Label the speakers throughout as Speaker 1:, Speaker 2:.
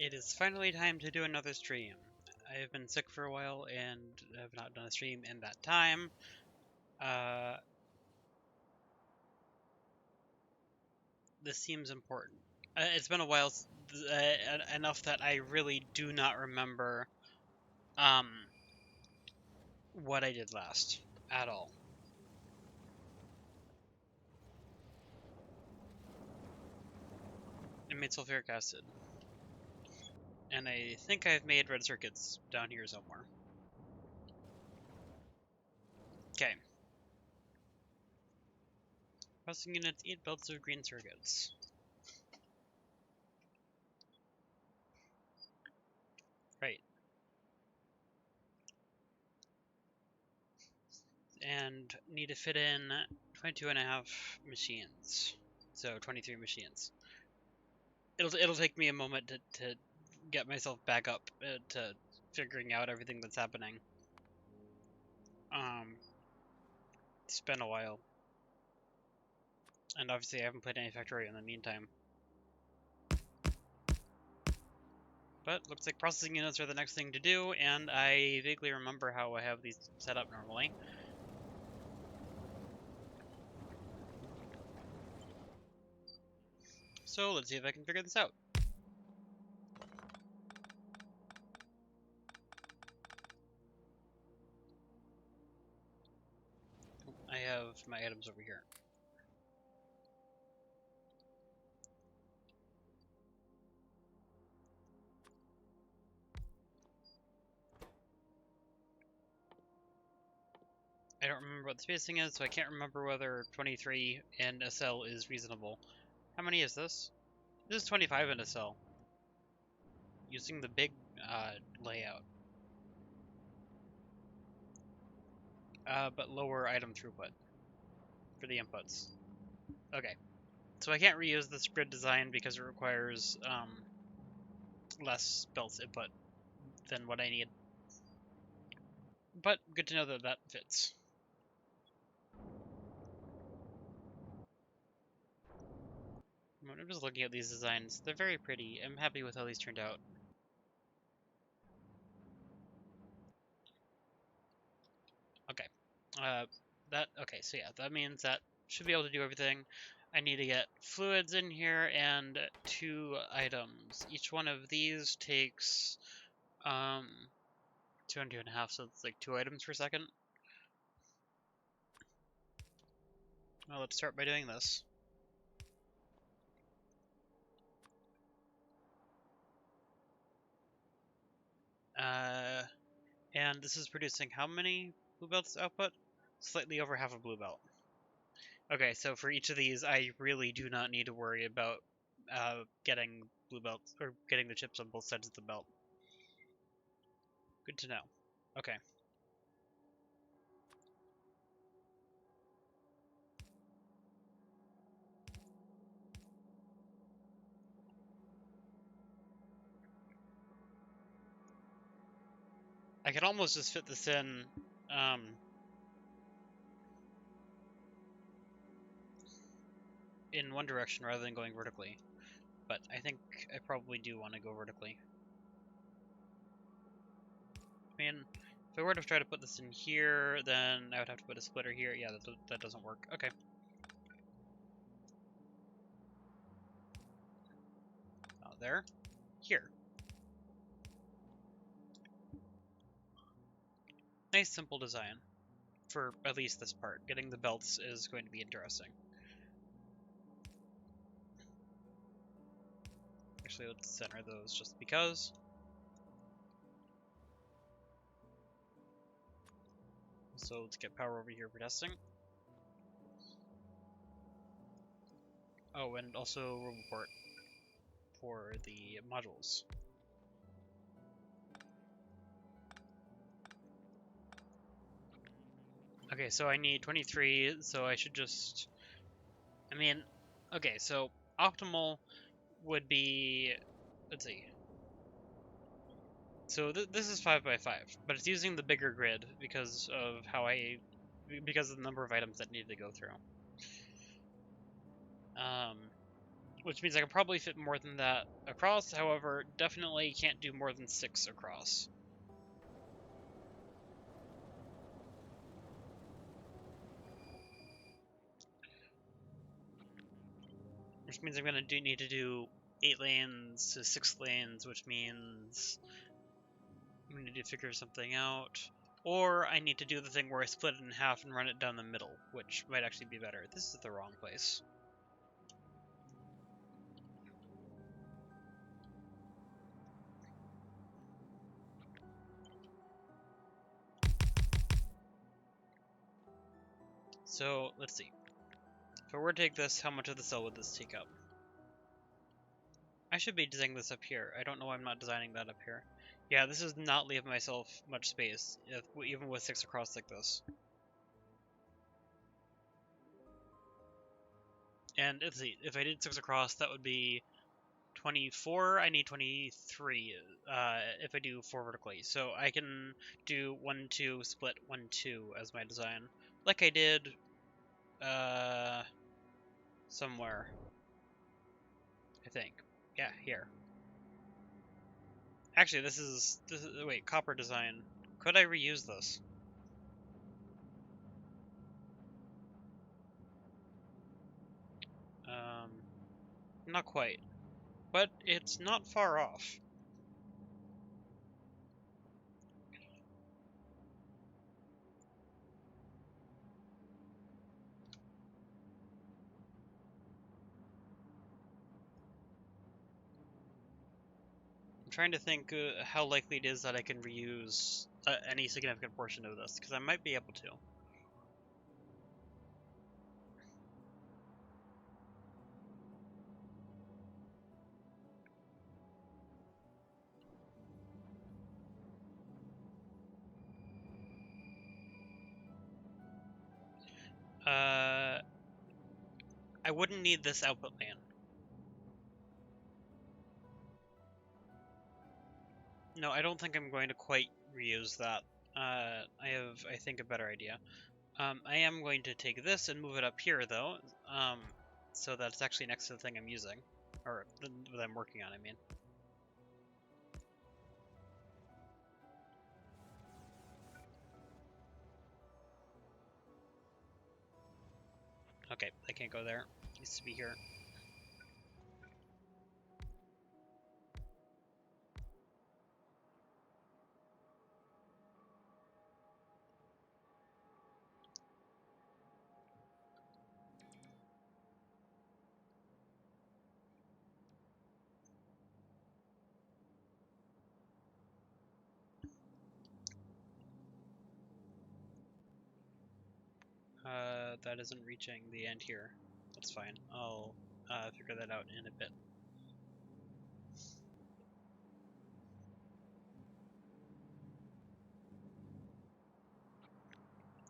Speaker 1: It is finally time to do another stream. I have been sick for a while and have not done a stream in that time. This seems important. It's been a while, enough that I really do not remember what I did last at all. I made sulfuric acid. And I think I've made red circuits down here somewhere. Okay. Processing units, 8 belts of green circuits. Right. And need to fit in 22 and a half machines. So 23 machines. It'll take me a moment to get myself back up to figuring out everything that's happening. It's been a while. And obviously I haven't played any Factorio in the meantime. But looks like processing units are the next thing to do, and I vaguely remember how I have these set up normally. So let's see if I can figure this out. I have my items over here. I don't remember what the spacing is, so I can't remember whether 23 in a cell is reasonable. How many is this? This is 25 in a cell. Using the big layout. But lower item throughput for the inputs. Okay. So I can't reuse this grid design because it requires less belts input than what I need. But good to know that that fits. I'm just looking at these designs. They're very pretty. I'm happy with how these turned out. Okay. Okay, so yeah, that means that should be able to do everything. I need to get fluids in here and 2 items. Each one of these takes 2 and 2.5, so it's like 2 items per second. Well, let's start by doing this. And this is producing how many blue belts output? Slightly over half a blue belt. Okay, so for each of these, I really do not need to worry about getting blue belts, or getting the chips on both sides of the belt. Good to know. Okay. I could almost just fit this in one direction rather than going vertically. But I think I probably do want to go vertically. I mean, if I were to try to put this in here, then I would have to put a splitter here. Yeah, that doesn't work. Okay. There. Here. Nice, simple design. For at least this part. Getting the belts is going to be interesting. Actually, let's center those just because. So let's get power over here for testing. Oh, and also room port for the modules. Okay, so I need 23, so I should just... I mean, okay, so optimal would be... Let's see. So this is 5 by 5, but it's using the bigger grid because of because of the number of items that need to go through. which means I can probably fit more than that across. However, definitely can't do more than 6 across. Which means I'm going to need to do 8 lanes to 6 lanes, which means I'm going to need to figure something out. Or I need to do the thing where I split it in half and run it down the middle, which might actually be better. This is the wrong place. So, let's see. If I were to take this, how much of the cell would this take up? I should be designing this up here. I don't know why I'm not designing that up here. Yeah, this does not leave myself much space, even with 6 across like this. And let's see, if I did 6 across, that would be 24. I need 23 if I do 4 vertically. So I can do 1, 2, split 1, 2 as my design. Like I did somewhere. I think. Yeah, here. Actually, this is wait, copper design. Could I reuse this? Not quite. But it's not far off. I'm trying to think how likely it is that I can reuse any significant portion of this, because I might be able to. I wouldn't need this output lane. No, I don't think I'm going to quite reuse that. I have, I think, a better idea. I am going to take this and move it up here, though, so that it's actually next to the thing I'm using. Or that I'm working on, I mean. Okay, I can't go there. It needs to be here. That isn't reaching the end here. That's fine. I'll figure that out in a bit.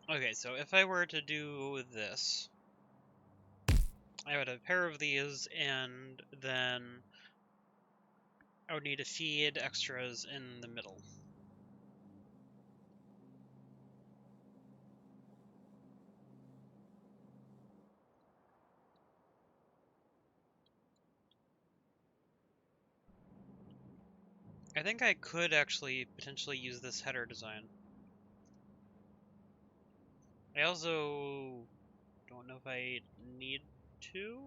Speaker 1: Okay, so if I were to do this, I would have a pair of these, and then I would need to feed extras in the middle. I think I could actually potentially use this header design. I also don't know if I need to.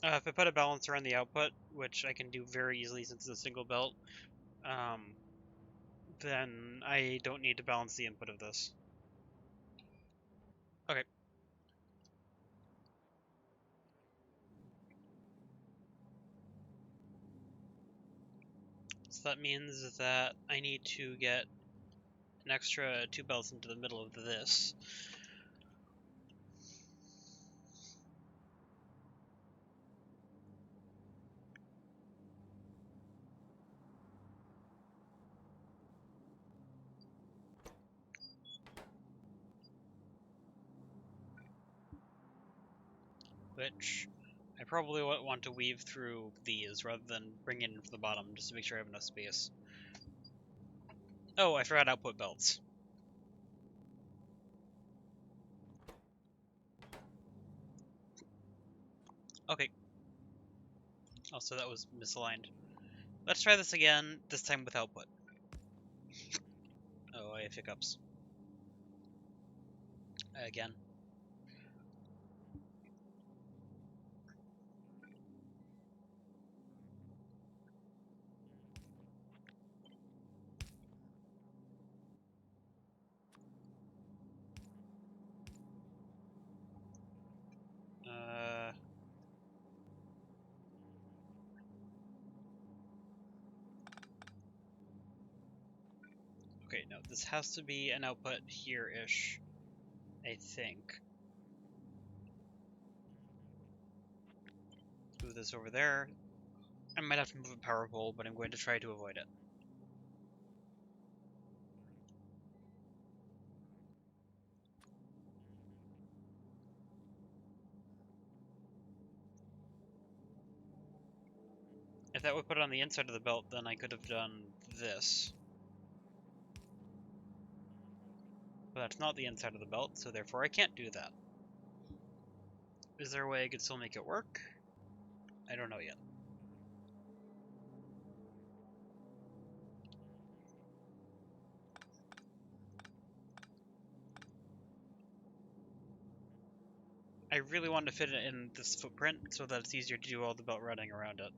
Speaker 1: If I put a balancer on the output, which I can do very easily since it's a single belt, then I don't need to balance the input of this. Okay. So that means that I need to get an extra 2 belts into the middle of this. Which I probably want to weave through these rather than bring in from the bottom just to make sure I have enough space. Oh, I forgot output belts. Okay. Also, that was misaligned. Let's try this again, this time with output. Oh, I have hiccups. Again. Okay, no, this has to be an output here-ish, I think. Move this over there. I might have to move a power pole, but I'm going to try to avoid it. If that would put it on the inside of the belt, then I could have done this. But that's not the inside of the belt, so therefore I can't do that. Is there a way I could still make it work? I don't know yet. I really want to fit it in this footprint so that it's easier to do all the belt running around it.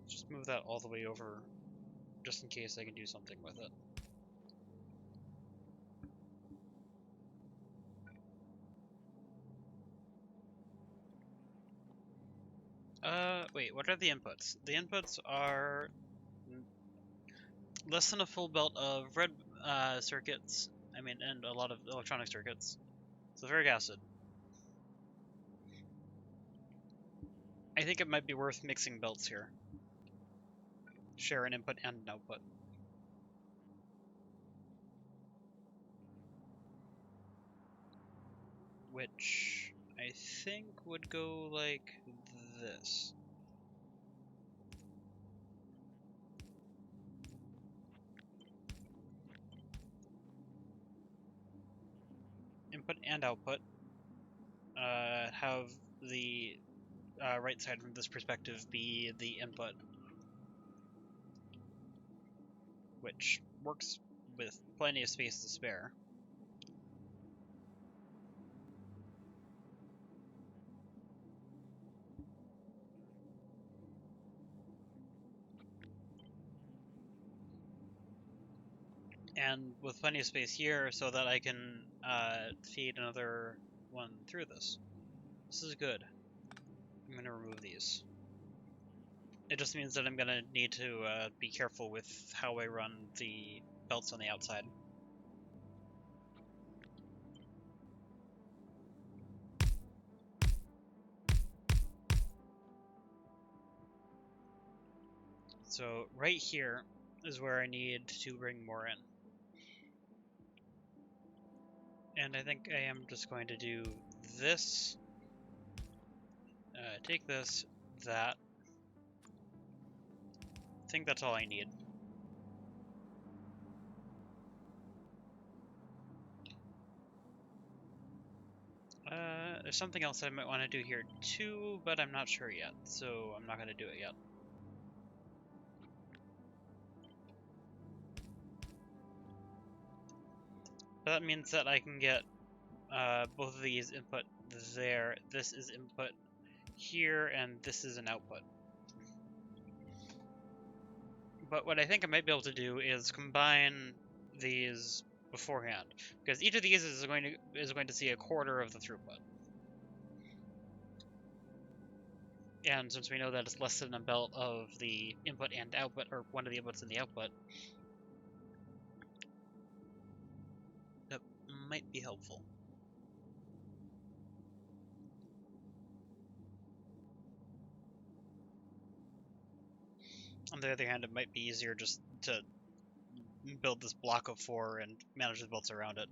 Speaker 1: Just move that all the way over, just in case I can do something with it. Wait, what are the inputs? The inputs are less than a full belt of red circuits, and a lot of electronic circuits. Sulfuric acid. I think it might be worth mixing belts here. Share an input and an output. Which I think would go like this. Input and output have the right side from this perspective be the input, which works with plenty of space to spare. And with plenty of space here so that I can feed another one through this. This is good. I'm going to remove these. It just means that I'm going to need to be careful with how I run the belts on the outside. So right here is where I need to bring more in. And I think I am just going to do this, take this, that. I think that's all I need. There's something else I might want to do here too, but I'm not sure yet, so I'm not going to do it yet. But that means that I can get both of these input there. This is input here, and this is an output. But what I think I might be able to do is combine these beforehand, because each of these is going to see a quarter of the throughput. And since we know that it's less than a belt of the input and output, or one of the inputs and the output, that might be helpful. On the other hand, it might be easier just to build this block of 4 and manage the belts around it.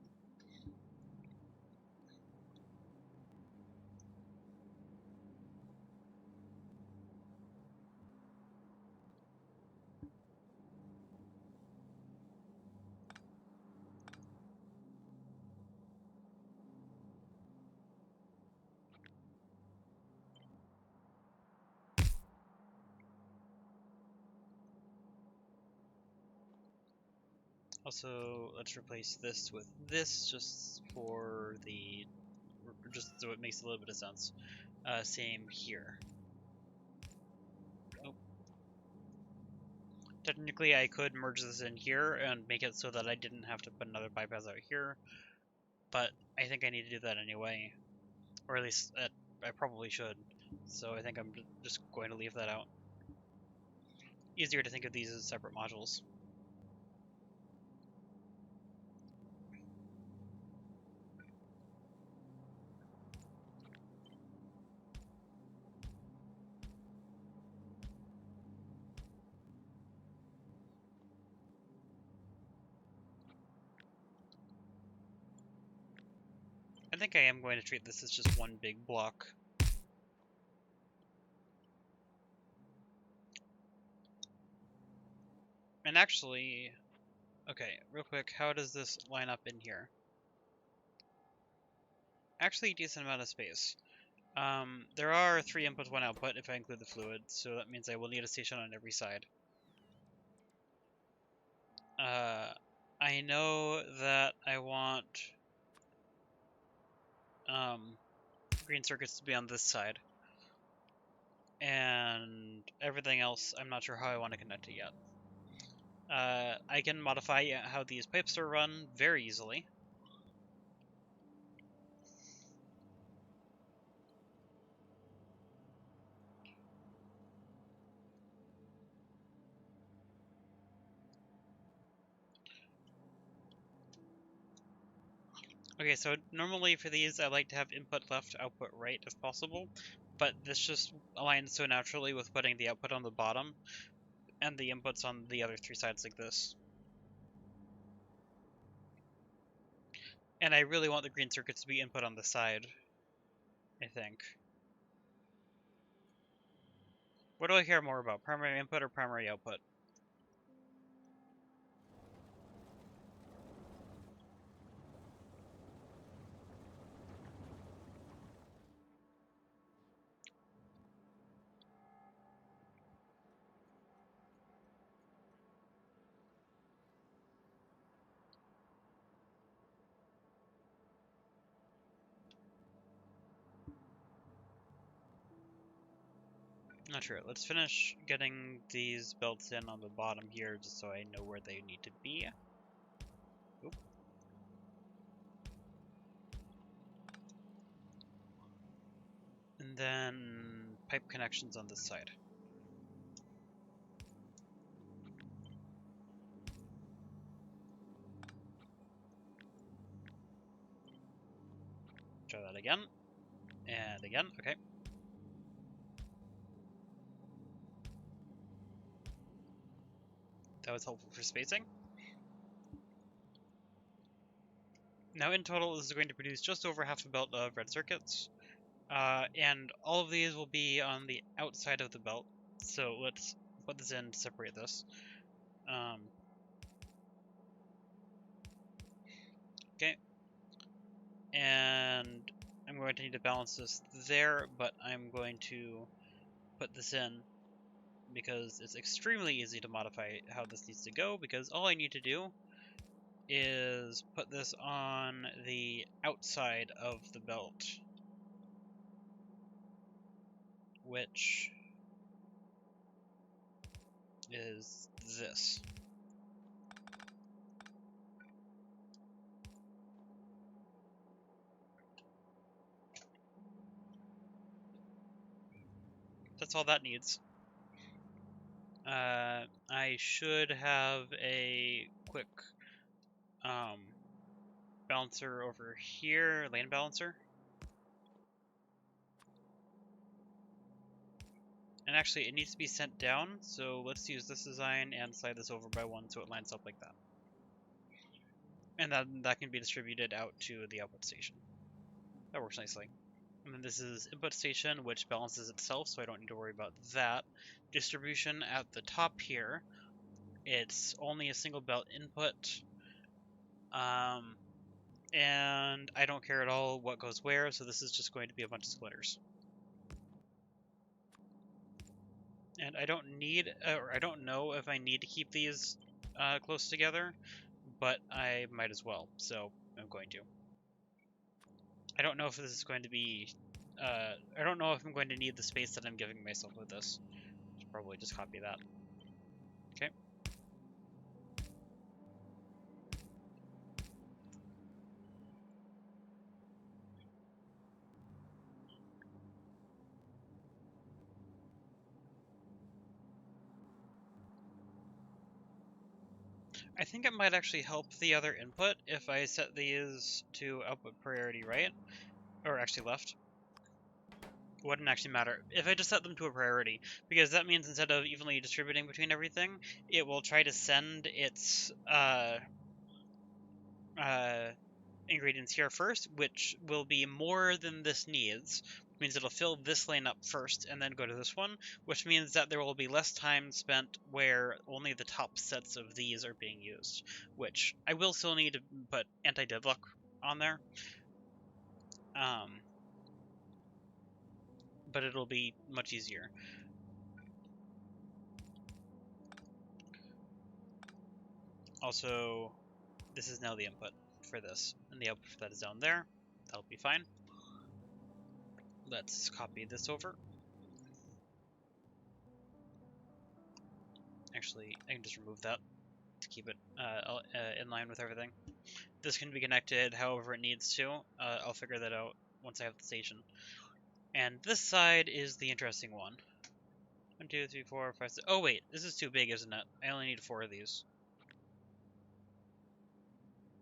Speaker 1: Also, let's replace this with this just so it makes a little bit of sense. Same here. Nope. Technically, I could merge this in here and make it so that I didn't have to put another bypass out here, but I think I need to do that anyway, or at least I probably should. So I think I'm just going to leave that out. Easier to think of these as separate modules. I think I am going to treat this as just one big block. And actually, okay, real quick, how does this line up in here? Actually, a decent amount of space. There are 3 inputs, 1 output if I include the fluid, so that means I will need a station on every side. I know that I want green circuits to be on this side, and everything else I'm not sure how I want to connect it yet. I can modify how these pipes are run very easily. Okay, so normally for these I like to have input left, output right if possible, but this just aligns so naturally with putting the output on the bottom and the inputs on the other 3 sides like this. And I really want the green circuits to be input on the side, I think. What do I care more about, primary input or primary output? Not sure. Let's finish getting these belts in on the bottom here just so I know where they need to be. Oop. And then pipe connections on this side. Try that again. And again. Okay. That was helpful for spacing. Now in total this is going to produce just over half a belt of red circuits. And all of these will be on the outside of the belt. So let's put this in to separate this. Okay. And I'm going to need to balance this there, but I'm going to put this in because it's extremely easy to modify how this needs to go, because all I need to do is put this on the outside of the belt, which is this. That's all that needs. I should have a quick balancer over here, lane balancer. And actually, it needs to be sent down, so let's use this design and slide this over by 1 so it lines up like that. And then that can be distributed out to the output station. That works nicely. And then this is input station, which balances itself, so I don't need to worry about that. Distribution at the top here, it's only a single belt input. And I don't care at all what goes where, so this is just going to be a bunch of splitters. And I don't need, or I don't know if I need to keep these close together, but I might as well, so I'm going to. I don't know if this is going to be, I don't know if I'm going to need the space that I'm giving myself with this. Should probably just copy that. Okay. I think it might actually help the other input if I set these to output priority right, or actually left. Wouldn't actually matter if I just set them to a priority, because that means instead of evenly distributing between everything, it will try to send its ingredients here first, which will be more than this needs, which means it'll fill this lane up first and then go to this one, which means that there will be less time spent where only the top sets of these are being used, which I will still need to put anti-deadlock on there. But it'll be much easier. Also, this is now the input for this, and the output for that is down there. That'll be fine. Let's copy this over. Actually, I can just remove that to keep it in line with everything. This can be connected however it needs to. I'll figure that out once I have the station. And this side is the interesting one. 1, 2, 3, 4, 5, 6. Oh wait, this is too big, isn't it? I only need 4 of these.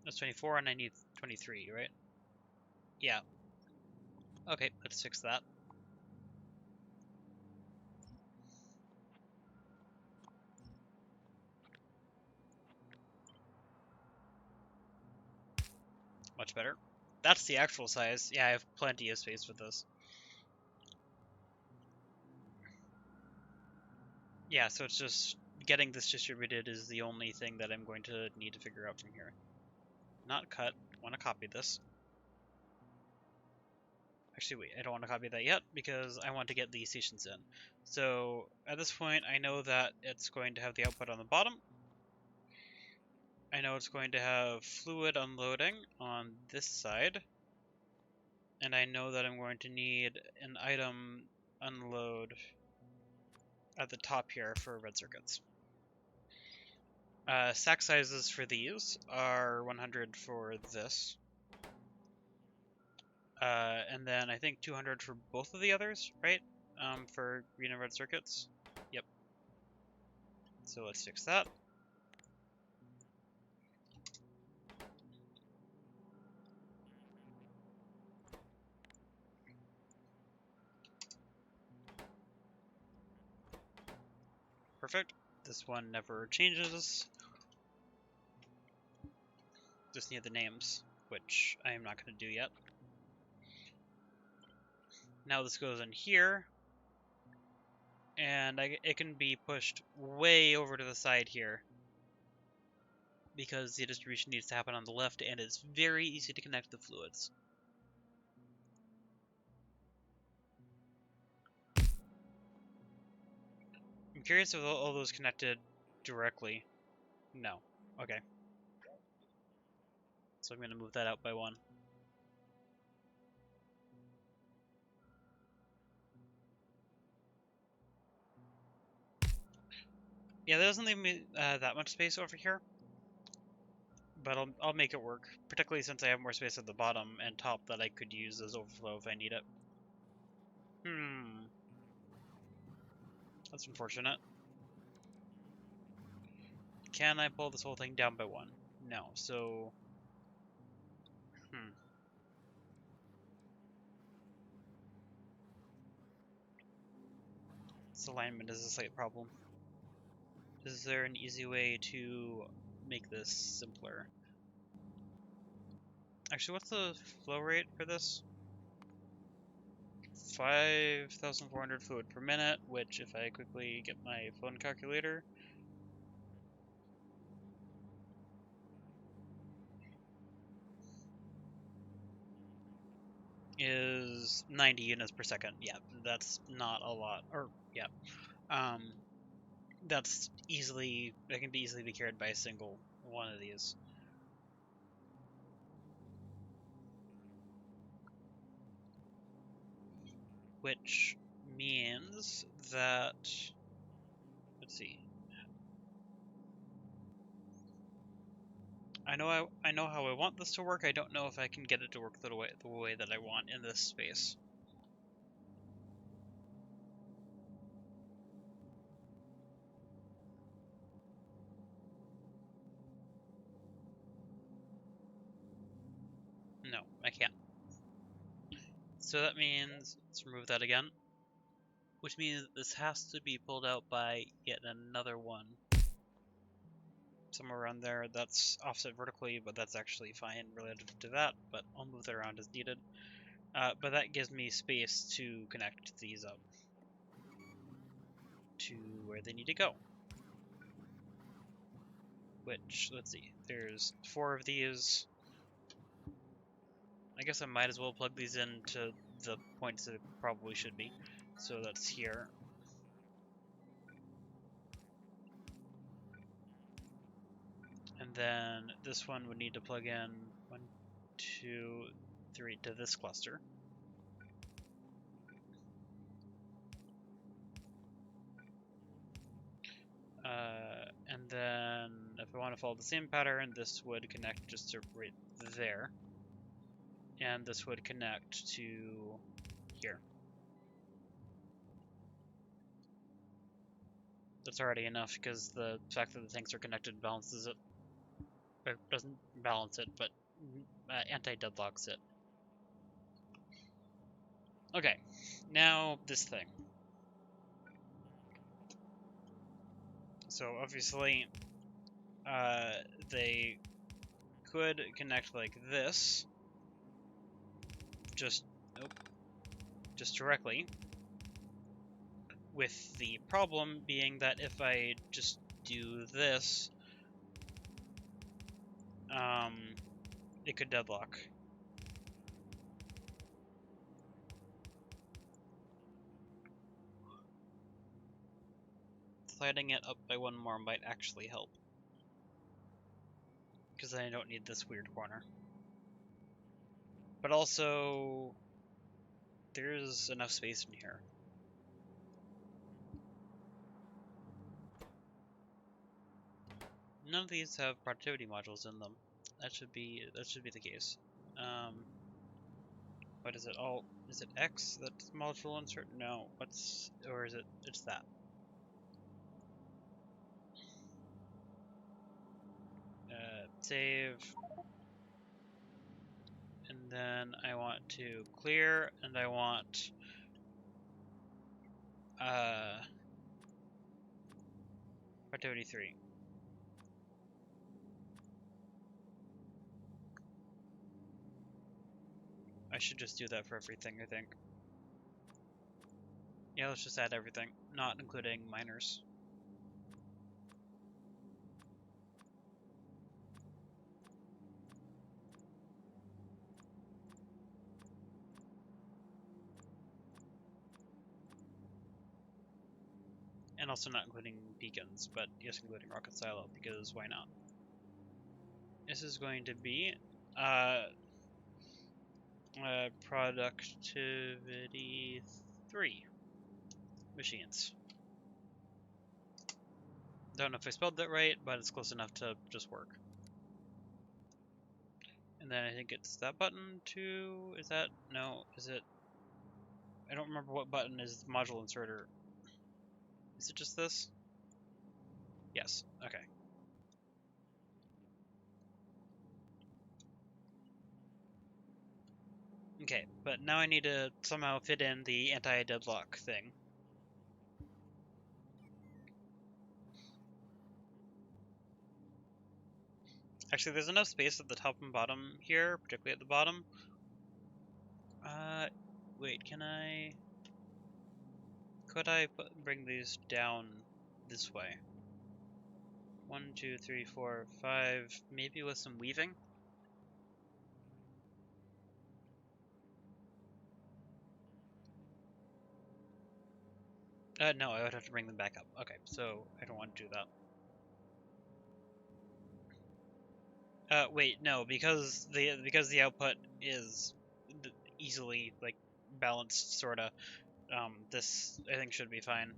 Speaker 1: That's 24, and I need 23, right? Yeah. Okay, let's fix that. Much better. That's the actual size. Yeah, I have plenty of space with this. Yeah, so it's just getting this distributed is the only thing that I'm going to need to figure out from here. Not cut. Want to copy this. Actually, wait, I don't want to copy that yet because I want to get these stations in. So at this point, I know that it's going to have the output on the bottom. I know it's going to have fluid unloading on this side. And I know that I'm going to need an item unload at the top here for red circuits. Stack sizes for these are 100 for this. And then I think 200 for both of the others, right? For green and red circuits. Yep. So let's fix that. Perfect. This one never changes. Just need the names, which I am not going to do yet. Now this goes in here, and it can be pushed way over to the side here because the distribution needs to happen on the left, and it's very easy to connect the fluids. I'm curious if all those connected directly. No. Okay. So I'm going to move that out by 1. Yeah, that doesn't leave me that much space over here, but I'll make it work, particularly since I have more space at the bottom and top that I could use as overflow if I need it. That's unfortunate. Can I pull this whole thing down by 1? No, so... This alignment is a slight problem. Is there an easy way to make this simpler? Actually, what's the flow rate for this? 5,400 fluid per minute, which if I quickly get my phone calculator, is 90 units per second. Yeah, that's not a lot. Or, yeah. That can easily be carried by a single one of these. Which means that, let's see. I know how I want this to work. I don't know if I can get it to work the way that I want in this space. No, I can't. So that means, let's remove that again. Which means this has to be pulled out by yet another one. Somewhere around there. That's offset vertically, but that's actually fine relative to that, but I'll move that around as needed. But that gives me space to connect these up to where they need to go. Which, let's see, there's 4 of these. I guess I might as well plug these into the points that it probably should be. So that's here. And then this one would need to plug in 1, 2, 3 to this cluster. And then if I want to follow the same pattern, this would connect just to right there. And this would connect to here. That's already enough because the fact that the tanks are connected balances it. Or doesn't balance it, but anti-deadlocks it. Okay, now this thing. So obviously, they could connect like this, just directly, with the problem being that if I just do this, it could deadlock. Sliding it up by 1 more might actually help, because then I don't need this weird corner. But also, there's enough space in here. None of these have productivity modules in them. That should be the case. What is it? Oh, is it X that's module insert? No. Or is it? It's that. Save. And then I want to clear, and I want productivity 3. I should just do that for everything, I think. Yeah, let's just add everything, not including minors. And also not including beacons, but yes, including rocket silo, because why not? This is going to be productivity 3 machines. Don't know if I spelled that right, but it's close enough to just work. And then I think it's that button too. Is that? No, is it? I don't remember what button is module inserter. Is it just this? Yes, okay. Okay, but now I need to somehow fit in the anti-deadlock thing. Actually, there's enough space at the top and bottom here, particularly at the bottom. Wait, could I bring these down this way? 1, 2, 3, 4, 5, maybe with some weaving? No, I would have to bring them back up. Okay, so I don't want to do that. Wait, no, because the output is easily like balanced, sorta. This I think should be fine.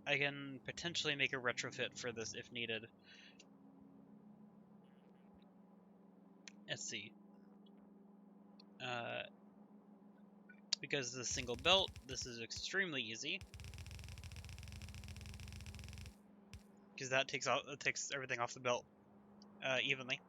Speaker 1: I can potentially make a retrofit for this if needed. Let's see. Because the single belt, this is extremely easy. Because that takes everything off the belt evenly.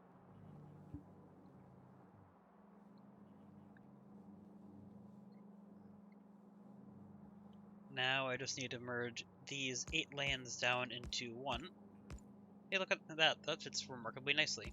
Speaker 1: Now I just need to merge these 8 lands down into one. Hey, look at that. That fits remarkably nicely.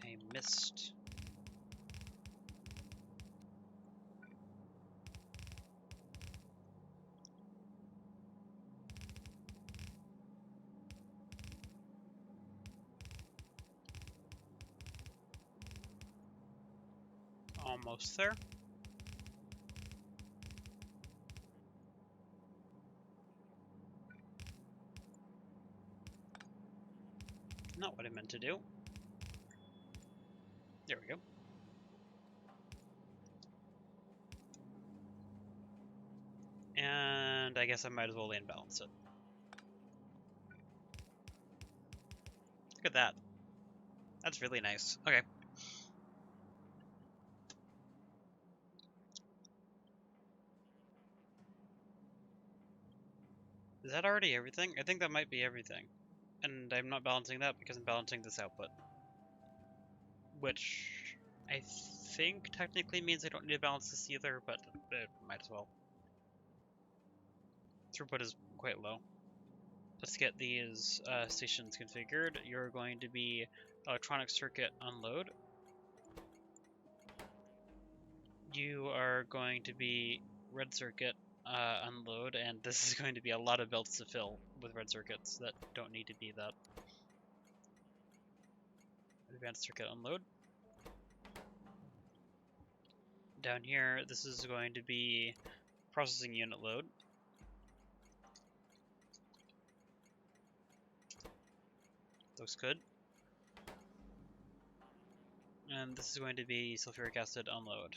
Speaker 1: I missed. Almost there. Not what I meant to do. There we go. And I guess I might as well land balance it. Look at that. That's really nice. Okay. Is that already everything? I think that might be everything. And I'm not balancing that because I'm balancing this output. Which I think technically means I don't need to balance this either, but might as well. Throughput is quite low. Let's get these stations configured. You're going to be electronic circuit unload. You are going to be red circuit unload, and this is going to be a lot of belts to fill with red circuits that don't need to be that. Advanced circuit unload. Down here, this is going to be processing unit load. Looks good. And this is going to be sulfuric acid unload.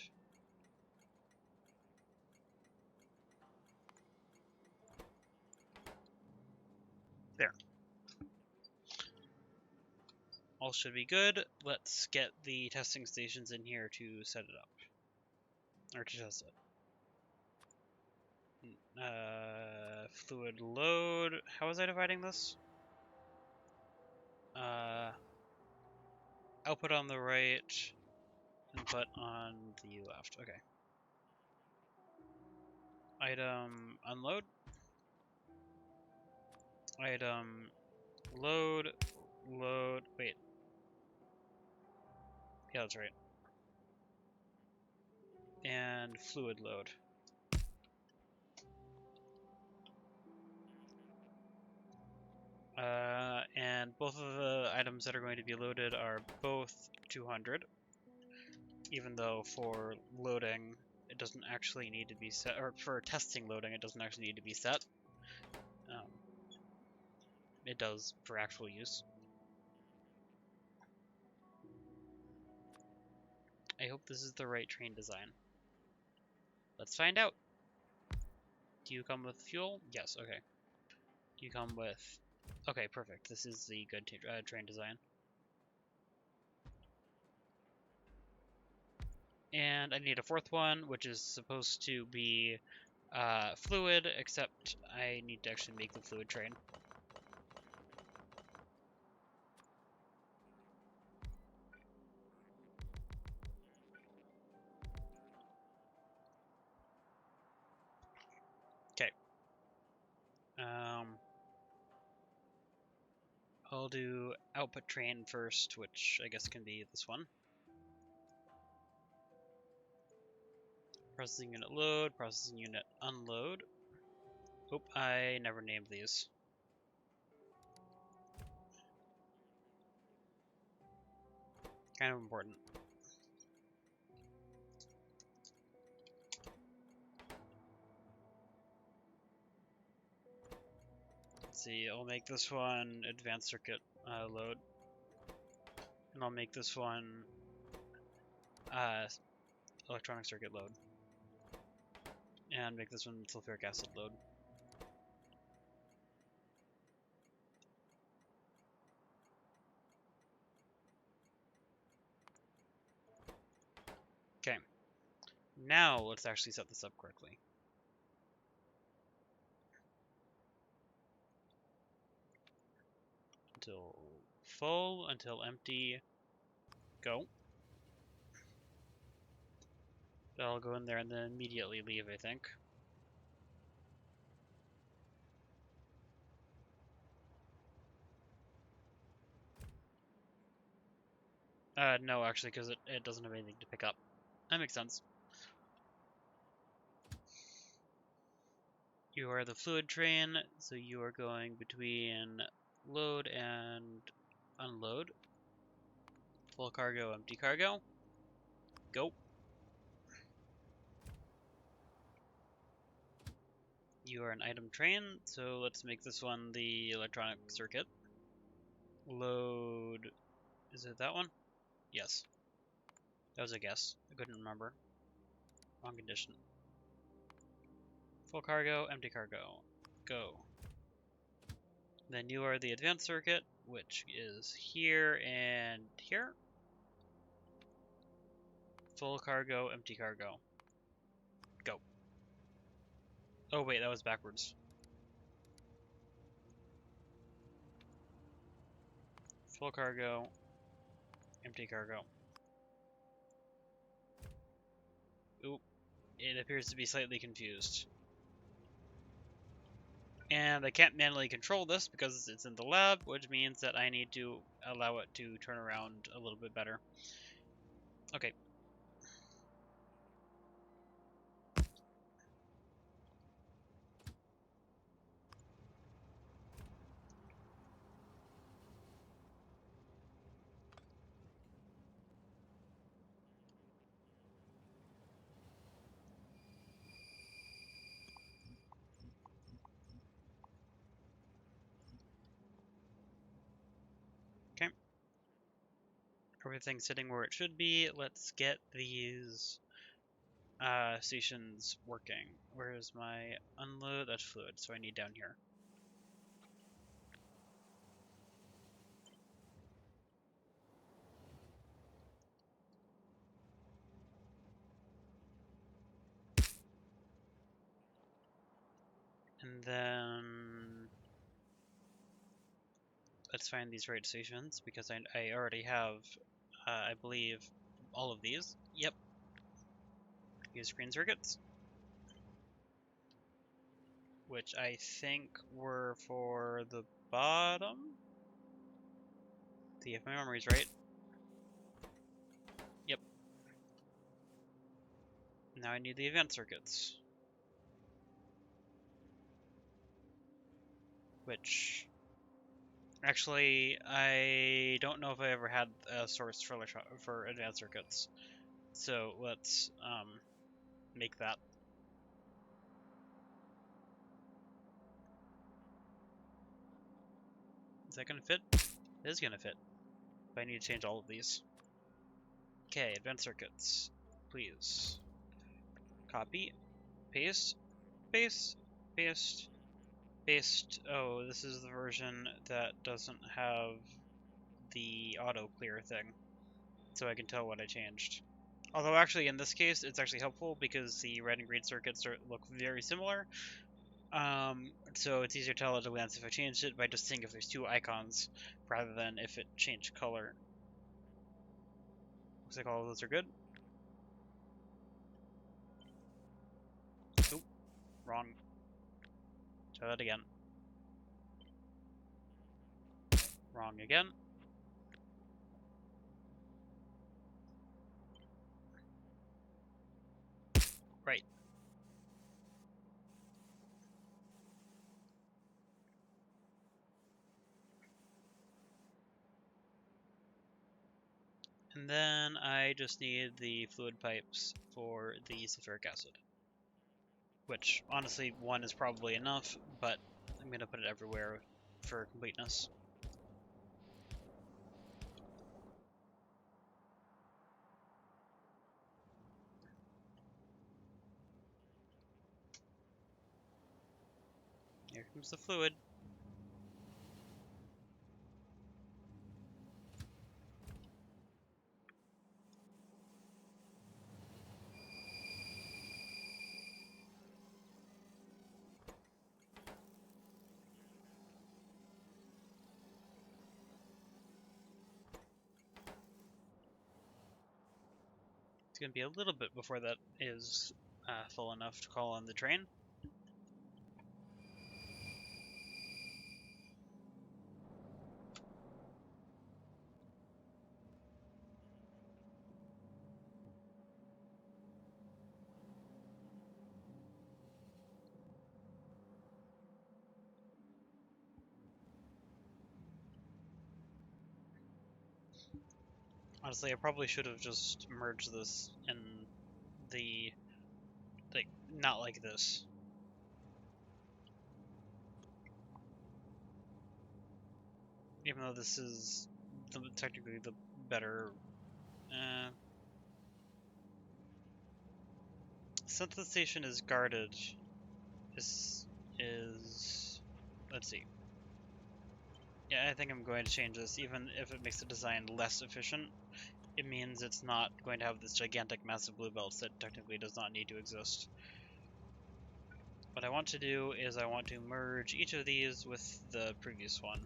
Speaker 1: There. All should be good. Let's get the testing stations in here to set it up. Or to test it. Fluid load. How was I dividing this? Output on the right, input on the left. Okay. Item unload. Item load. Load. Wait. Yeah, that's right. And fluid load. And both of the items that are going to be loaded are both 200, even though for loading it doesn't actually need to be set, or for testing loading it doesn't actually need to be set. It does for actual use. I hope this is the right train design. Let's find out. Do you come with fuel? Yes, okay. Do you come with... Okay, perfect. This is the good train design. And I need a fourth one, which is supposed to be fluid, except I need to actually make the fluid train. Okay. I'll do output train first, which I guess can be this one. Processing unit load, processing unit unload. Oop, I never named these. Kind of important. Let's see, I'll make this one advanced circuit load. And I'll make this one electronic circuit load. And make this one sulfuric acid load. Okay. Now let's actually set this up correctly. Until full, until empty, go. That'll go in there and then immediately leave, I think. No, actually, because it doesn't have anything to pick up. That makes sense. You are the fluid train, so you are going between load and unload. Full cargo, empty cargo. Go. You are an item train, so let's make this one the electronic circuit. Load. Is it that one? Yes. That was a guess. I couldn't remember. Wrong condition. Full cargo, empty cargo. Go. Then you are the advanced circuit, which is here and here. Full cargo, empty cargo. Go. Oh wait, that was backwards. Full cargo, empty cargo. Oop, it appears to be slightly confused. And I can't manually control this because it's in the lab, which means that I need to allow it to turn around a little bit better. Okay. Okay. Everything's sitting where it should be. Let's get these stations working. Where is my unload? That's fluid, so I need down here. And then let's find these right stations because I already have, I believe, all of these. Yep. Use screen circuits, which I think were for the bottom. See if my memory's right. Yep. Now I need the advanced circuits, which actually I don't know if I ever had a source for advanced circuits. So let's make that. Is that gonna fit? It is gonna fit. But I need to change all of these. Okay, advanced circuits. Please. Copy. Paste. Paste. Paste. Paste. Oh, this is the version that doesn't have the auto clear thing. So I can tell what I changed. Although actually in this case, it's actually helpful because the red and green circuits look very similar. So it's easier to tell at a glance if I changed it by just seeing if there's two icons rather than if it changed color. Looks like all of those are good. Oop, wrong. Try that again. Wrong again. Right. And then I just need the fluid pipes for the sulfuric acid. Which, honestly, one is probably enough, but I'm going to put it everywhere for completeness. Here comes the fluid. It's going to be a little bit before that is full enough to call on the train. Honestly, I probably should have just merged this in the, like, not like this. Even though this is technically the better. Since the station is guarded, this is. Let's see. Yeah, I think I'm going to change this, even if it makes the design less efficient. It means it's not going to have this gigantic massive blue belts that technically does not need to exist. What I want to do is I want to merge each of these with the previous one.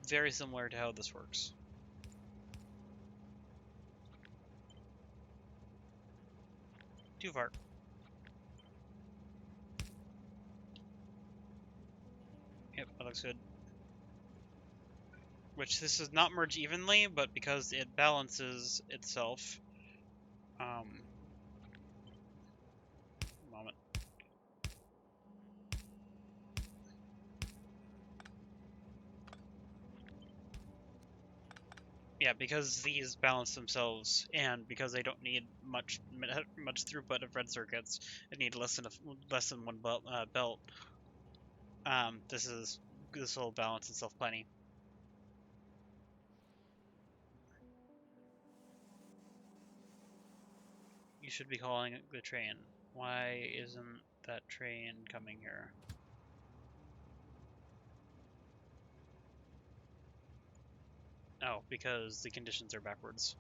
Speaker 1: Very similar to how this works. Too far. Yep, that looks good. Which this does not merge evenly, but because it balances itself. Moment. Yeah, because these balance themselves, and because they don't need much throughput of red circuits, they need less than one belt. This will balance itself plenty. You should be calling the train. Why isn't that train coming here? Oh, because the conditions are backwards.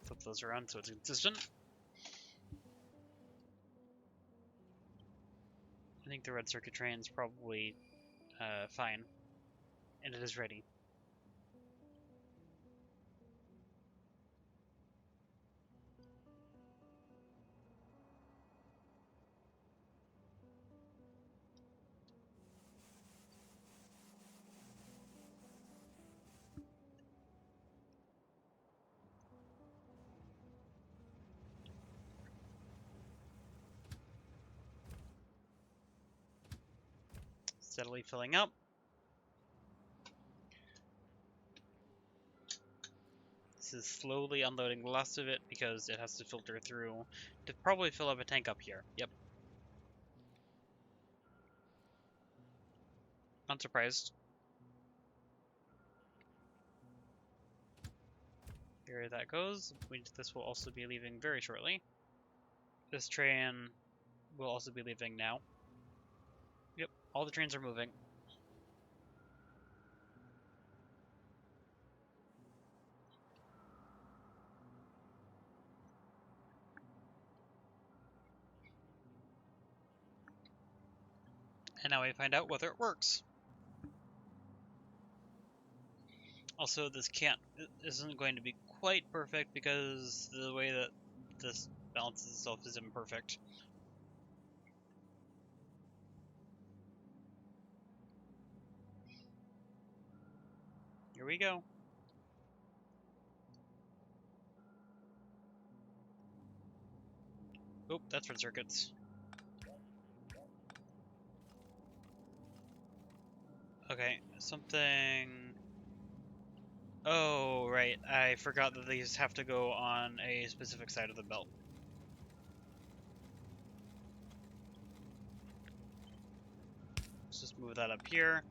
Speaker 1: Flip those around so it's consistent. I think the red circuit train is probably fine, and it is ready. Steadily filling up. This is slowly unloading the last of it because it has to filter through to probably fill up a tank up here. Yep. Not surprised. Here that goes. This will also be leaving very shortly. This train will also be leaving now. Yep, all the trains are moving. And now we find out whether it works. Also, this isn't going to be quite perfect because the way that this balances itself is imperfect. Here we go. Oop, that's red circuits. Okay, something... Oh, right. I forgot that these have to go on a specific side of the belt. Let's just move that up here.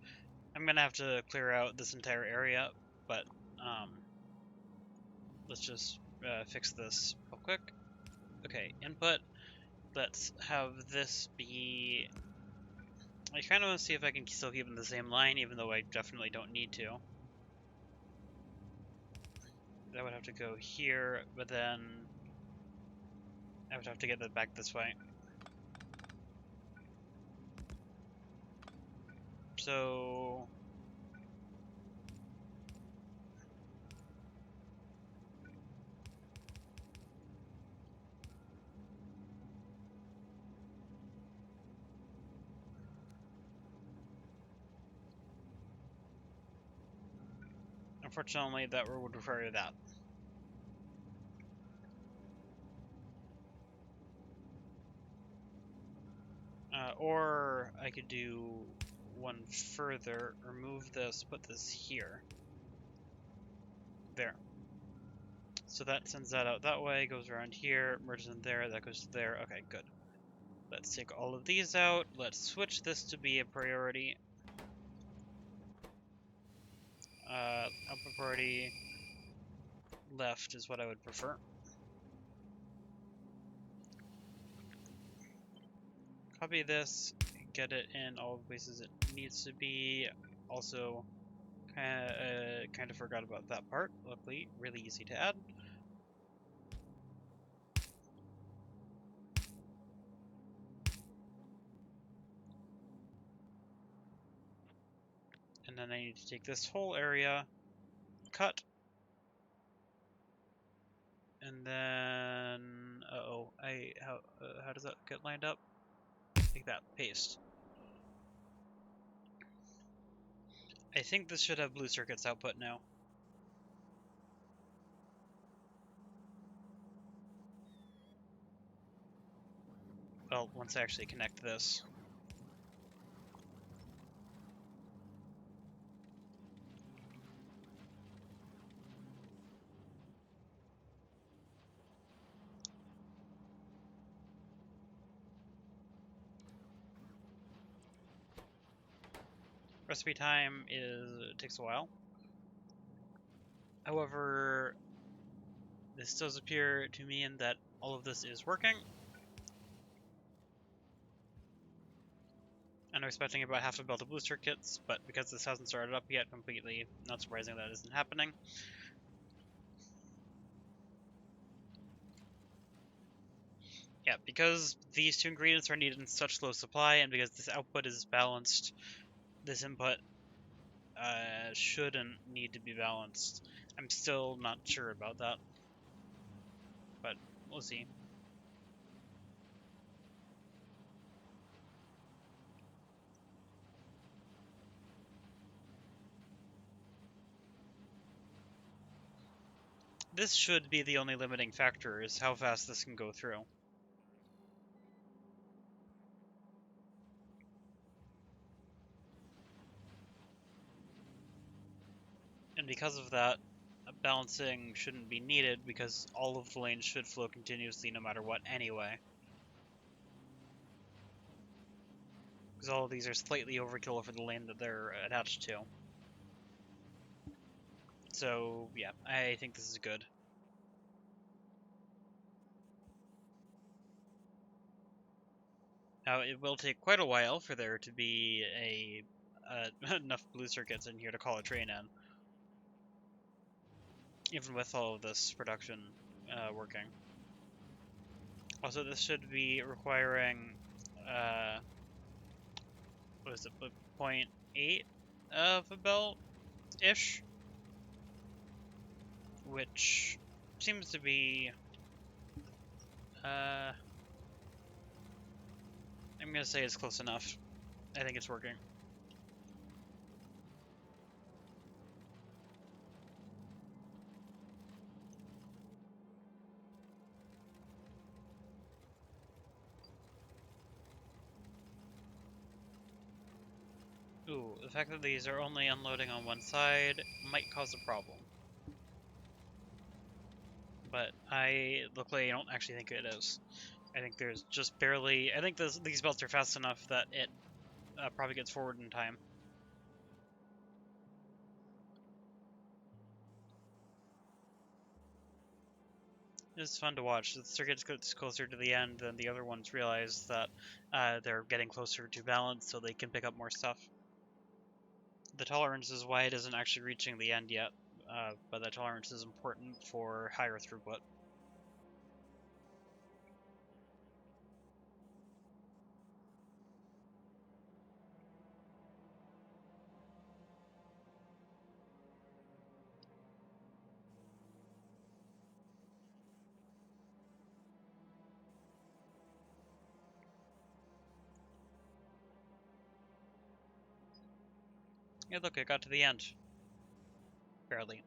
Speaker 1: I'm gonna have to clear out this entire area, but let's just fix this real quick. Okay, input. Let's have this be... I kind of want to see if I can still keep in the same line, even though I definitely don't need to. That would have to go here, but then I would have to get that back this way. So... Unfortunately, that would require that. Or I could do one further, remove this, put this here. There. So that sends that out that way, goes around here, merges in there, that goes to there. Okay, good. Let's take all of these out. Let's switch this to be a priority. Output priority left is what I would prefer. Copy this, get it in all the places it needs to be. Also, kind of forgot about that part. Luckily, really easy to add. And then I need to take this whole area, cut, and then how does that get lined up? Like that, paste. I think this should have blue circuits output now. Well, once I actually connect this. Recipe time takes a while. However, this does appear to me in that all of this is working. And I'm expecting about half a belt of blue circuits, but because this hasn't started up yet completely, not surprising that isn't happening. Yeah, because these two ingredients are needed in such low supply, and because this output is balanced, this input shouldn't need to be balanced. I'm still not sure about that, but we'll see. This should be the only limiting factor, is how fast this can go through. And because of that, balancing shouldn't be needed because all of the lanes should flow continuously no matter what anyway. Because all of these are slightly overkill for the lane that they're attached to. So, yeah, I think this is good. Now, it will take quite a while for there to be enough blue circuits in here to call a train in, even with all of this production working. Also, this should be requiring, what is it, 0.8 of a belt-ish, which seems to be, I'm gonna say it's close enough. I think it's working. Ooh, the fact that these are only unloading on one side might cause a problem. But luckily I don't actually think it is. I think there's just barely, I think these belts are fast enough that it probably gets forward in time. It's fun to watch. The circuit gets closer to the end, then the other ones realize that they're getting closer to balance so they can pick up more stuff. The tolerance is why it isn't actually reaching the end yet, but the tolerance is important for higher throughput. Yeah, look, it got to the end. Barely.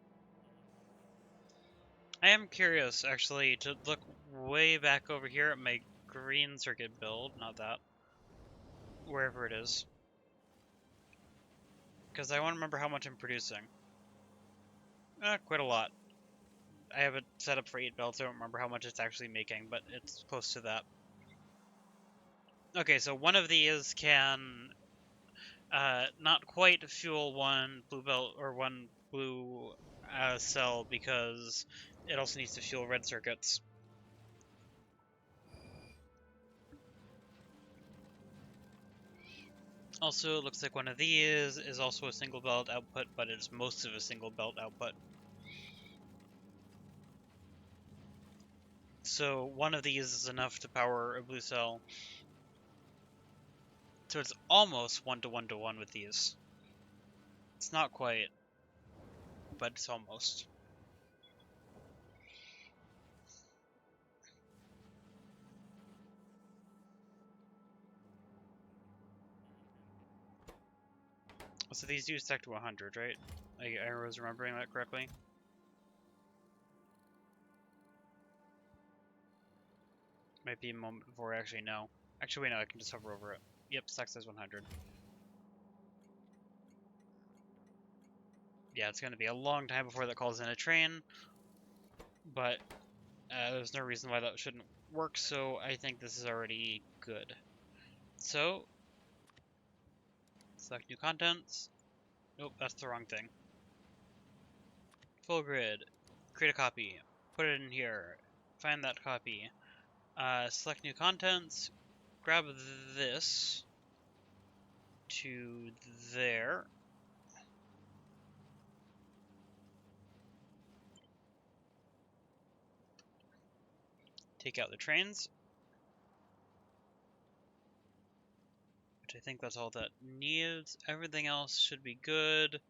Speaker 1: I am curious, actually, to look way back over here at my green circuit build, not that, wherever it is. Because I want to remember how much I'm producing. Quite a lot. I have it set up for 8 belts, I don't remember how much it's actually making, but it's close to that. Okay, so one of these can not quite fuel one blue belt or one blue cell because it also needs to fuel red circuits. Also, it looks like one of these is also a single belt output, but it's most of a single belt output. So one of these is enough to power a blue cell. So it's almost 1-to-1-to-1 with these. It's not quite, but it's almost. So these do stack to 100, right? I was remembering that correctly. Might be a moment before I actually know. Actually, wait, no, I can just hover over it. Yep, stack says 100. Yeah, it's going to be a long time before that calls in a train, but there's no reason why that shouldn't work, so I think this is already good. So, select new contents. Nope, that's the wrong thing. Full grid. Create a copy. Put it in here. Find that copy. Select new contents. Grab this to there. Take out the trains. Which I think that's all that needs. Everything else should be good.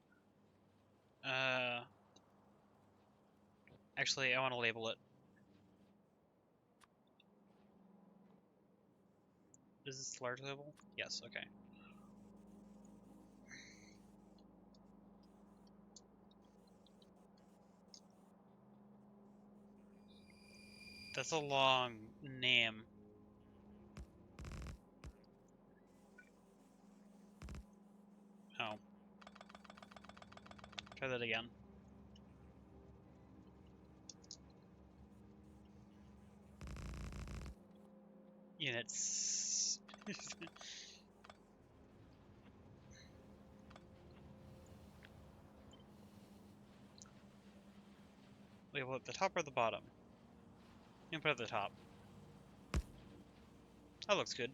Speaker 1: Actually, I want to label it. Is this large label? Yes, okay. That's a long name. Oh. Try that again. Units. Label at the top or the bottom? You can put it at the top. That looks good.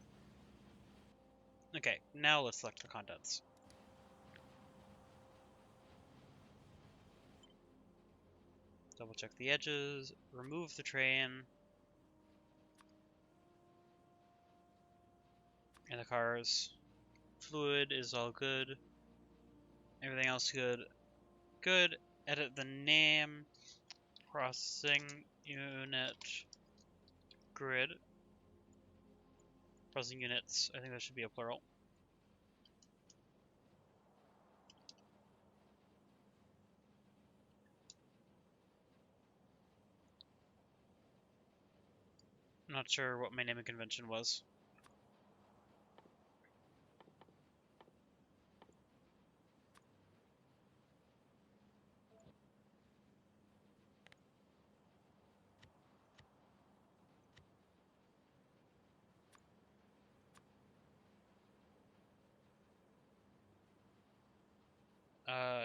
Speaker 1: Okay, now let's select the contents. Double check the edges, remove the train, and the cars. Fluid is all good. Everything else good. Good. Edit the name. Processing unit grid. Processing units. I think that should be a plural. I'm not sure what my naming convention was.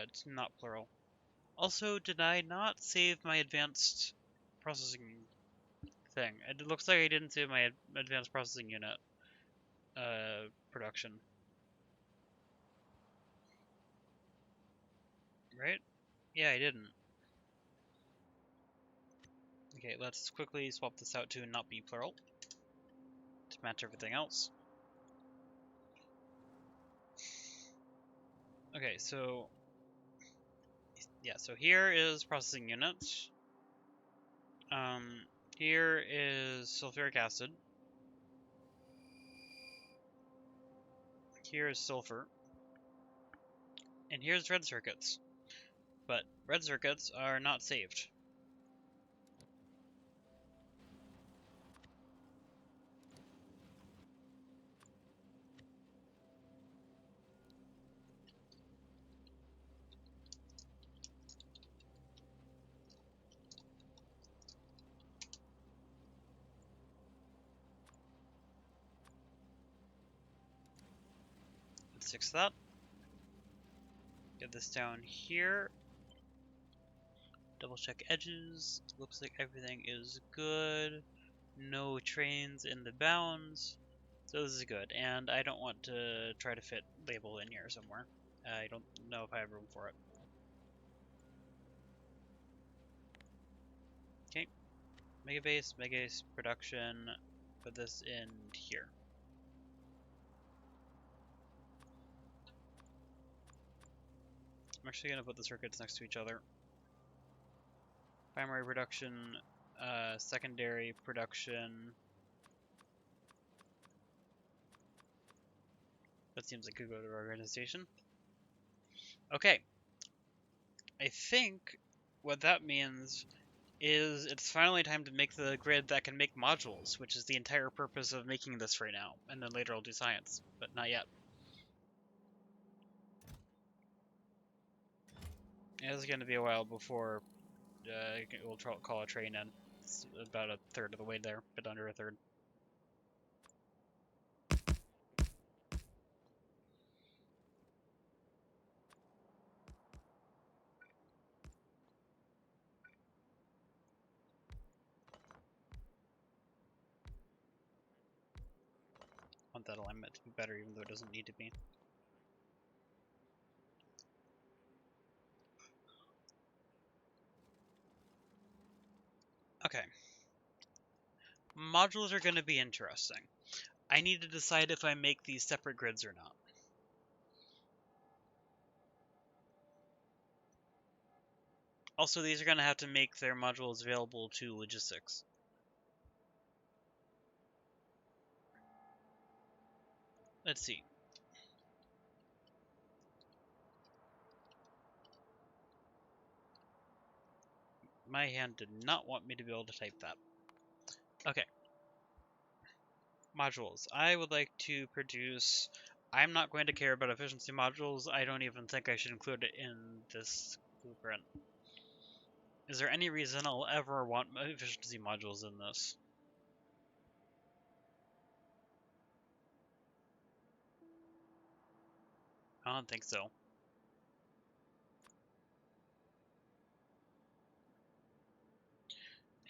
Speaker 1: It's not plural. Also, did I not save my advanced processing thing? It looks like I didn't save my advanced processing unit production. Right? Yeah, I didn't. Okay, let's quickly swap this out to not be plural to match everything else. Okay, so yeah, so here is processing units. Here is sulfuric acid. Here is sulfur. And here's red circuits. But red circuits are not saved. Let's fix that. Get this down here. Double check edges. Looks like everything is good. No trains in the bounds. So this is good. And I don't want to try to fit label in here somewhere. I don't know if I have room for it. Okay. Megabase production. Put this in here. I'm actually going to put the circuits next to each other. Primary production, secondary production. That seems like a good organization. Okay. I think what that means is it's finally time to make the grid that can make modules, which is the entire purpose of making this right now. And then later I'll do science, but not yet. It's going to be a while before we'll call a train in. It's about a third of the way there, a bit under a third. I want that alignment to be better, even though it doesn't need to be. Okay. Modules are going to be interesting. I need to decide if I make these separate grids or not. Also, these are going to have to make their modules available to logistics. Let's see. My hand did not want me to be able to type that. Okay. Modules. I would like to produce... I'm not going to care about efficiency modules. I don't even think I should include it in this blueprint. Is there any reason I'll ever want efficiency modules in this? I don't think so.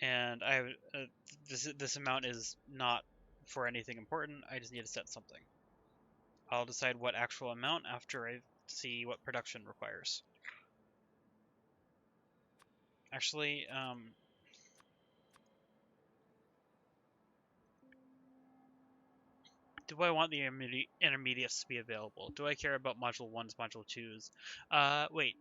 Speaker 1: And this amount is not for anything important. I just need to set something. I'll decide what actual amount after I see what production requires. Actually, do I want the intermediates to be available? Do I care about module 1s, module 2s? Wait,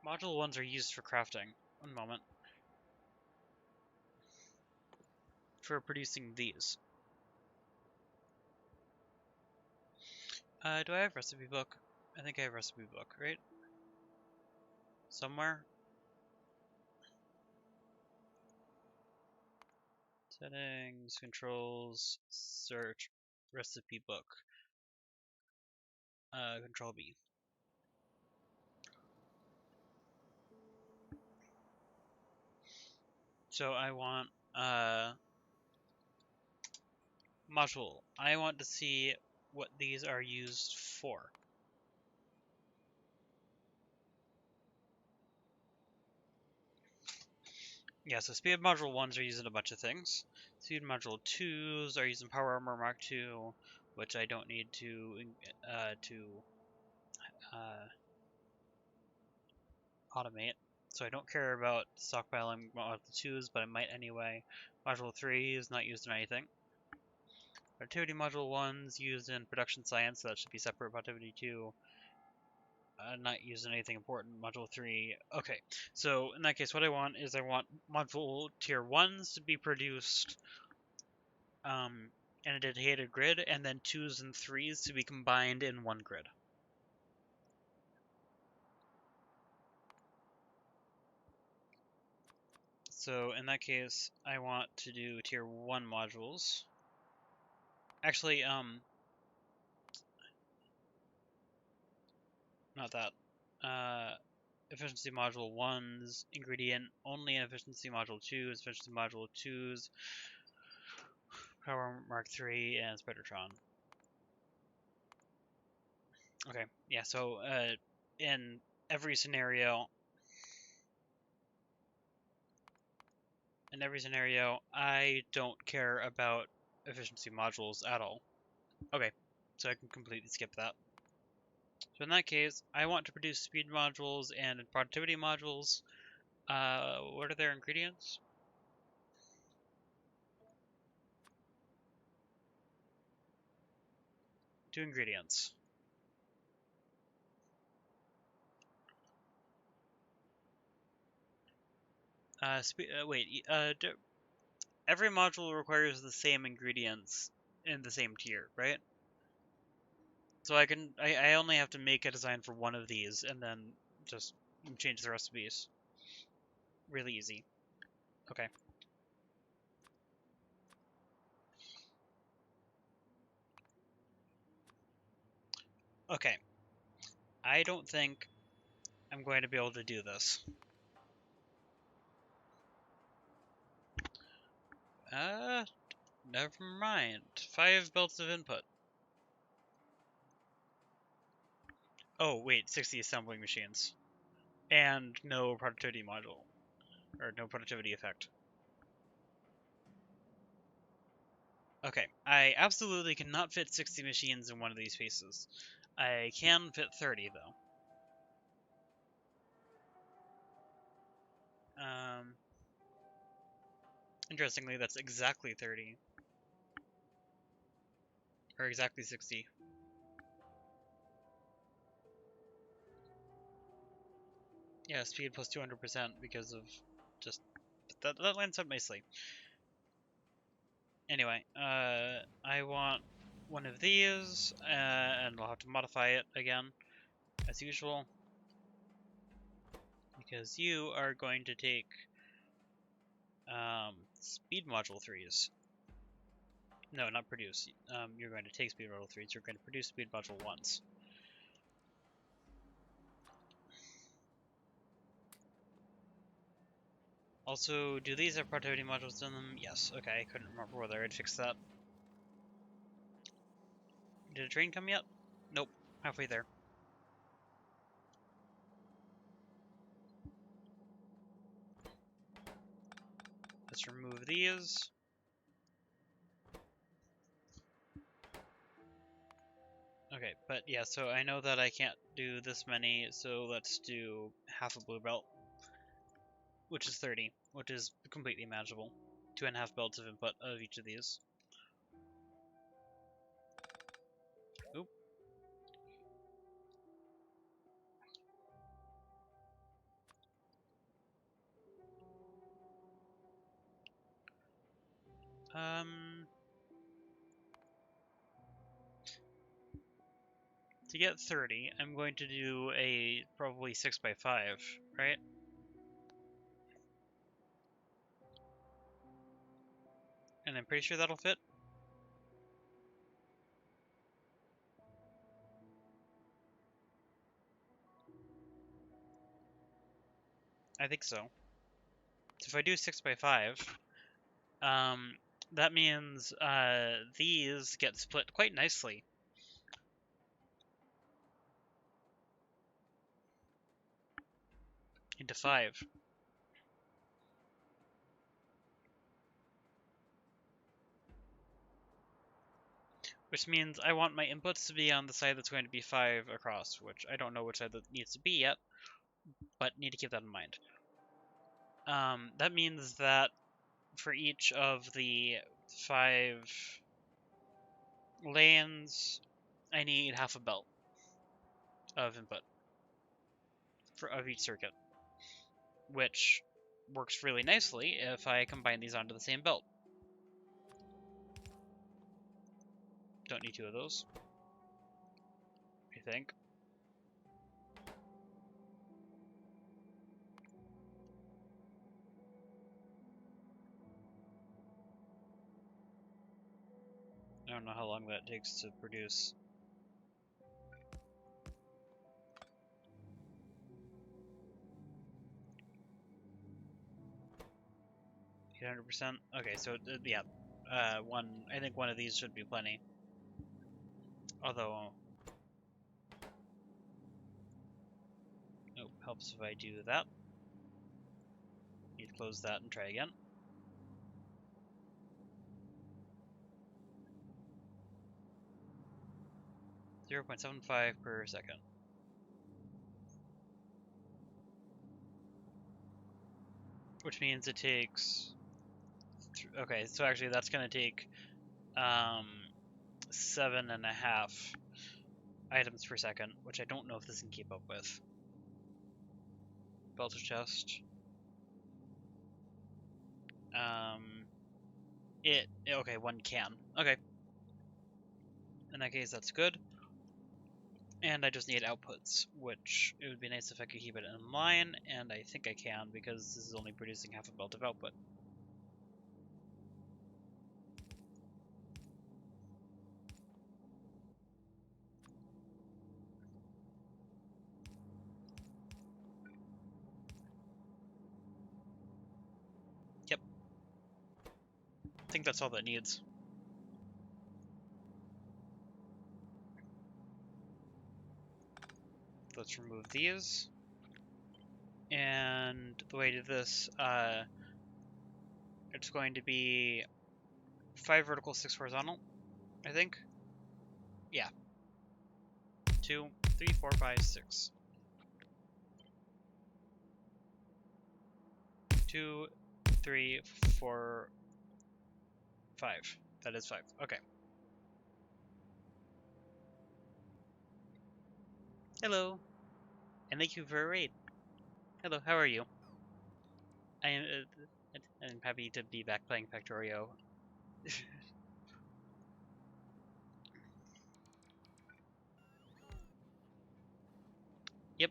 Speaker 1: module 1s are used for crafting. One moment. For producing these. Do I have RecipeBook? I think I have RecipeBook, right? Somewhere? Settings, controls, search, RecipeBook. Control B. So I want, module. I want to see what these are used for. Yeah, so speed module 1s are using a bunch of things. Speed module 2s are using Power Armor Mark II, which I don't need to automate. So I don't care about stockpiling module 2s, but I might anyway. Module 3 is not used in anything. Productivity module 1's used in production science, so that should be separate. Productivity 2, not used in anything important. Module 3, okay. So in that case, what I want is I want module tier 1s to be produced in a dedicated grid, and then 2s and 3s to be combined in one grid. So in that case, I want to do tier 1 modules. Actually, not that. Efficiency module 1's ingredient only in efficiency module 2's, efficiency module 2's, Power Mark III, and Spidertron. Okay, yeah, so in every scenario, I don't care about efficiency modules at all. Okay, so I can completely skip that. So in that case, I want to produce speed modules and productivity modules. What are their ingredients? Two ingredients. Every module requires the same ingredients in the same tier, right? So I only have to make a design for one of these and then just change the recipes. Really easy. Okay. Okay. I don't think I'm going to be able to do this. Never mind. 5 belts of input. Oh, wait, 60 assembling machines. And no productivity module. Or no productivity effect. Okay, I absolutely cannot fit 60 machines in one of these pieces. I can fit 30, though. Interestingly, that's exactly 30. Or exactly 60. Yeah, speed plus 200% because of just... That lines up nicely. Anyway, I want one of these, and I'll have to modify it again, as usual. Because you are going to take speed module 3s. No, not produce. You're going to take speed module 3s, you're going to produce speed module 1s. Also, do these have productivity modules in them? Yes. Okay, I couldn't remember whether I'd fixed that. Did a train come yet? Nope. Halfway there. Let's remove these. Okay, but yeah, so I know that I can't do this many, so let's do half a blue belt, which is 30, which is completely manageable. 2.5 belts of input of each of these. Oop. To get 30, I'm going to do a probably 6x5, right? And I'm pretty sure that'll fit. I think so. So if I do 6x5, that means these get split quite nicely into 5. Which means I want my inputs to be on the side that's going to be 5 across, which I don't know which side that needs to be yet, but need to keep that in mind. That means that for each of the 5 lanes, I need half a belt of input of each circuit, which works really nicely if I combine these onto the same belt. Don't need 2 of those, I think. I don't know how long that takes to produce. %. Okay, so yeah, I think one of these should be plenty. Although, nope, helps if I do that. Need to close that and try again. .75 per second. Which means it takes... Okay, so actually that's going to take 7.5 items per second, which I don't know if this can keep up with. Belter chest. Okay, one can. Okay. In that case, that's good. And I just need outputs, which it would be nice if I could keep it in line, and I think I can because this is only producing half a belt of output. Yep. I think that's all that needs. Let's remove these. And the way to do this, it's going to be 5 vertical, 6 horizontal, I think. Yeah. 2, 3, 4, 5, 6. 2, 3, 4, 5. That is 5. Okay. Hello. And thank you for a raid. Hello, how are you? I'm happy to be back playing Factorio. Yep.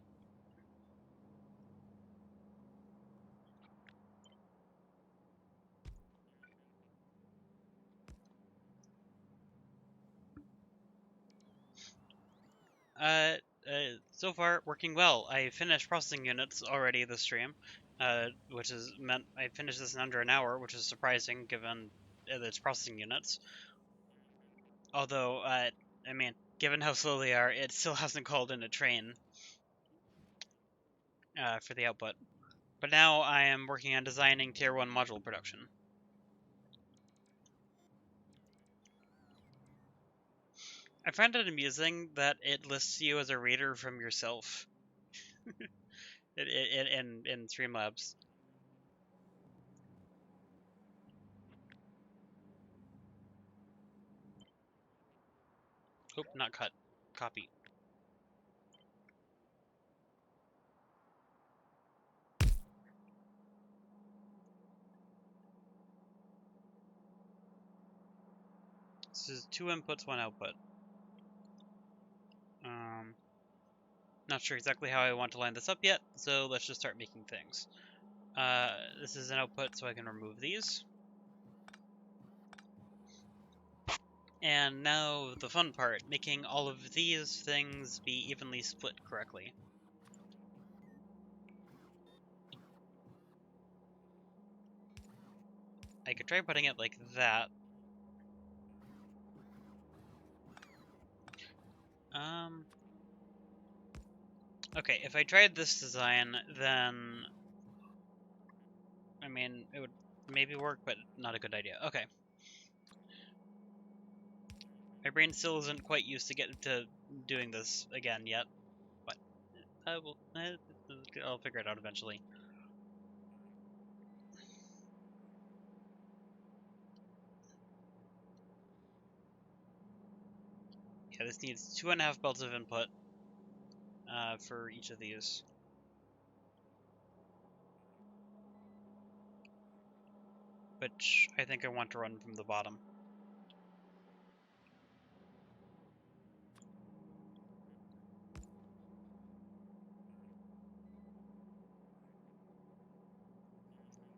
Speaker 1: So far, working well. I finished processing units already this stream, which is meant I finished this in under an hour, which is surprising given its processing units. Although, I mean, given how slow they are, it still hasn't called in a train for the output. But now I am working on designing Tier 1 module production. I find it amusing that it lists you as a rater from yourself in Streamlabs. Oop, not cut. Copy. This is 2 inputs, 1 output. Not sure exactly how I want to line this up yet, so let's just start making things. This is an output, so I can remove these. And now the fun part, making all of these things be evenly split correctly. I could try putting it like that. Okay, if I tried this design, then, I mean, it would maybe work, but not a good idea. Okay. My brain still isn't quite used to doing this again yet, but I'll figure it out eventually. Yeah, this needs 2.5 belts of input for each of these. Which I think I want to run from the bottom.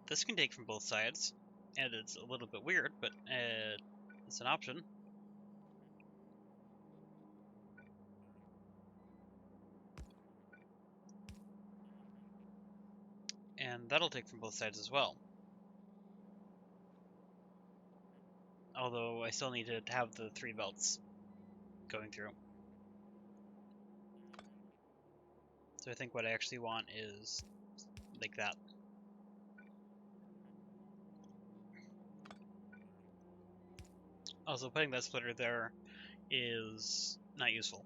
Speaker 1: This can take from both sides, and it's a little bit weird, but it's an option. And that'll take from both sides as well. Although I still need to have the 3 belts going through. So I think what I actually want is like that. Also, putting that splitter there is not useful.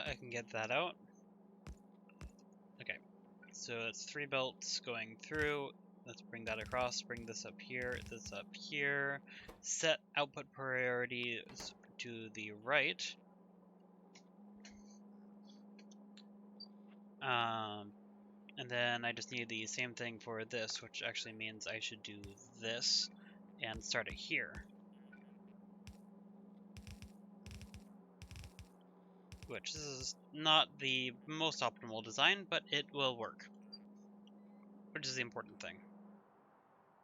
Speaker 1: I can get that out. Okay, so it's 3 belts going through. Let's bring that across, bring this up here, this up here. Set output priority to the right. And then I just need the same thing for this, which actually means I should do this and start it here. Which is not the most optimal design, but it will work. Which is the important thing.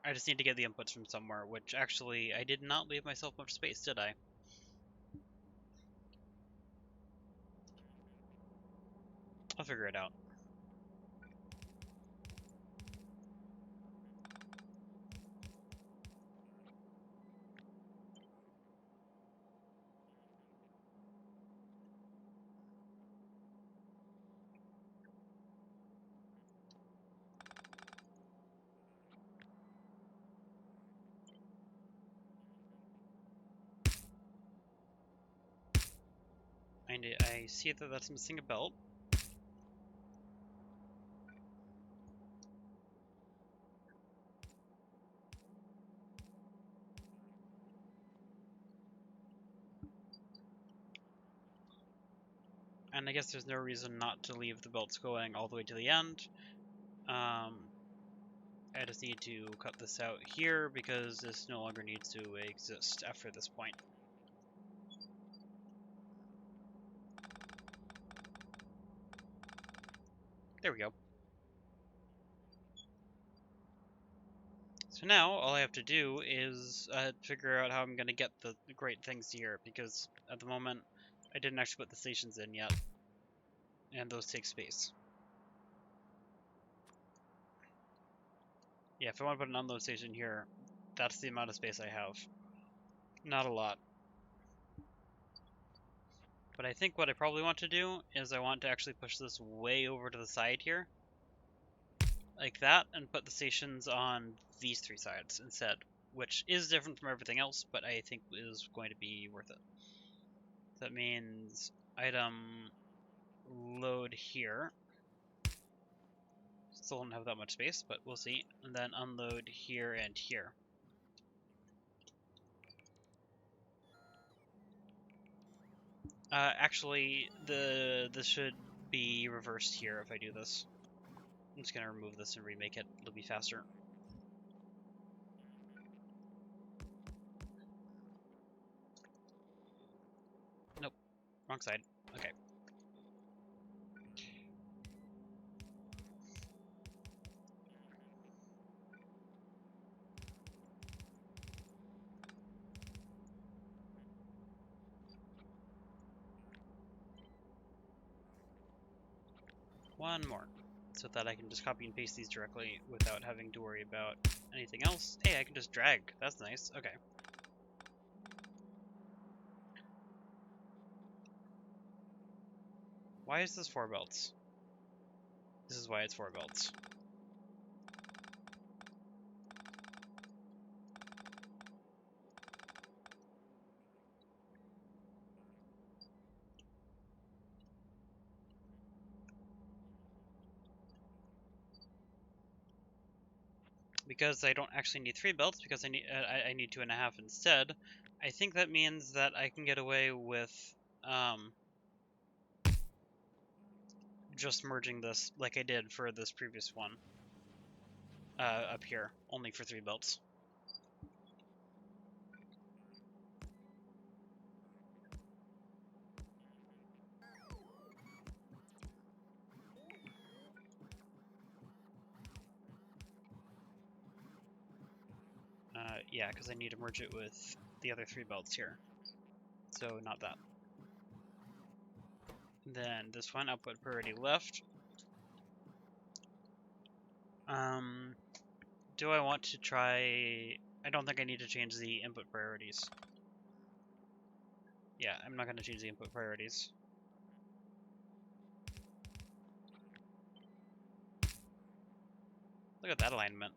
Speaker 1: I just need to get the inputs from somewhere, which actually I did not leave myself much space, did I? I'll figure it out. I see that that's missing a belt. And I guess there's no reason not to leave the belts going all the way to the end. I just need to cut this out here because this no longer needs to exist after this point. There we go. So now all I have to do is figure out how I'm going to get the great things here, because at the moment I didn't actually put the stations in yet, and those take space. Yeah, if I want to put an unload station here, that's the amount of space I have. Not a lot. But I think what I probably want to do is I want to actually push this way over to the side here. like that and put the stations on these three sides instead, which is different from everything else, but I think is going to be worth it. That means item load here. Still don't have that much space, but we'll see. And then unload here and here. Actually, this should be reversed here if I do this. I'm just gonna remove this and remake it. It'll be faster. Nope, wrong side. Okay. One more, so that I can just copy and paste these directly without having to worry about anything else. Hey, I can just drag. That's nice. Okay. Why is this 4 belts? This is why it's 4 belts. Because I don't actually need 3 belts, because I need 2.5 instead. I think that means that I can get away with just merging this like I did for this previous one up here, only for 3 belts. Yeah, because I need to merge it with the other 3 belts here. So not that. Then this one, output priority left. Do I want to try... I don't think I need to change the input priorities. Yeah, I'm not going to change the input priorities. Look at that alignment.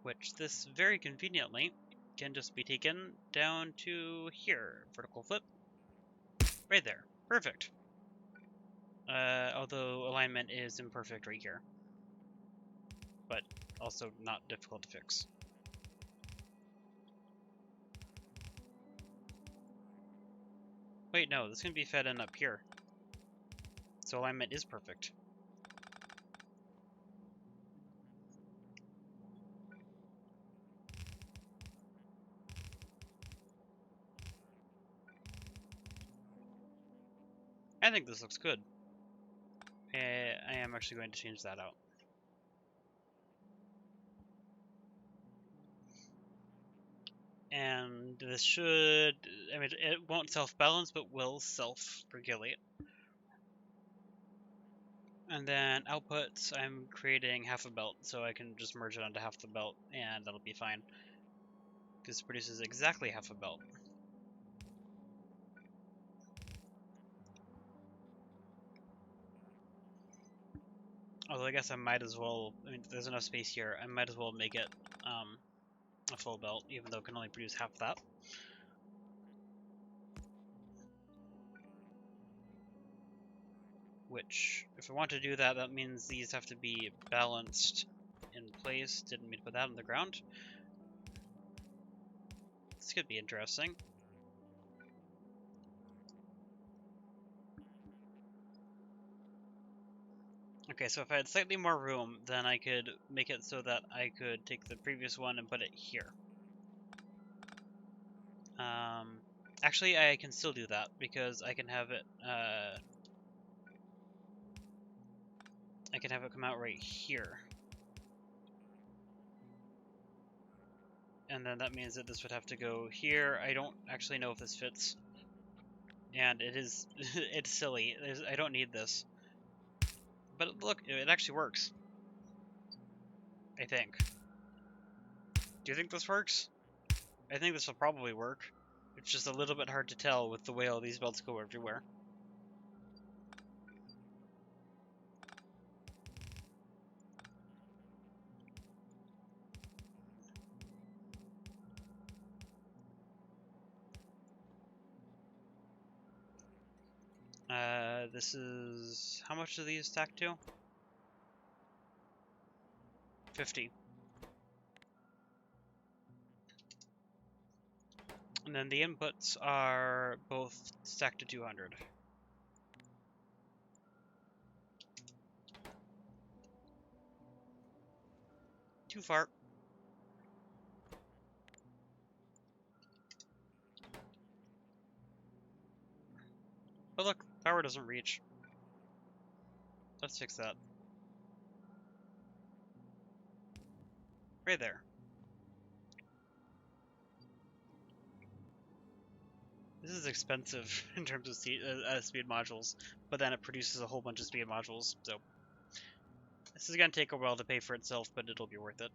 Speaker 1: Which this very conveniently can just be taken down to here. Vertical flip. Right there. Perfect. Although alignment is imperfect right here. But also not difficult to fix. Wait, no, this can be fed in up here. So alignment is perfect. I think this looks good. I am actually going to change that out. And this should, I mean, it won't self-balance, but will self-regulate. And then outputs, I'm creating half a belt, so I can just merge it onto half the belt, and that'll be fine. This produces exactly half a belt. Although I guess I might as well, I mean, there's enough space here, I might as well make it a full belt, even though it can only produce half that. Which, if I want to do that, that means these have to be balanced in place. Didn't mean to put that on the ground. This could be interesting. Okay, so if I had slightly more room, then I could make it so that I could take the previous one and put it here. Actually, I can still do that, because I can have it, come out right here. And then that means that this would have to go here. I don't actually know if this fits. And it is, it's silly. I don't need this. But look, it actually works. I think. Do you think this works? I think this will probably work. It's just a little bit hard to tell with the way all these belts go everywhere. This is... How much do these stack to? 50. And then the inputs are both stacked to 200. Too far. Oh look, power doesn't reach. Let's fix that. Right there. This is expensive in terms of speed modules, but then it produces a whole bunch of speed modules, so this is going to take a while to pay for itself, but it'll be worth it.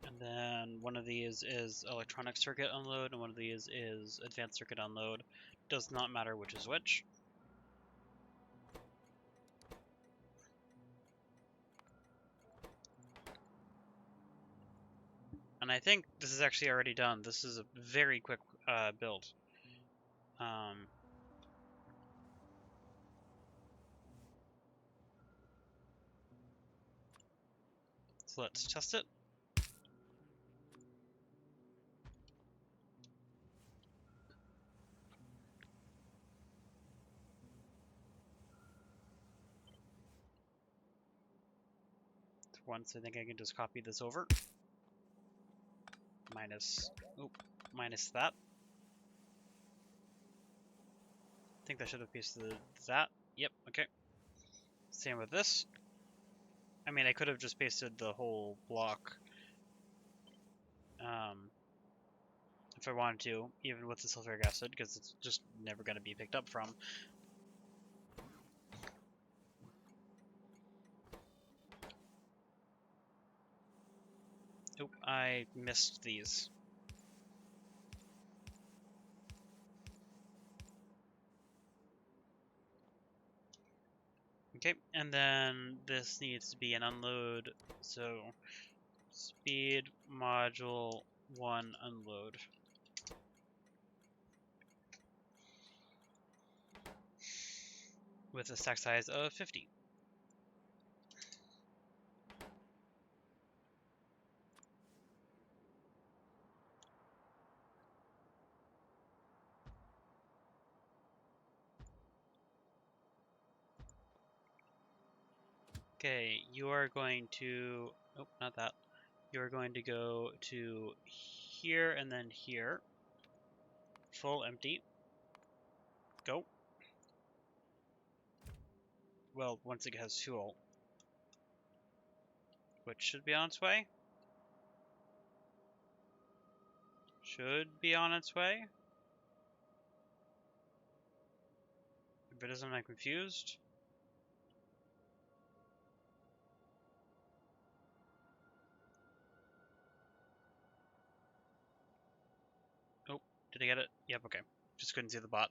Speaker 1: And then one of these is electronic circuit unload, and one of these is advanced circuit unload. Does not matter which is which. And I think this is actually already done. This is a very quick build. So let's test it. Once I think I can just copy this over. Minus that. I think I should have pasted that. Yep, okay. Same with this. I mean, I could have just pasted the whole block if I wanted to, even with the sulfuric acid, because it's just never going to be picked up from. Oop, I missed these. Okay, and then this needs to be an unload, so speed module 1 unload. With a stack size of 50. Okay, you are going to, oh, not that. You're going to go to here and then here. Full empty. Go. Well, once it has fuel. Which should be on its way. Should be on its way. If it isn't, I'm confused. Oh, did I get it? Yep, okay. Just couldn't see the bot.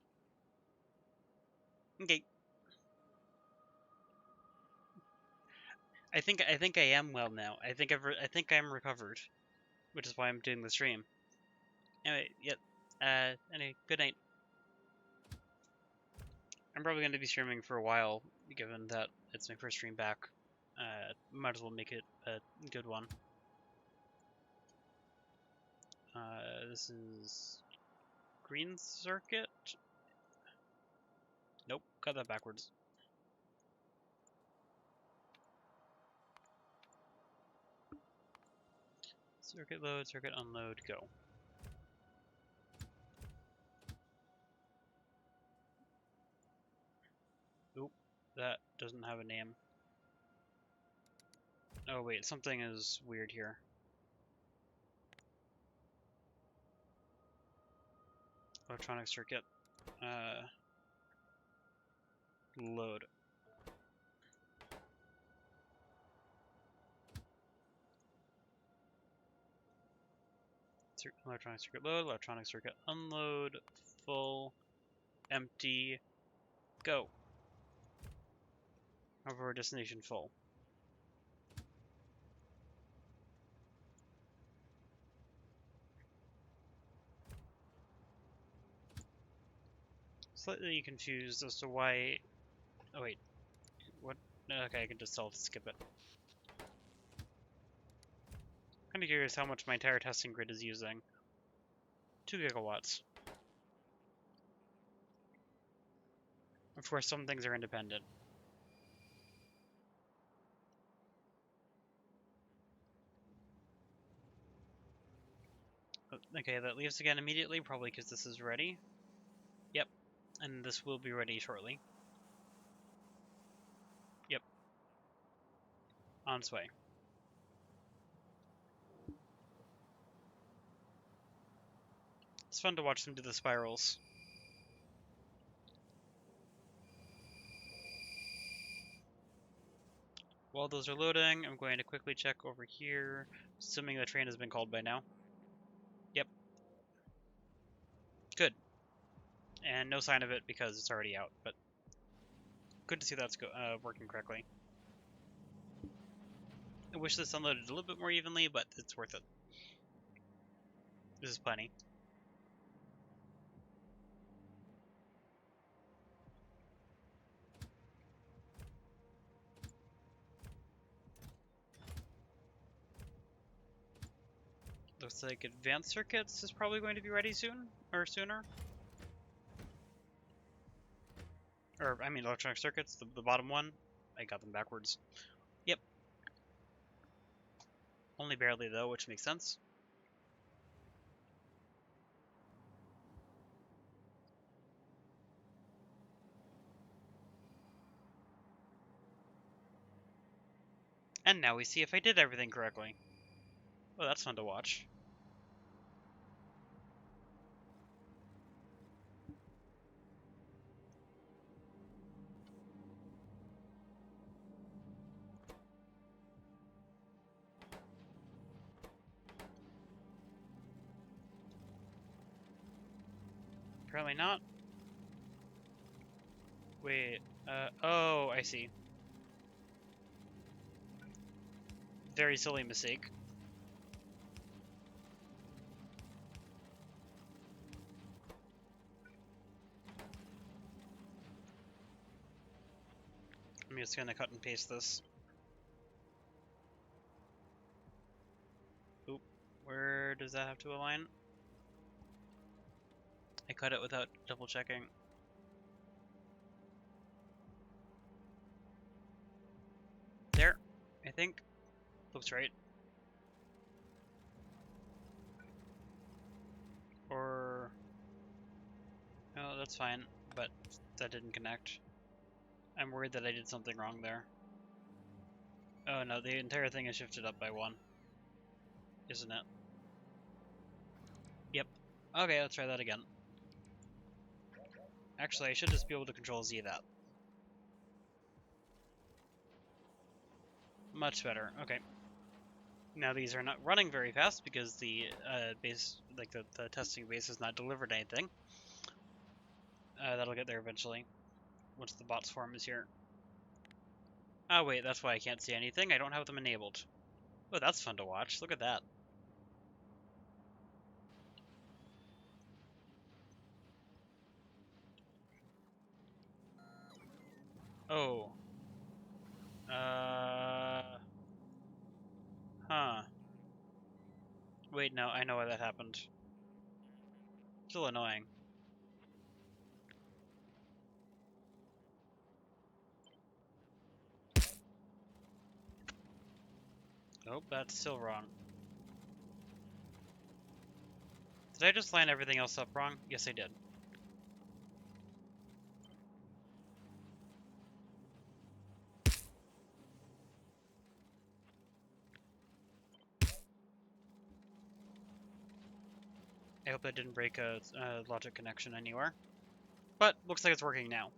Speaker 1: Okay. I think I am well now. I think I'm recovered, which is why I'm doing the stream. Anyway, yep. Anyway, good night. I'm probably going to be streaming for a while, given that it's my first stream back. Might as well make it a good one. This is green circuit. Nope, got that backwards. Circuit load, circuit unload, go. Oop, that doesn't have a name. Oh wait, something is weird here. electronic circuit load. Electronic circuit load, electronic circuit unload, full, empty, go. Over destination full. Slightly confused as to why. Oh wait, what? Okay, I can just tell to skip it. Kind of curious how much my entire testing grid is using. 2 gigawatts. Of course, some things are independent. Okay, that leaves again immediately, probably because this is ready. Yep, and this will be ready shortly. Yep, on its way. It's fun to watch them do the spirals. While those are loading, I'm going to quickly check over here, assuming the train has been called by now. Yep. Good. And no sign of it because it's already out, but good to see that's working correctly. I wish this unloaded a little bit more evenly, but it's worth it. This is plenty. Looks like advanced circuits is probably going to be ready soon, or sooner. Or, I mean, electronic circuits, the bottom one. I got them backwards. Yep. Only barely, though, which makes sense. And now we see if I did everything correctly. Oh, that's fun to watch. Apparently not. Wait, oh, I see. Very silly mistake. I'm just gonna cut and paste this. Oop, where does that have to align? I cut it without double checking. There, I think. Looks right. Or... no, that's fine, but that didn't connect. I'm worried that I did something wrong there. Oh no, the entire thing is shifted up by 1. Isn't it? Yep. Okay, let's try that again. Actually, I should just be able to control Z that. Much better. Okay. Now these are not running very fast because the base, like the testing base, has not delivered anything. That'll get there eventually, once the bots form is here. Oh wait, that's why I can't see anything. I don't have them enabled. Oh, that's fun to watch. Look at that. Oh. Huh. Wait, no, I know why that happened. Still annoying. Nope, that's still wrong. Did I just line everything else up wrong? Yes, I did. I hope that didn't break a logic connection anywhere. But looks like it's working now.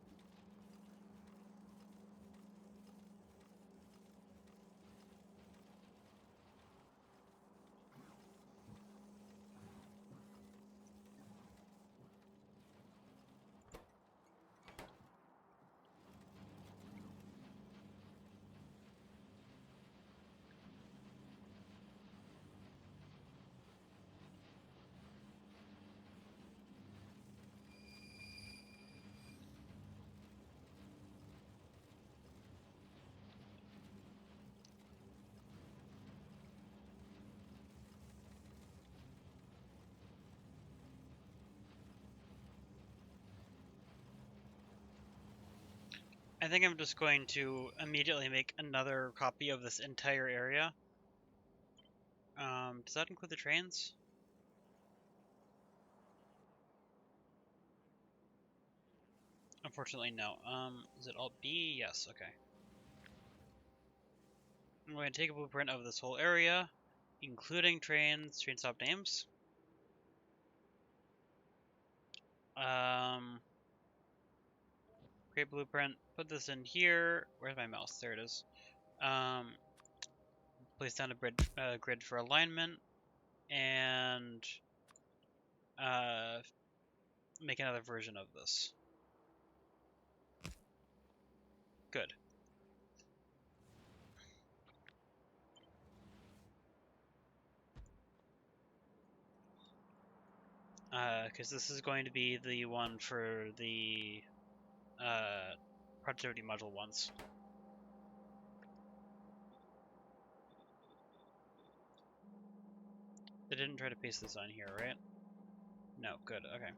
Speaker 1: I think I'm just going to immediately make another copy of this entire area. Does that include the trains? Unfortunately, no. Is it Alt B? Yes, okay. I'm going to take a blueprint of this whole area, including train stop names. Create blueprint, put this in here. Where's my mouse? There it is. Place down a grid for alignment, and make another version of this. Good. Because this is going to be the one for the productivity module ones. They didn't try to paste this on here, right? No, good, okay.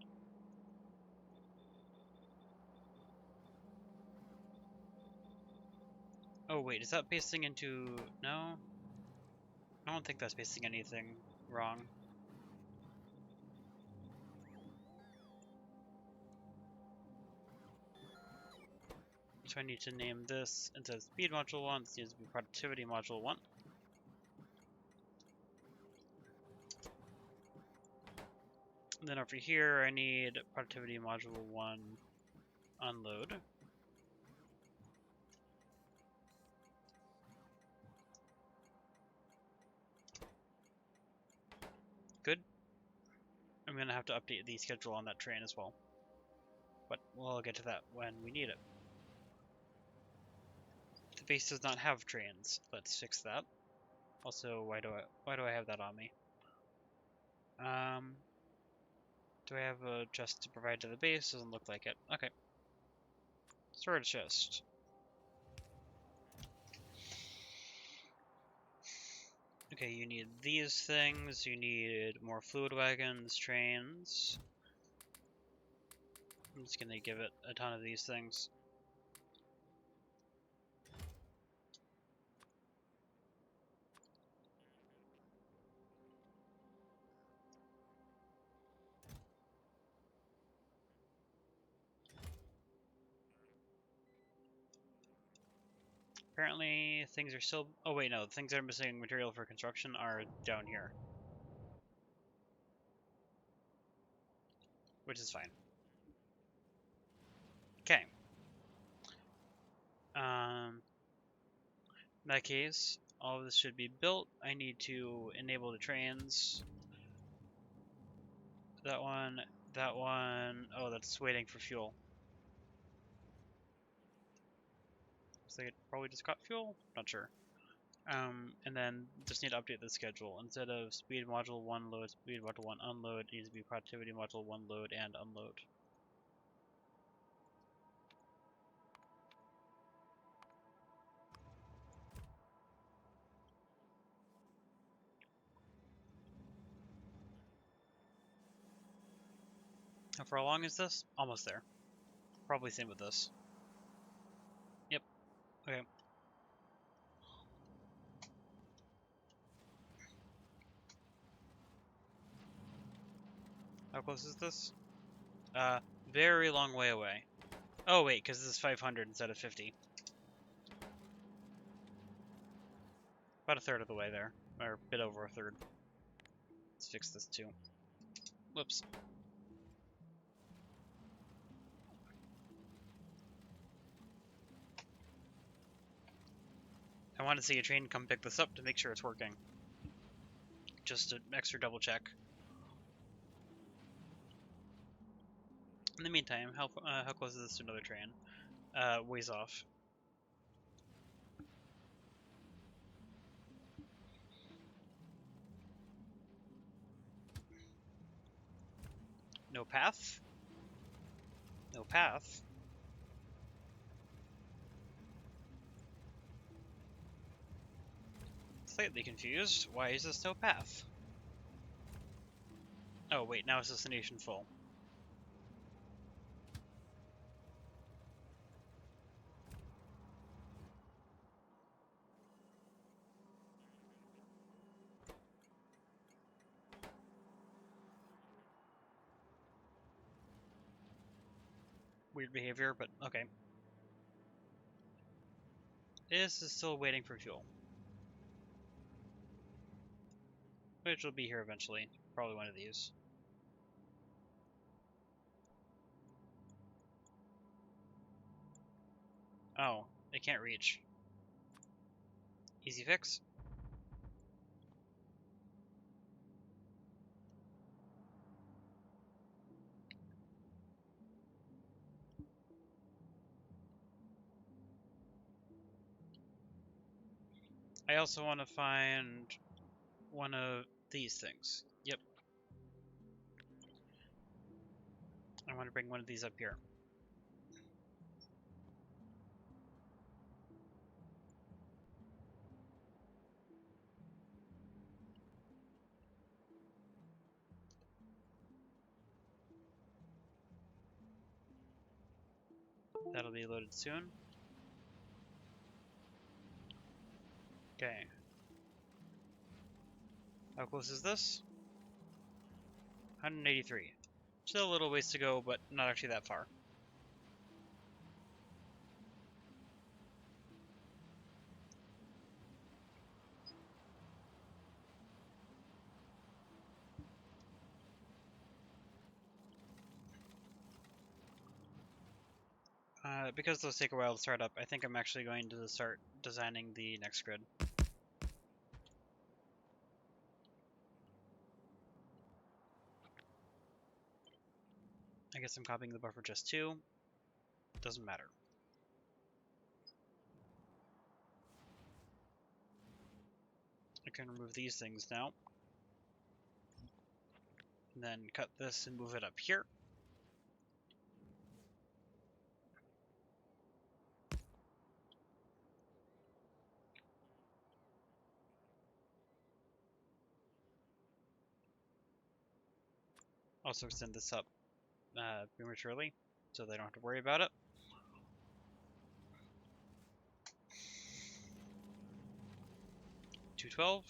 Speaker 1: Oh wait, is that pasting into... No? I don't think that's pasting anything wrong. So I need to name this, instead of speed module 1, this needs to be productivity module 1. And then over here I need productivity module 1 unload. Good. I'm gonna have to update the schedule on that train as well. But we'll get to that when we need it. The base does not have trains. Let's fix that. Also, why do I have that on me? Do I have a chest to provide to the base? Doesn't look like it. Okay. Storage chest. Okay, you need these things. You need more fluid wagons, trains. I'm just gonna give it a ton of these things. Apparently, things are still... Oh wait, no. The things that are missing material for construction are down here. Which is fine. Okay. In that case, all of this should be built. I need to enable the trains. That one, that one. Oh, that's waiting for fuel. Looks like it probably just got fuel. Not sure. And then just need to update the schedule. Instead of speed module 1 load, speed module 1 unload, it needs to be productivity module 1 load and unload. And for how long is this? Almost there. Probably same with this. Yep. Okay. How close is this? Very long way away. Oh wait, because this is 500 instead of 50. About a third of the way there. Or a bit over a third. Let's fix this too. Whoops. I want to see a train come pick this up to make sure it's working. Just an extra double check. In the meantime, how close is this to another train? Ways off. No path? No path? Slightly confused. Why is this no path? Oh wait, now it's destination full. Weird behavior, but okay. This is still waiting for fuel. Which will be here eventually. Probably one of these. Oh, it can't reach. Easy fix. I also want to find one of these things. Yep. I want to bring one of these up here. That'll be loaded soon. Okay. How close is this? 183. Still a little ways to go, but not actually that far. Because those take a while to start up, I think I'm actually going to start designing the next grid. I guess I'm copying the buffer just 2. Doesn't matter. I can remove these things now. And then cut this and move it up here. Also extend this up prematurely, so they don't have to worry about it. $212.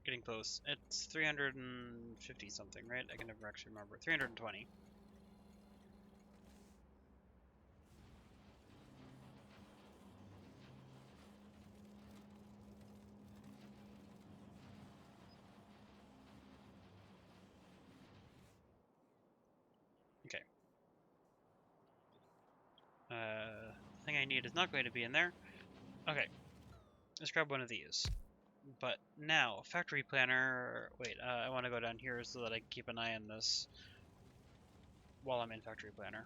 Speaker 1: Getting close. It's 350 something, right? I can never actually remember. 320. Okay. The thing I need is not going to be in there. Okay. Let's grab one of these. But now, factory planner. Wait, I want to go down here so that I can keep an eye on this while I'm in factory planner.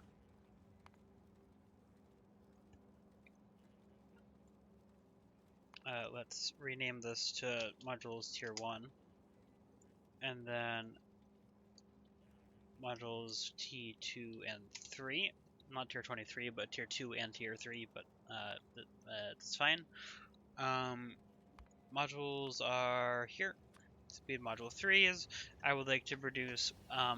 Speaker 1: Let's rename this to modules tier 1. And then modules T2 and 3. Not tier 23, but tier 2 and tier 3, but that's fine. Modules are here. Speed module 3 is, I would like to produce, I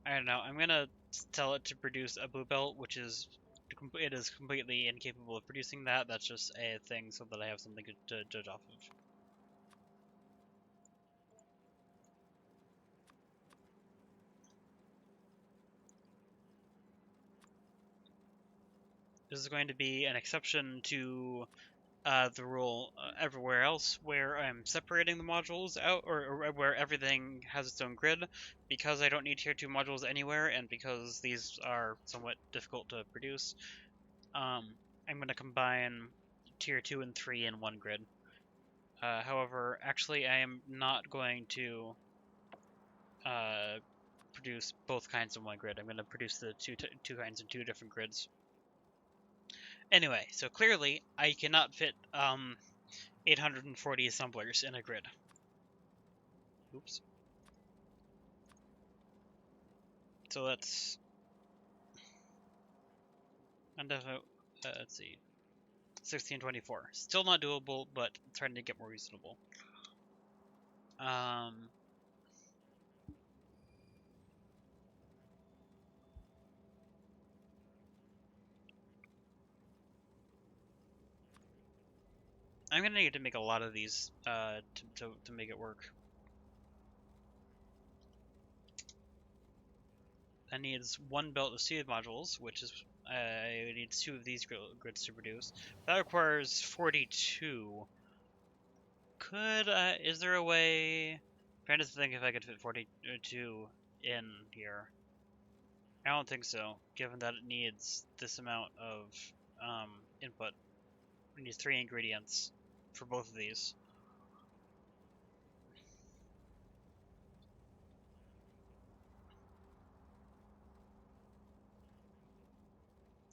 Speaker 1: don't know, I'm gonna tell it to produce a blue belt, which is, it is completely incapable of producing that. That's just a thing so that I have something to judge off of. This is going to be an exception to the rule everywhere else where I'm separating the modules out, or where everything has its own grid, because I don't need tier 2 modules anywhere, and because these are somewhat difficult to produce. I'm going to combine tier 2 and 3 in one grid. However, actually, I am not going to produce both kinds in one grid. I'm going to produce the two kinds in two different grids. Anyway, so clearly I cannot fit 840 assemblers in a grid. Oops. So let's let's see, 1624. Still not doable, but trying to get more reasonable. I'm gonna need to make a lot of these to make it work. That needs one belt of seed modules, which is it needs 2 of these grids to produce. That requires 42. Is there a way? I'm trying to think if I could fit 42 in here. I don't think so, given that it needs this amount of input. It needs 3 ingredients for both of these.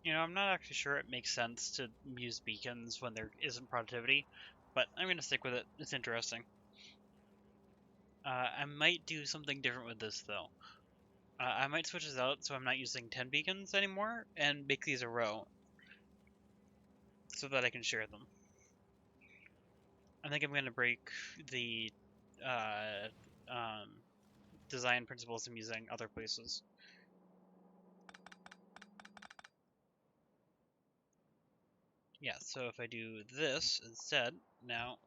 Speaker 1: You know, I'm not actually sure it makes sense to use beacons when there isn't productivity, but I'm going to stick with it. It's interesting. I might do something different with this, though. I might switch this out so I'm not using 10 beacons anymore, and make these a row, so that I can share them. I think I'm going to break the design principles I'm using other places. Yeah, so if I do this instead, now...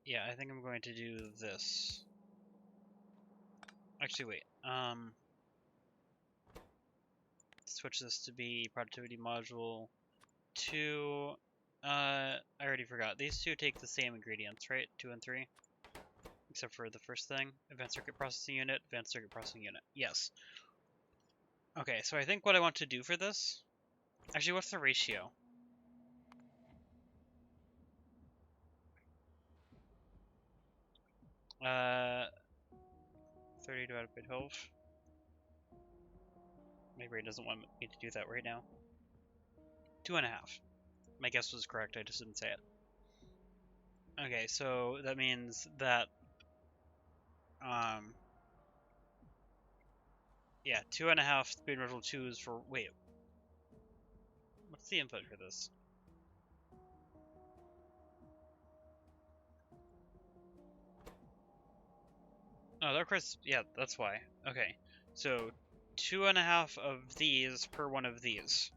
Speaker 1: Yeah, I think I'm going to do this. Actually, wait. Switch this to be productivity module 2. I already forgot. These two take the same ingredients, right? 2 and 3. Except for the first thing. Advanced Circuit Processing Unit, Advanced Circuit Processing Unit. Yes. Okay, so I think what I want to do for this... Actually, what's the ratio? Uh, 30 divided by 12. My brain doesn't want me to do that right now. 2.5. My guess was correct, I just didn't say it. Okay, so that means that... yeah, 2.5 speed module 2s for... Wait. What's the input for this? Oh, that requires... Yeah, that's why. Okay, so 2.5 of these per one of these.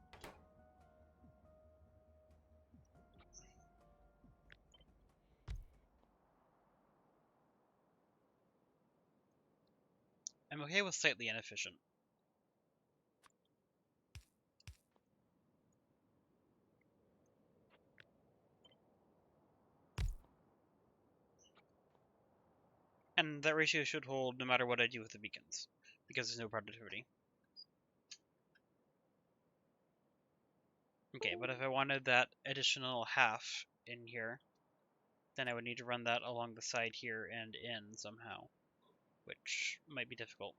Speaker 1: I'm okay with slightly inefficient. And that ratio should hold no matter what I do with the beacons, because there's no productivity. Okay, but if I wanted that additional half in here, then I would need to run that along the side here and in somehow, which might be difficult.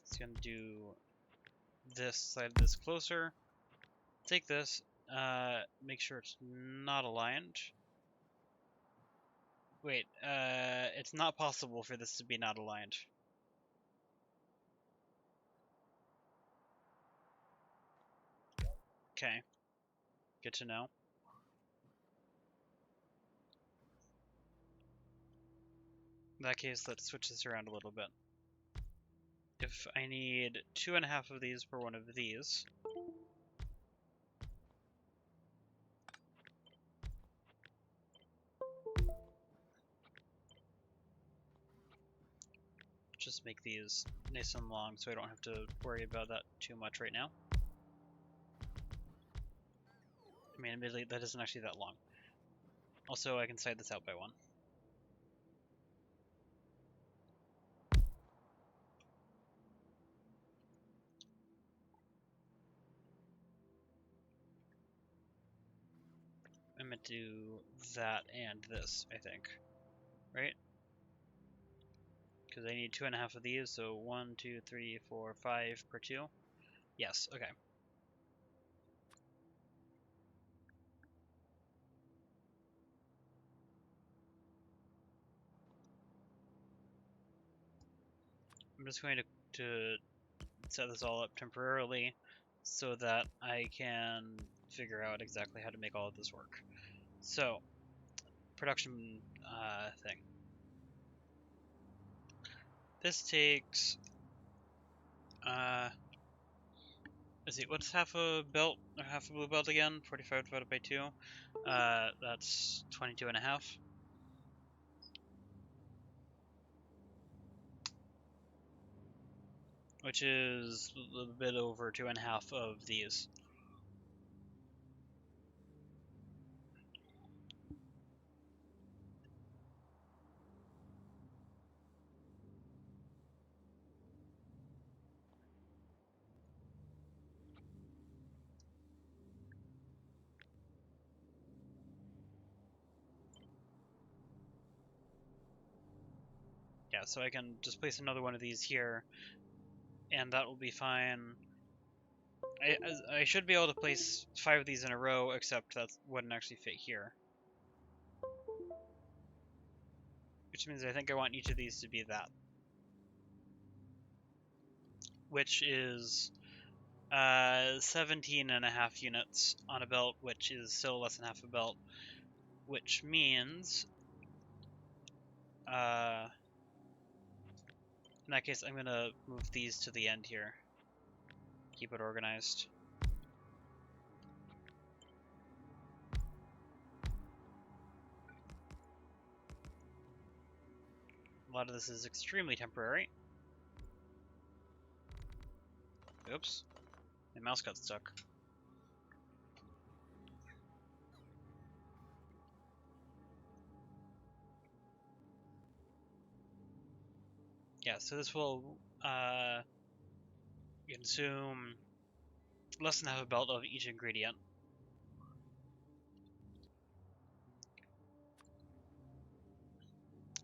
Speaker 1: It's going to do this side of this closer. Take this, make sure it's not aligned. Wait, it's not possible for this to be not aligned. Okay, good to know. In that case, let's switch this around a little bit. If I need 2.5 of these per one of these, just make these nice and long so I don't have to worry about that too much right now. I mean, admittedly, that isn't actually that long. Also, I can side this out by one. I'm meant to do that and this, I think. Right? Because I need 2.5 of these, so 1, 2, 3, 4, 5 per 2. Yes, okay. I'm just going to set this all up temporarily so that I can figure out exactly how to make all of this work. So, production thing. This takes, let's see, what's half a belt, or half a blue belt again? 45 divided by 2. That's 22.5. Which is a little bit over 2.5 of these. Yeah, so I can just place another one of these here, and that will be fine. I should be able to place 5 of these in a row, except that wouldn't actually fit here. Which means I think I want each of these to be that. Which is 17.5 units on a belt, which is still less than half a belt. Which means, in that case, I'm going to move these to the end here. Keep it organized. A lot of this is extremely temporary. Oops. My mouse got stuck. Yeah, so this will consume less than half a belt of each ingredient.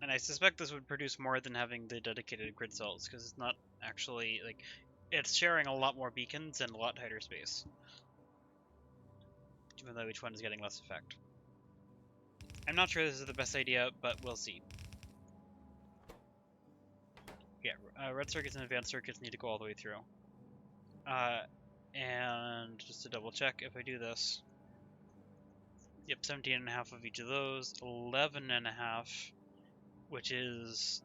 Speaker 1: And I suspect this would produce more than having the dedicated grid cells, because it's not actually, like, it's sharing a lot more beacons and a lot tighter space. Even though each one is getting less effect. I'm not sure this is the best idea, but we'll see. Yeah, red circuits and advanced circuits need to go all the way through. And just to double check, if I do this, yep, 17.5 of each of those, 11.5, which is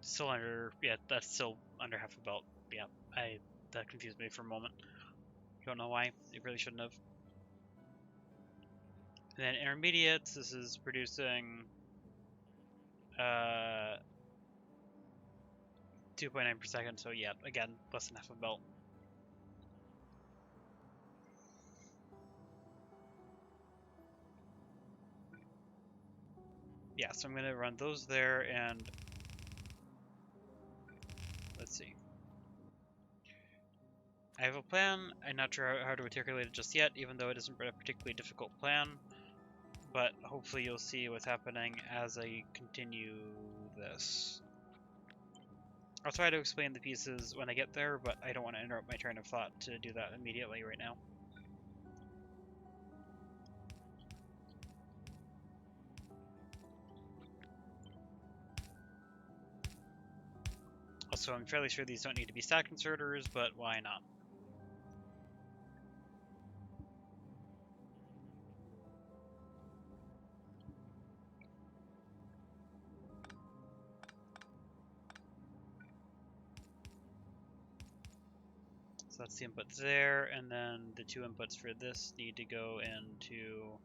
Speaker 1: still under, yeah, that's still under half a belt. Yeah, that confused me for a moment. Don't know why, it really shouldn't have. And then intermediates, this is producing 2.9 per second, so yeah, again, less than half a belt. Yeah, so I'm going to run those there, and let's see. I have a plan. I'm not sure how to articulate it just yet, even though it isn't a particularly difficult plan. But hopefully you'll see what's happening as I continue this. I'll try to explain the pieces when I get there, but I don't want to interrupt my train of thought to do that immediately right now. Also, I'm fairly sure these don't need to be stack inserters, but why not? So that's the inputs there, and then the 2 inputs for this need to go into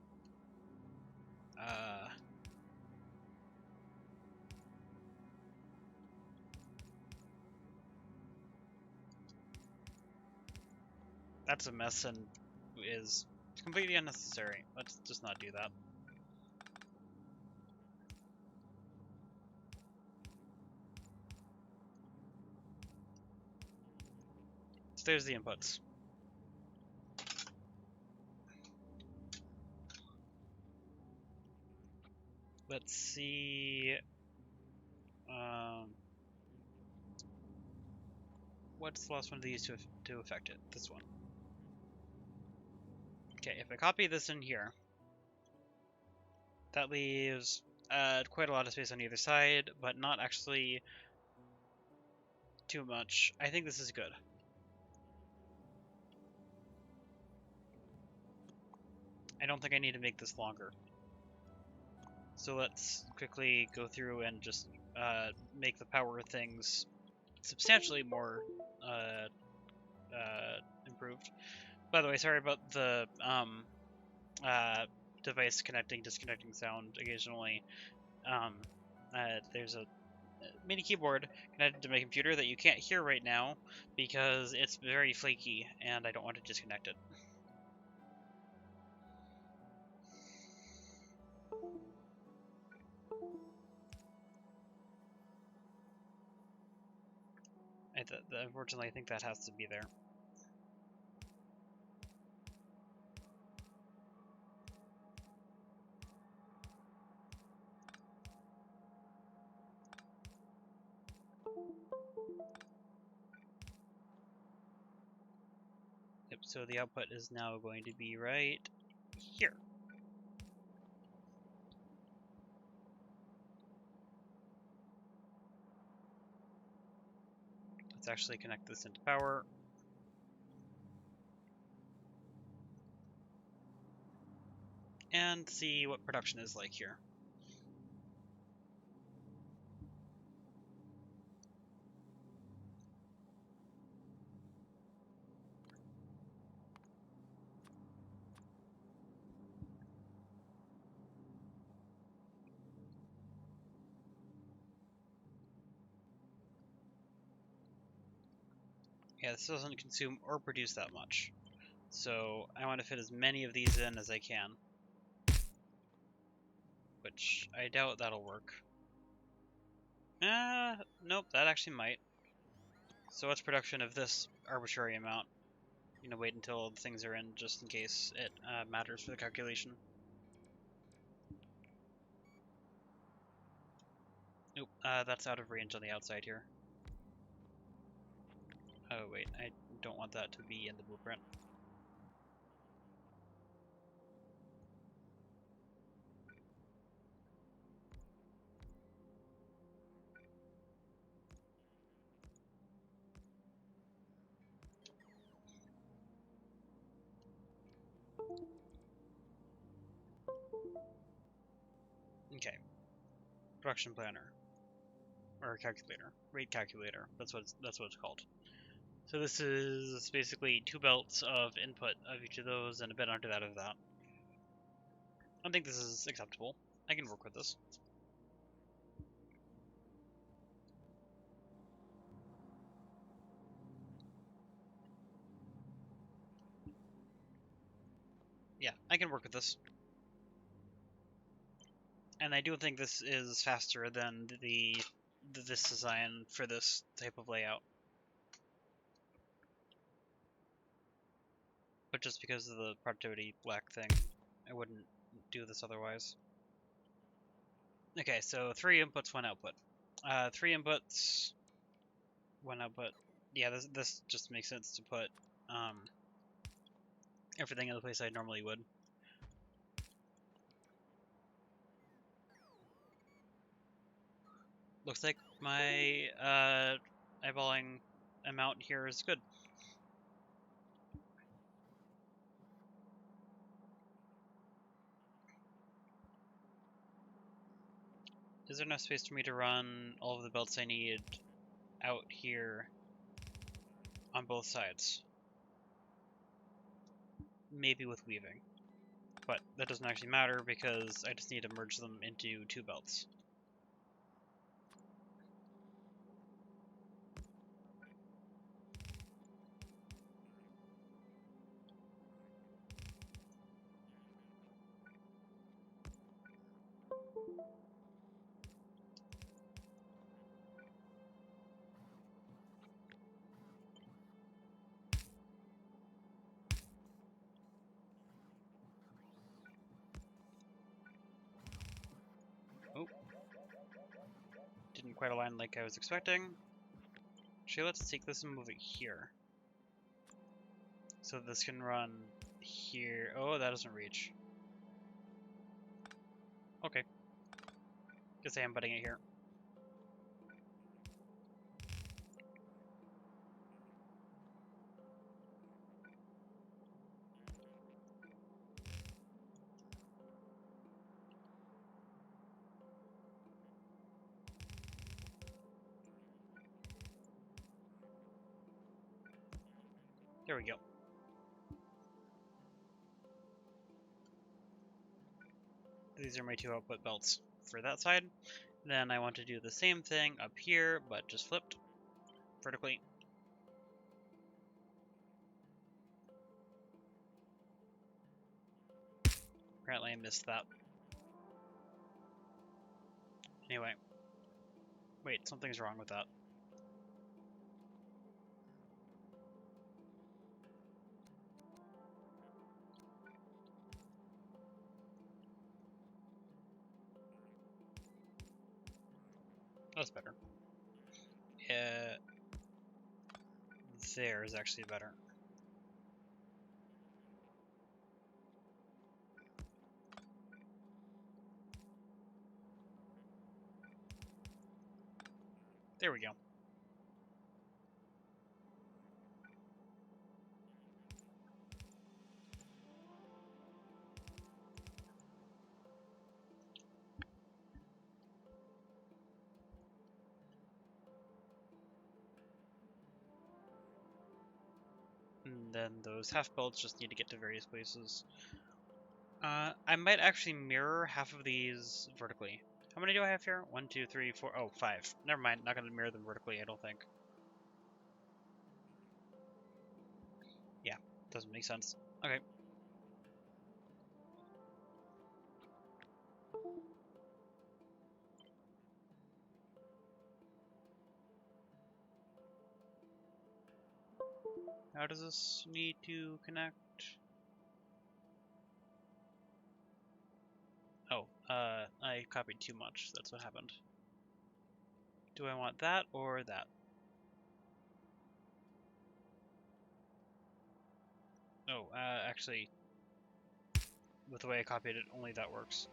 Speaker 1: That's a mess and is completely unnecessary. Let's just not do that. So there's the inputs. Let's see. What's the last one of these to affect it? This one. Okay, if I copy this in here, that leaves quite a lot of space on either side, but not actually too much. I think this is good. I don't think I need to make this longer. So let's quickly go through and just make the power things substantially more improved. By the way, sorry about the device disconnecting sound occasionally. There's a mini keyboard connected to my computer that you can't hear right now because it's very flaky and I don't want to disconnect it. Unfortunately, I think that has to be there. Yep, so the output is now going to be right here. Let's actually connect this into power. And see what production is like here. Yeah, this doesn't consume or produce that much. So I want to fit as many of these in as I can. Which I doubt that'll work. Nope, that actually might. So what's production of this arbitrary amount? You know, wait until the things are in just in case it matters for the calculation. Nope, that's out of range on the outside here. Oh wait, I don't want that to be in the blueprint. Okay, production planner or calculator, rate calculator. That's what it's called. So this is basically 2 belts of input of each of those and a bit under that of that. I think this is acceptable. I can work with this. Yeah, I can work with this. And I do think this is faster than this design for this type of layout. But just because of the productivity lack thing, I wouldn't do this otherwise. Okay, so 3 inputs, 1 output. 3 inputs, 1 output. Yeah, this just makes sense to put everything in the place I normally would. Looks like my eyeballing amount here is good. Is there enough space for me to run all of the belts I need out here on both sides? Maybe with weaving. But that doesn't actually matter because I just need to merge them into 2 belts. Oh. Didn't quite align like I was expecting. Actually, let's take this and move it here. So this can run here. Oh, that doesn't reach. Okay. Guess I am putting it here. There we go. These are my two output belts for that side. Then I want to do the same thing up here, but just flipped vertically. Apparently I missed that. Anyway. Wait, something's wrong with that. That's better. There is actually better. There we go. And then those half belts just need to get to various places. I might actually mirror half of these vertically. How many do I have here? 1, 2, 3, 4. Oh, 5. Never mind. Not going to mirror them vertically, I don't think. Yeah, doesn't make sense. Okay. How does this need to connect? Oh, I copied too much. That's what happened. Do I want that or that? Oh, actually, with the way I copied it, only that works.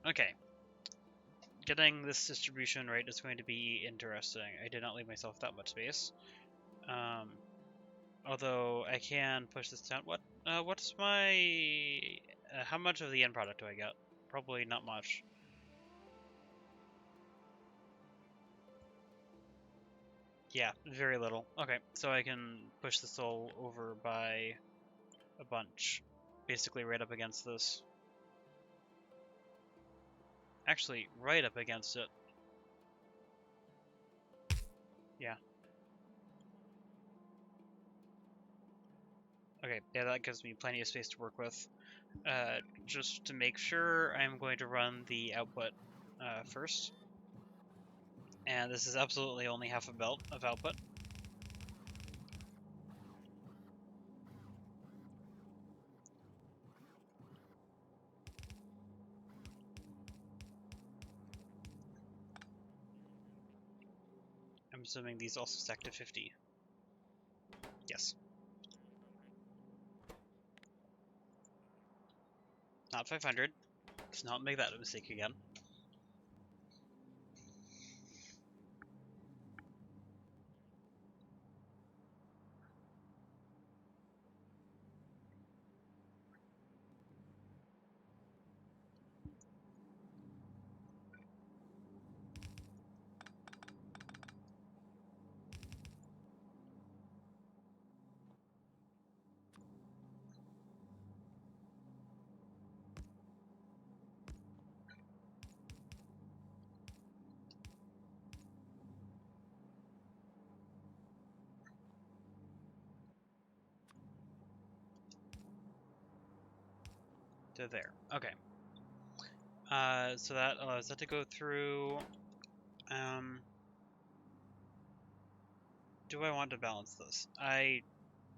Speaker 1: Okay. Getting this distribution right is going to be interesting. I did not leave myself that much space. Although I can push this down. What's my... how much of the end product do I get? Probably not much. Yeah, very little. Okay, so I can push this all over by a bunch. Basically right up against this. Actually, right up against it. Yeah. Okay, yeah, that gives me plenty of space to work with. Just to make sure, I'm going to run the output first. And this is absolutely only half a belt of output. I'm assuming these also stack to 50. Yes. Not 500. Let's not make that a mistake again. to there. Okay. So that allows that to go through. Do I want to balance this? I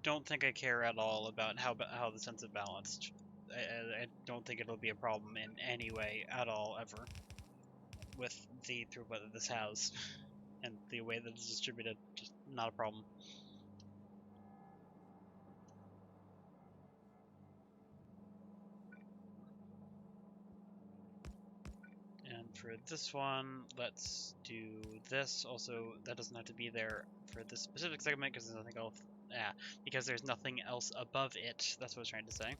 Speaker 1: don't think I care at all about how the sense of balanced. I don't think it'll be a problem in any way at all ever with the throughput that this has and the way that it's distributed. Just not a problem. And for this one, let's do this. Also, that doesn't have to be there for this specific segment because there's nothing else. Because there's nothing else above it. That's what I was trying to say.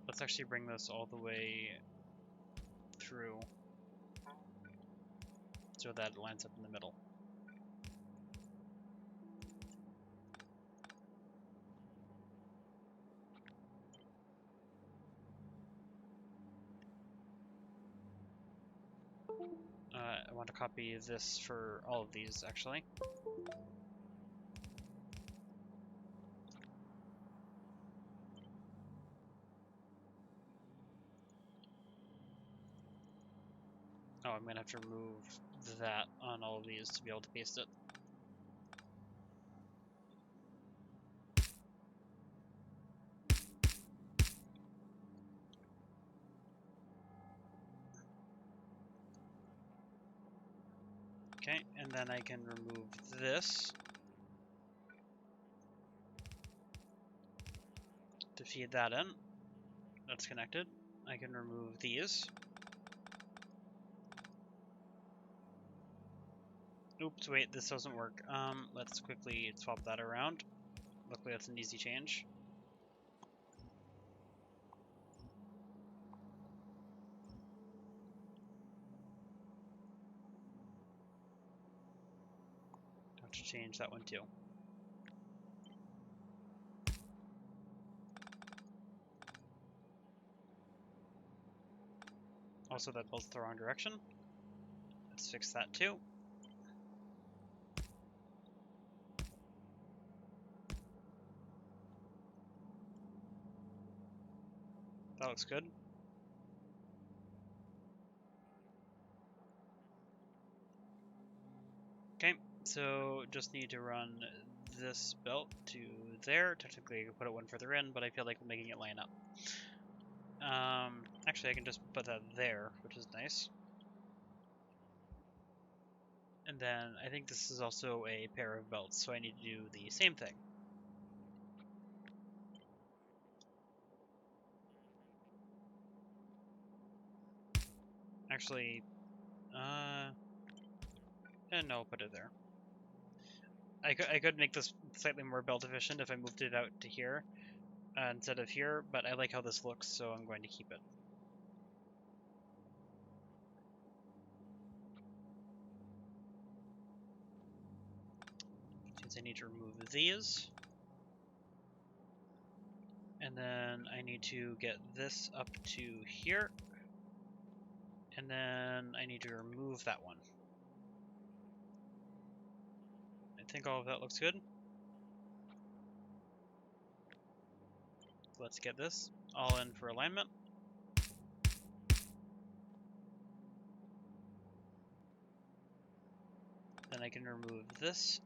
Speaker 1: Let's actually bring this all the way through so that it lines up in the middle. I want to copy this for all of these, actually. Oh, I'm going to have to remove that on all of these to be able to paste it. Okay, and then I can remove this to feed that in. That's connected. I can remove these. Oops, wait, this doesn't work. Let's quickly swap that around. Luckily, that's an easy change. Have to change that one too. Also, that builds the wrong direction. Let's fix that too. That looks good. Okay, so just need to run this belt to there. Technically, I could put it one further in, but I feel like making it line up. Actually, I can just put that there, which is nice. And then I think this is also a pair of belts, so I need to do the same thing. Actually, and no, I'll put it there. I could make this slightly more belt efficient if I moved it out to here instead of here, but I like how this looks, so I'm going to keep it. Since I need to remove these. And then I need to get this up to here. And then I need to remove that one. I think all of that looks good. Let's get this all in for alignment. Then I can remove this.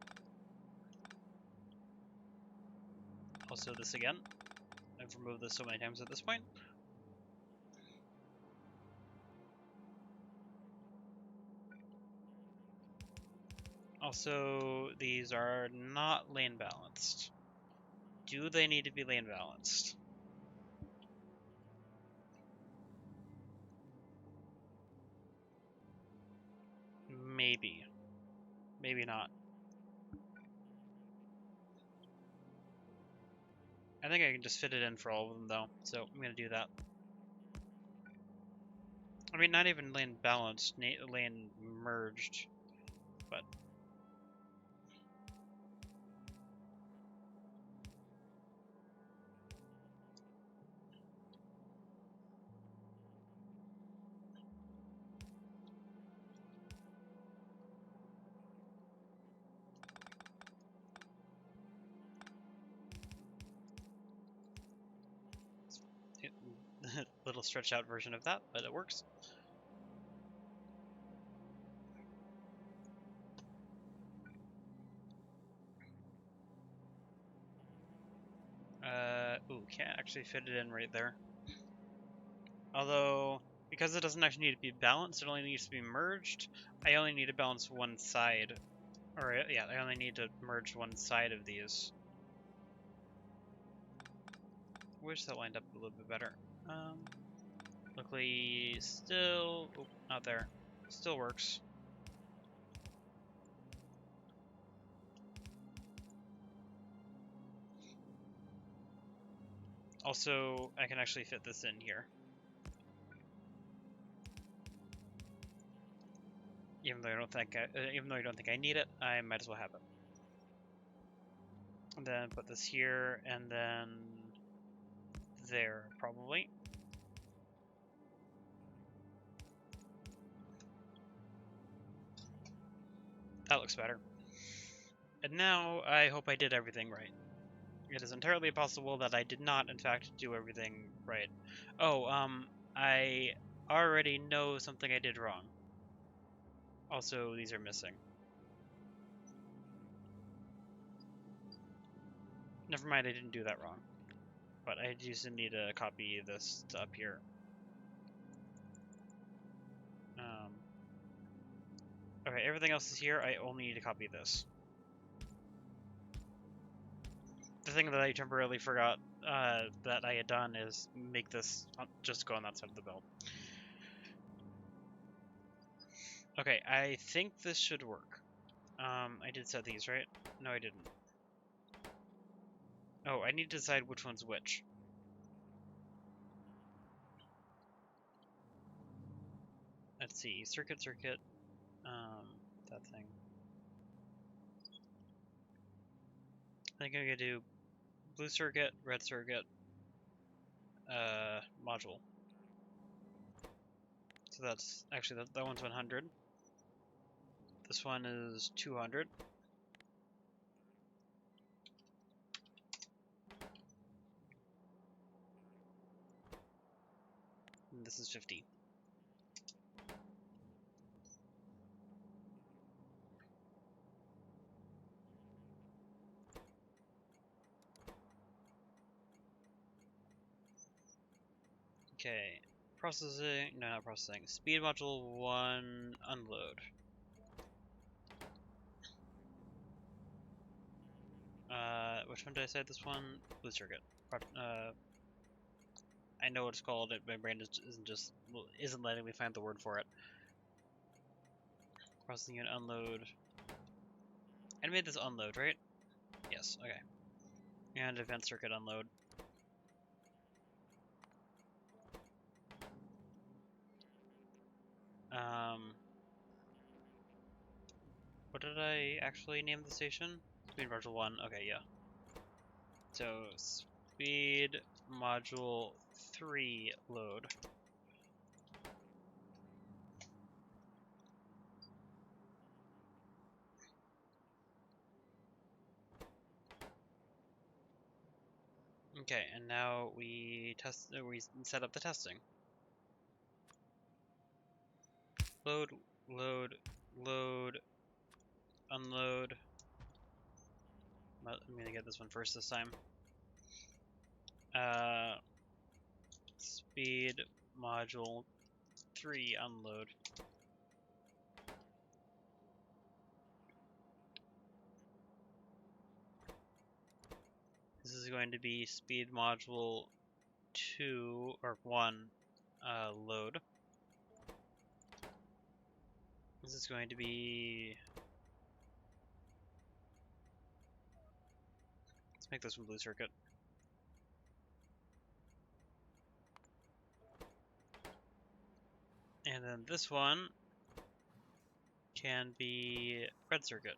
Speaker 1: Also this again. I've removed this so many times at this point. Also, these are not lane balanced. Do they need to be lane balanced? Maybe. Maybe not. I think I can just fit it in for all of them though, so I'm going to do that. I mean, not even lane balanced, lane merged, but... little stretched out version of that, but it works. Ooh, can't actually fit it in right there. Although, because it doesn't actually need to be balanced, it only needs to be merged, I only need to balance one side. Or, yeah, I only need to merge one side of these. Wish that lined up a little bit better. Luckily, still... Oh, not there. Still works. Also, I can actually fit this in here. Even though I don't think I need it, I might as well have it. And then put this here, and then there, probably. That looks better. And now, I hope I did everything right. It is entirely possible that I did not, in fact, do everything right. Oh, I already know something I did wrong. Also, these are missing. Never mind, I didn't do that wrong. But I just need to copy this to up here. Okay, everything else is here. I only need to copy this. The thing that I temporarily forgot that I had done is make this just go on that side of the build. Okay, I think this should work. I did set these, right? No, I didn't. Oh, I need to decide which one's which. Let's see, circuit, that thing. I think I'm gonna do blue circuit, red circuit, module. So that's, actually, that one's 100. This one is 200. And this is 50. Okay, processing, no, not processing. Speed module 1, unload. Which one did I say this one? Blue circuit. I know what it's called, my brain isn't letting me find the word for it. Processing unit unload. I made this unload, right? Yes, okay. And advanced circuit unload. What did I actually name the station? Speed module 1, okay, yeah. So, speed module 3 load. Okay, and now we set up the testing. Load, load, load, unload. I'm gonna get this one first this time. Speed module 3 unload. This is going to be speed module 2 or 1 load. This is going to be, let's make this one blue circuit. And then this one can be red circuit.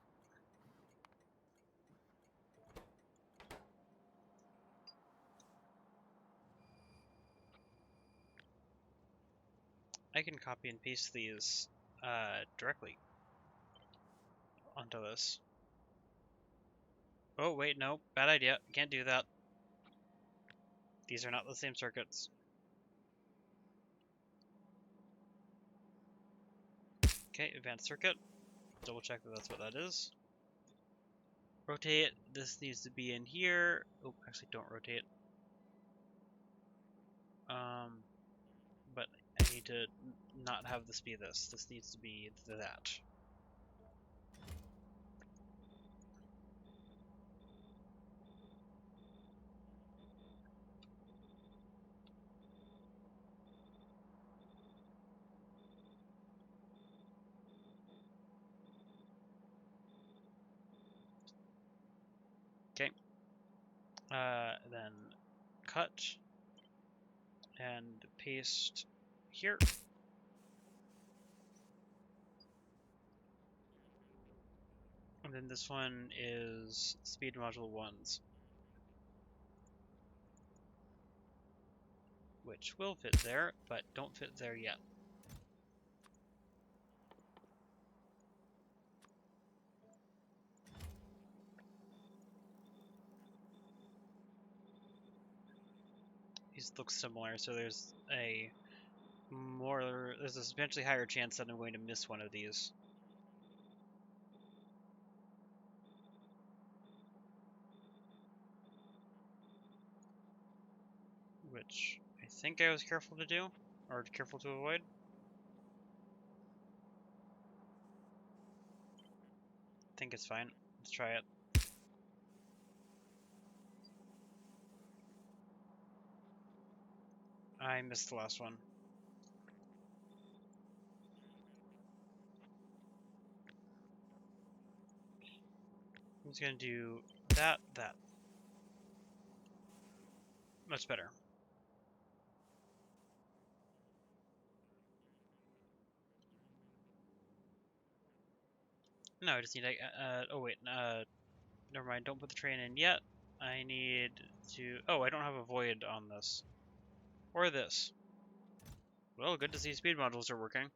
Speaker 1: I can copy and paste these directly onto this. Oh wait, no, bad idea. Can't do that. These are not the same circuits. Okay, advanced circuit. Double check that that's what that is. Rotate. This needs to be in here. Oh, actually, don't rotate. But I need to not have this be this. This needs to be that. Okay. Then cut and paste here. And then this one is speed module 1s, which will fit there, but don't fit there yet. These look similar, so there's a substantially higher chance that I'm going to miss one of these. Which I think I was careful to do, or careful to avoid. I think it's fine. Let's try it. I missed the last one. I'm just gonna do that. Much better. No, I just need oh wait, never mind, don't put the train in yet. I need to, oh, I don't have a void on this. Or this. Well, good to see speed modules are working.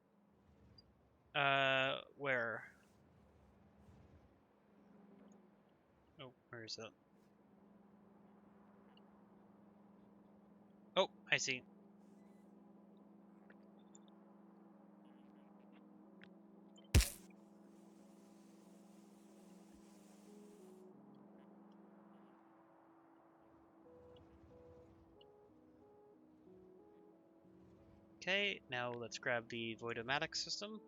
Speaker 1: Where? Oh, where is it? Oh, I see. Okay, now let's grab the Voidomatic system.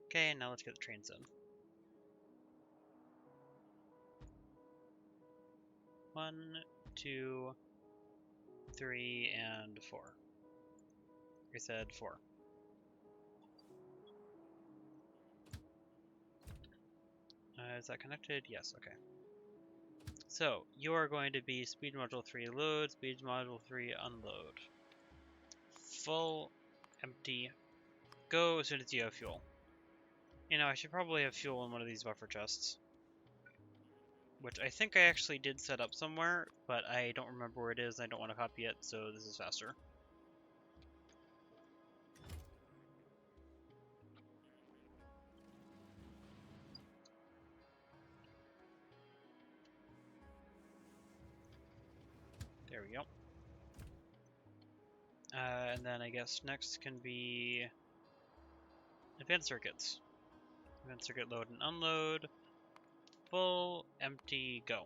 Speaker 1: Okay, now let's get the trains in. 1, 2, 3, and 4. I said 4. Is that connected? Yes, okay. So, you are going to be speed module 3 load, speed module 3 unload. Full, empty, go as soon as you have fuel. You know, I should probably have fuel in one of these buffer chests. Which I think I actually did set up somewhere, but I don't remember where it is and I don't want to copy it, so this is faster. There we go. And then I guess next can be advanced circuits. Advanced circuit load and unload. Full, empty, go.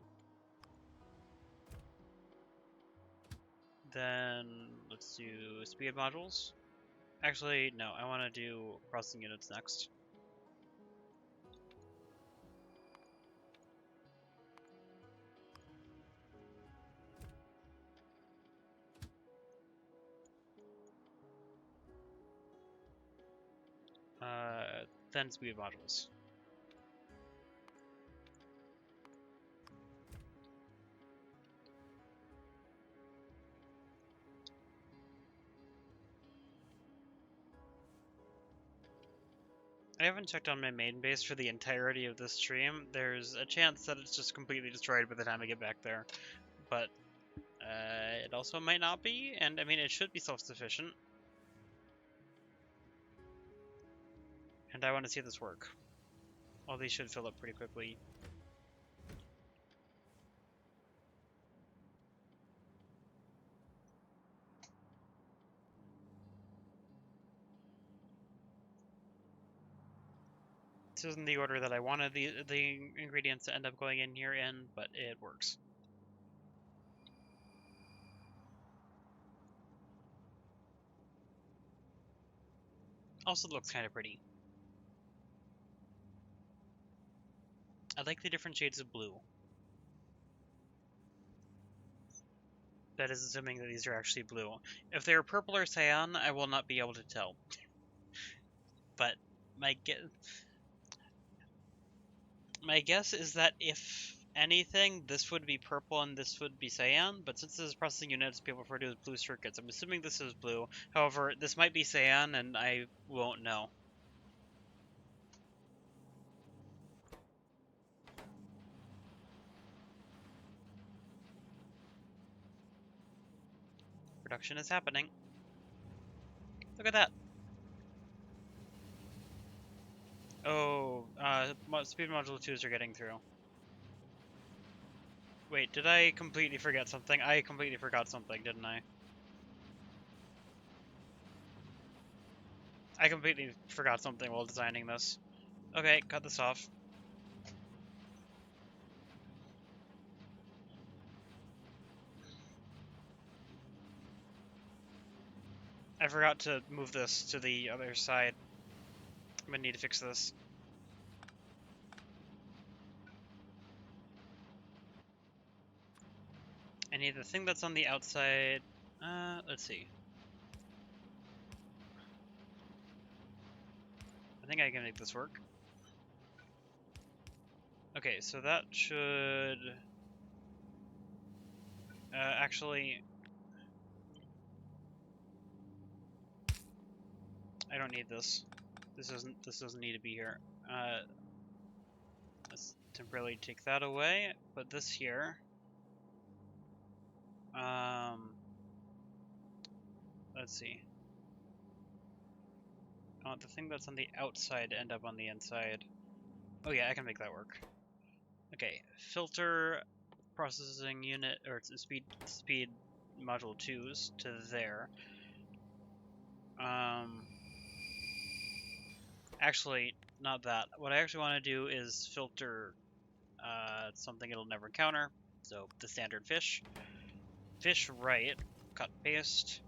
Speaker 1: Then let's do speed modules. Actually, no, I want to do processing units next. Then speed modules. I haven't checked on my main base for the entirety of this stream. There's a chance that it's just completely destroyed by the time I get back there. But it also might not be, and I mean, it should be self-sufficient. And I want to see this work. Well, these should fill up pretty quickly. This isn't the order that I wanted the ingredients to end up going in here in, but it works. Also looks kind of pretty. I like the different shades of blue. That is assuming that these are actually blue. If they're purple or cyan, I will not be able to tell. But my guess is that if anything, this would be purple and this would be cyan, but since this is processing units, people refer to as blue circuits. I'm assuming this is blue. However, this might be cyan and I won't know. Production is happening. Look at that. Oh, speed module 2s are getting through. Wait, did I completely forget something? I completely forgot something, didn't I? I completely forgot something while designing this. Okay, cut this off. I forgot to move this to the other side. I'm gonna need to fix this. I need the thing that's on the outside. Let's see. I think I can make this work. Okay, so that should... actually... I don't need this. This doesn't need to be here. Let's temporarily take that away. Put this here. Let's see. I want the thing that's on the outside to end up on the inside. Oh yeah, I can make that work. Okay, filter processing unit, or speed module 2s to there. Actually, not that. What I actually want to do is filter something it'll never encounter. So the standard fish. Fish right, cut paste.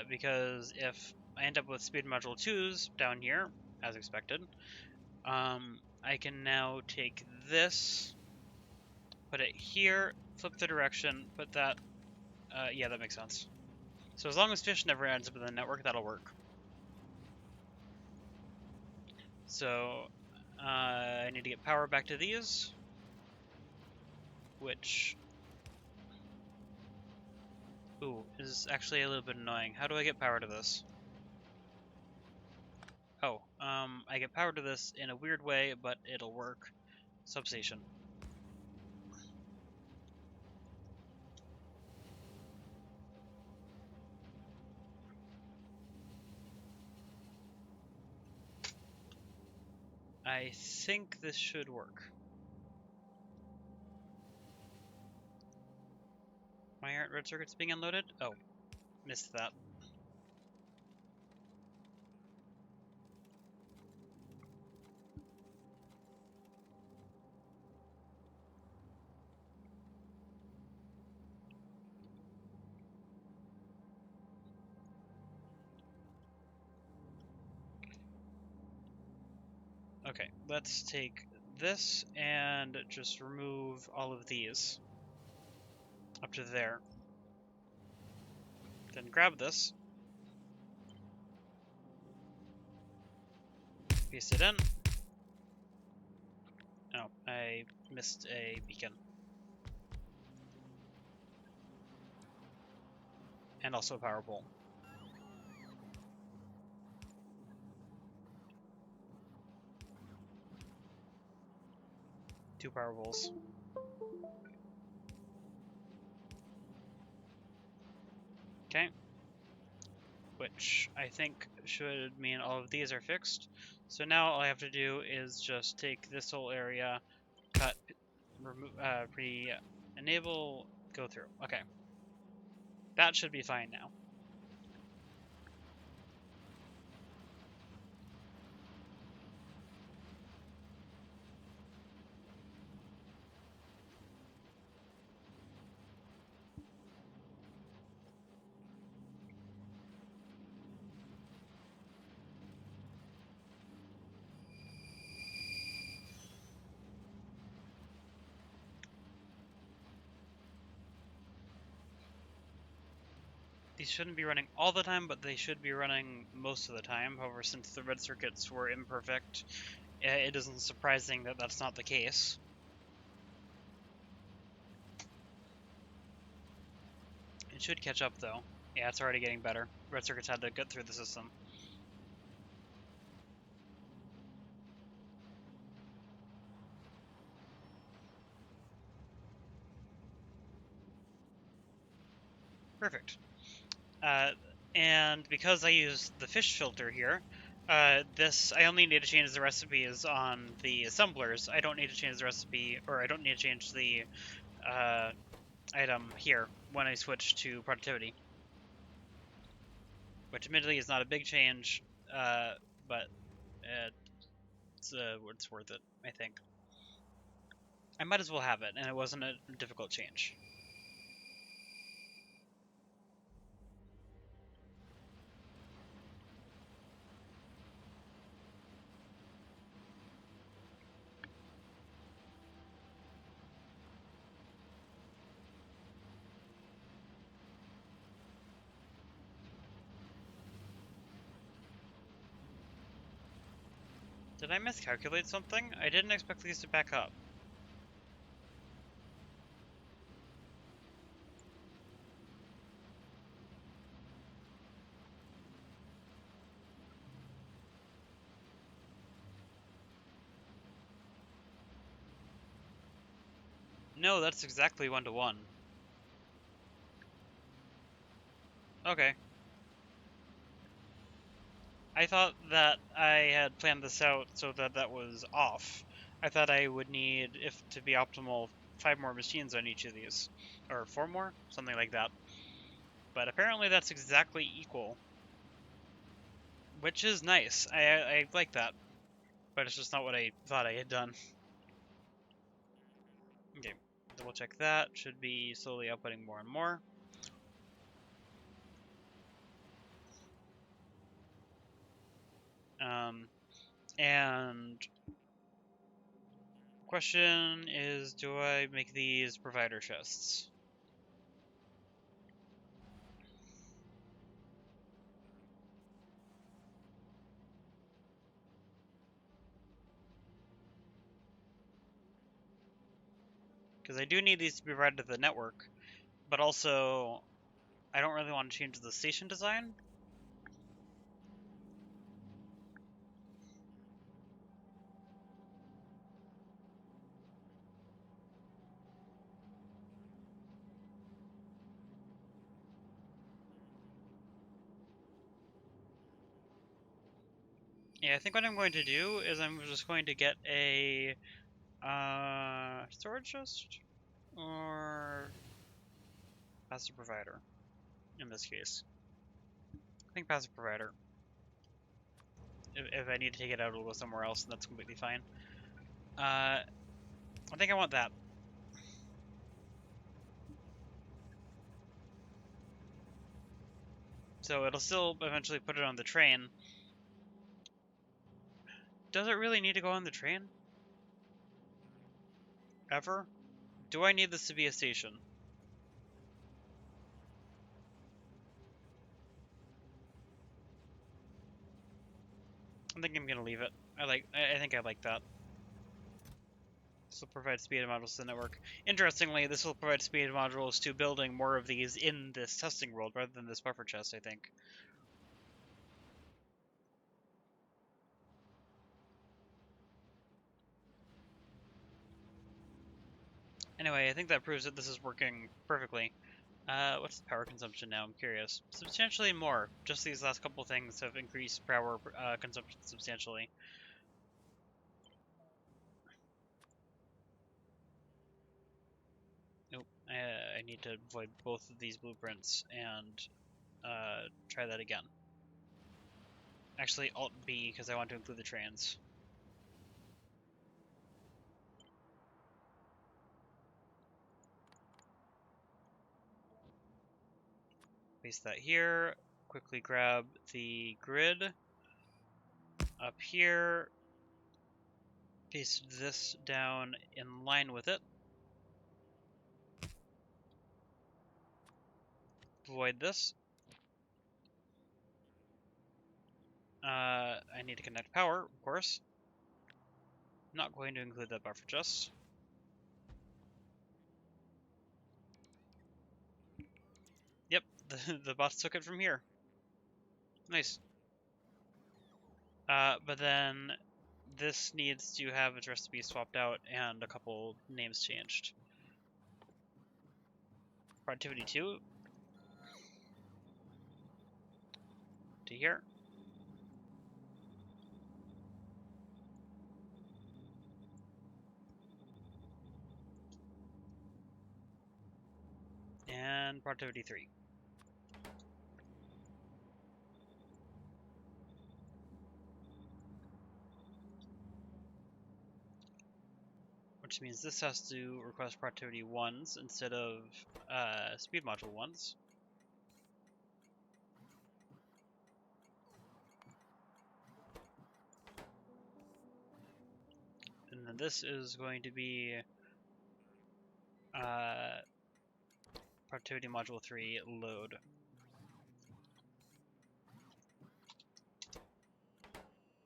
Speaker 1: Because if I end up with speed module 2s down here, as expected, I can now take this, put it here, flip the direction, put that, yeah, that makes sense. So as long as fish never ends up in the network, that'll work. So, I need to get power back to these, which, is actually a little bit annoying. How do I get power to this? Oh, I get power to this in a weird way, but it'll work. Substation. I think this should work. Why aren't red circuits being unloaded? Oh, missed that. Okay, let's take this and just remove all of these up to there. Then grab this, paste it in. Oh, I missed a beacon. And also a power pole. Two power poles. Okay. which I think should mean all of these are fixed. So now all I have to do is just take this whole area, cut, remove, enable, go through. Okay. That should be fine now. These shouldn't be running all the time, but they should be running most of the time. However, since the red circuits were imperfect, it isn't surprising that that's not the case. It should catch up, though. Yeah, it's already getting better. Red circuits had to get through the system. Perfect. And because I use the fish filter here, I only need to change the recipes on the assemblers. I don't need to change the recipe, or I don't need to change the item here when I switch to productivity. Which admittedly is not a big change, but it's worth it, I think. I might as well have it, and it wasn't a difficult change. Did I miscalculate something? I didn't expect these to back up. No, that's exactly 1-to-1. Okay. I thought that I had planned this out so that that was off. I thought I would need, if to be optimal, 5 more machines on each of these. Or 4 more? Something like that. But apparently that's exactly equal. Which is nice. I like that. But it's just not what I thought I had done. Okay, double check that. Should be slowly outputting more and more. And question is, do I make these provider chests? Because I do need these to be provided to the network, but also I don't really want to change the station design. Yeah, I think what I'm going to do is I'm just going to get a storage chest or passive provider in this case. I think passive provider. If I need to take it out, it'll go somewhere else, and that's completely fine. I think I want that. So it'll still eventually put it on the train. Does it really need to go on the train? Ever? Do I need this to be a station? I think I'm gonna leave it. I think I like that. This will provide speed modules to the network. Interestingly, this will provide speed modules to building more of these in this testing world rather than this buffer chest, I think. Anyway, I think that proves that this is working perfectly. What's the power consumption now? I'm curious. Substantially more. Just these last couple things have increased power consumption substantially. Nope. I need to avoid both of these blueprints and try that again. Actually, Alt-B, because I want to include the trains. Paste that here. Quickly grab the grid up here. Paste this down in line with it. Void this. I need to connect power, of course. Not going to include that buffer just. Yep, the bots took it from here. Nice. But then this needs to have its recipe swapped out and a couple names changed. Productivity 2 to here. And productivity 3. Which means this has to request productivity 1s instead of speed module 1s. And then this is going to be productivity module 3 load.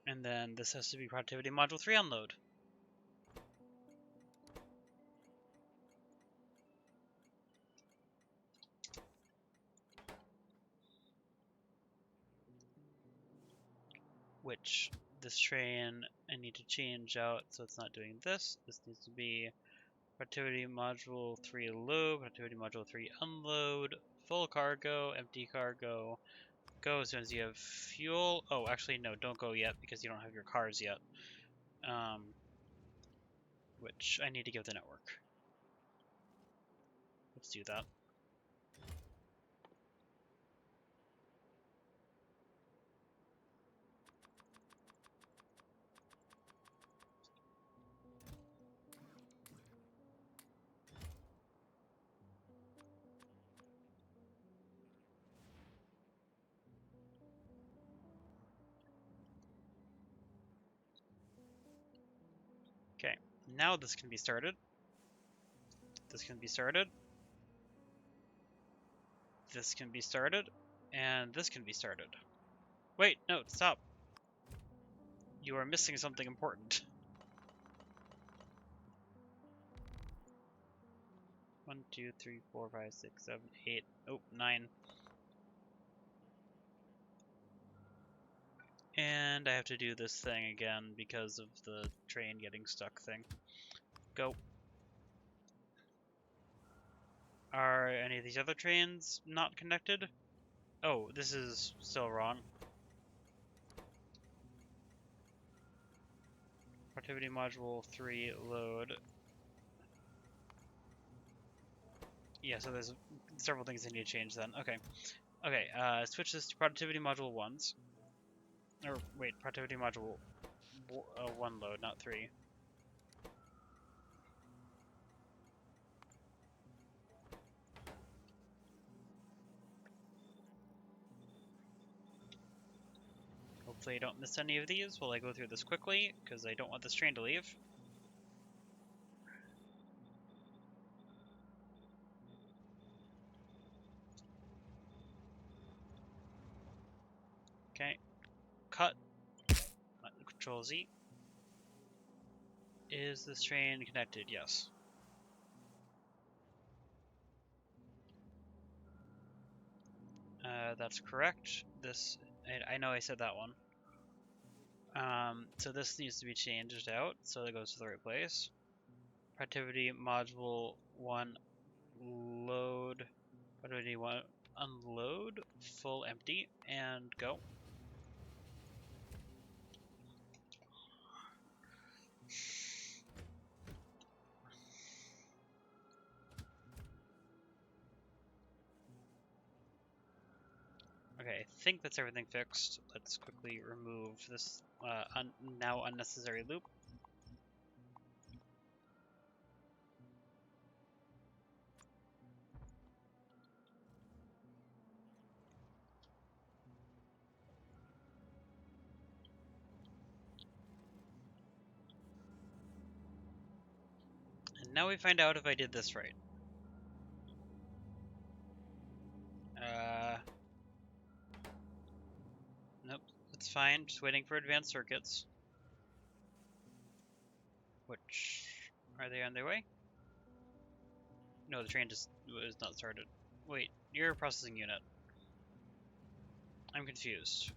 Speaker 1: And then this has to be productivity module 3 unload. Which this train I need to change out so it's not doing this. This needs to be productivity module 3 load, productivity module 3 unload, full cargo, empty cargo. Go as soon as you have fuel. Oh, actually no, don't go yet because you don't have your cars yet. Which I need to give the network. Let's do that. Okay, now this can be started. This can be started. This can be started. And this can be started. Wait, no, stop. You are missing something important. 1, 2, 3, 4, 5, 6, 7, 8. Oh, 9. And I have to do this thing again because of the train getting stuck thing. Go. Are any of these other trains not connected? Oh, this is still wrong. Productivity module 3 load. Yeah, so there's several things I need to change then. Okay. Okay, switch this to productivity module 1s. Or, wait, productivity module 1 load, not 3. Hopefully I don't miss any of these while I go through this quickly, because I don't want this train to leave. Okay. Cut. Control Z. Is this train connected? Yes. That's correct. This, I know I said that one. So this needs to be changed out, so that goes to the right place. Productivity module 1 load What do we want? Unload, full empty, and go. Okay, I think that's everything fixed. Let's quickly remove this now unnecessary loop. And now we find out if I did this right. Nope, it's fine. Just waiting for advanced circuits. Which, are they on their way? No, the train just was not started. Wait, you're a processing unit. I'm confused.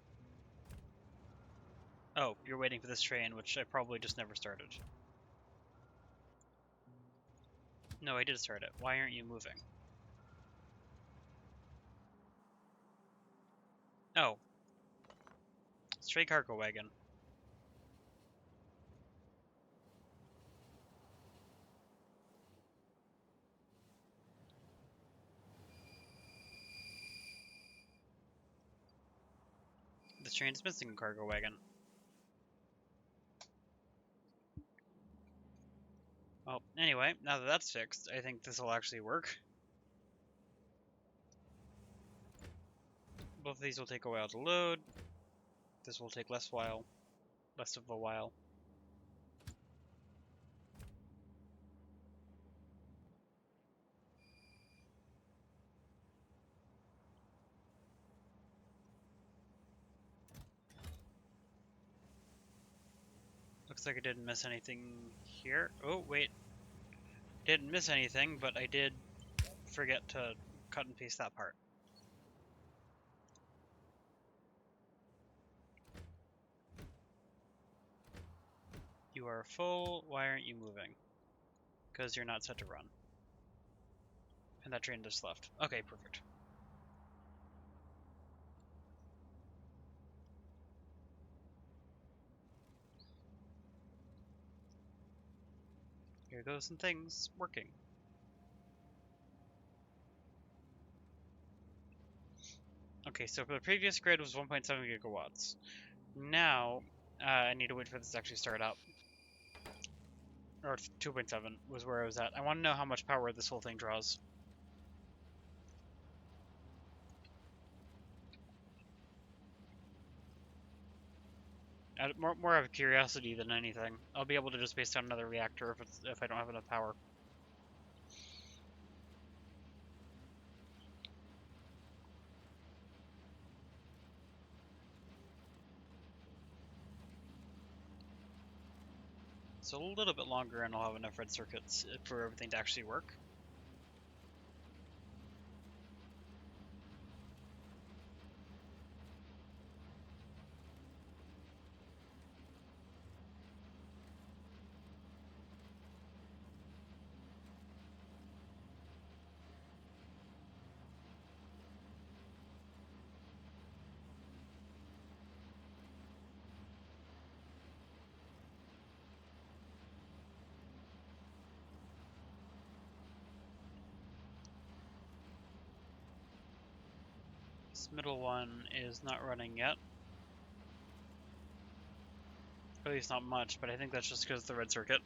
Speaker 1: Oh, you're waiting for this train, which I probably just never started. No, I did start it. Why aren't you moving? Oh. Stray cargo wagon. This train is missing a cargo wagon. Well, anyway, now that that's fixed, I think this will actually work. Both of these will take a while to load. This will take less of a while. Looks like I didn't miss anything here. Oh, wait. Didn't miss anything, but I did forget to cut and paste that part. You are full. Why aren't you moving? Because you're not set to run. And that train just left. Okay, perfect. Here goes some things working. Okay, so for the previous grid was 1.7 gigawatts. Now, I need to wait for this to actually start up. Or 2.7 was where I was at. I want to know how much power this whole thing draws. More out of curiosity than anything. I'll be able to just base down another reactor if I don't have enough power. So a little bit longer and I'll have enough red circuits for everything to actually work. This middle one is not running yet. At least not much, but I think that's just because of the red circuit.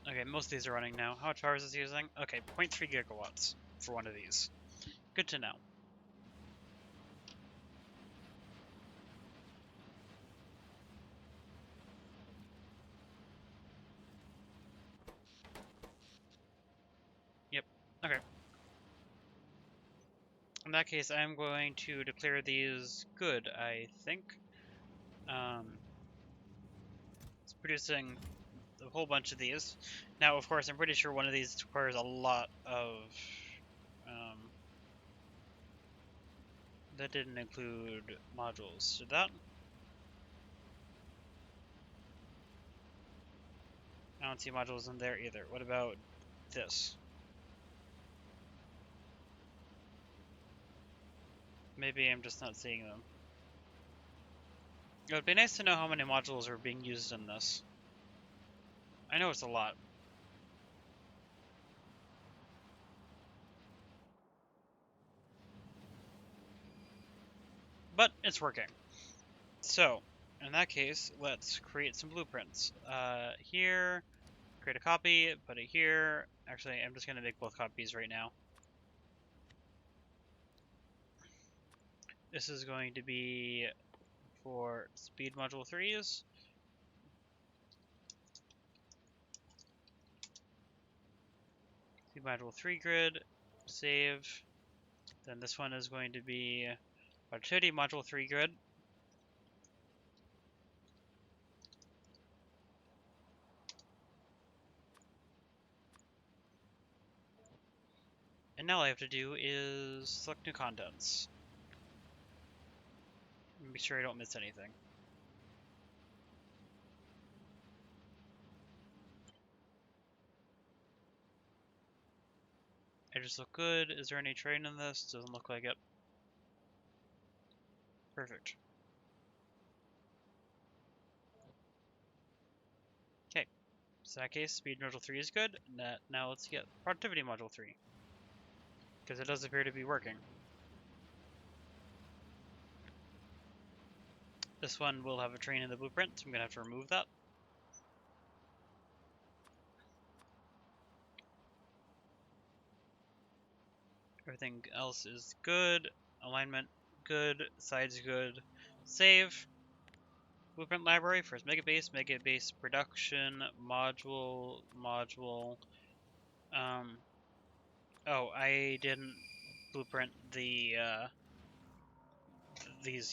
Speaker 1: Okay, most of these are running now. How much power is this using? Okay, 0.3 gigawatts for one of these. Good to know. Yep, okay. In that case, I'm going to declare these good, I think. It's producing a whole bunch of these. Now, of course, I'm pretty sure one of these requires a lot of... that didn't include modules. Did that? don't see modules in there either. What about this? Maybe I'm just not seeing them. It would be nice to know how many modules are being used in this. I know it's a lot. But it's working. So, in that case, let's create some blueprints. Here, create a copy, put it here. Actually, I'm just going to make both copies right now. This is going to be for speed module 3s. Speed module 3 grid, save. Then this one is going to be productivity module 3 grid. And now all I have to do is select new contents. Make sure I don't miss anything. Edges look good. Is there any train in this? Doesn't look like it. Perfect. Okay. So in that case, speed module 3 is good. Now let's get productivity module 3. Because it does appear to be working. This one will have a train in the blueprint, so I'm going to have to remove that. Everything else is good. Alignment, good. Sides, good. Save. Blueprint library, first Megabase, Megabase production, module. Oh, I didn't blueprint these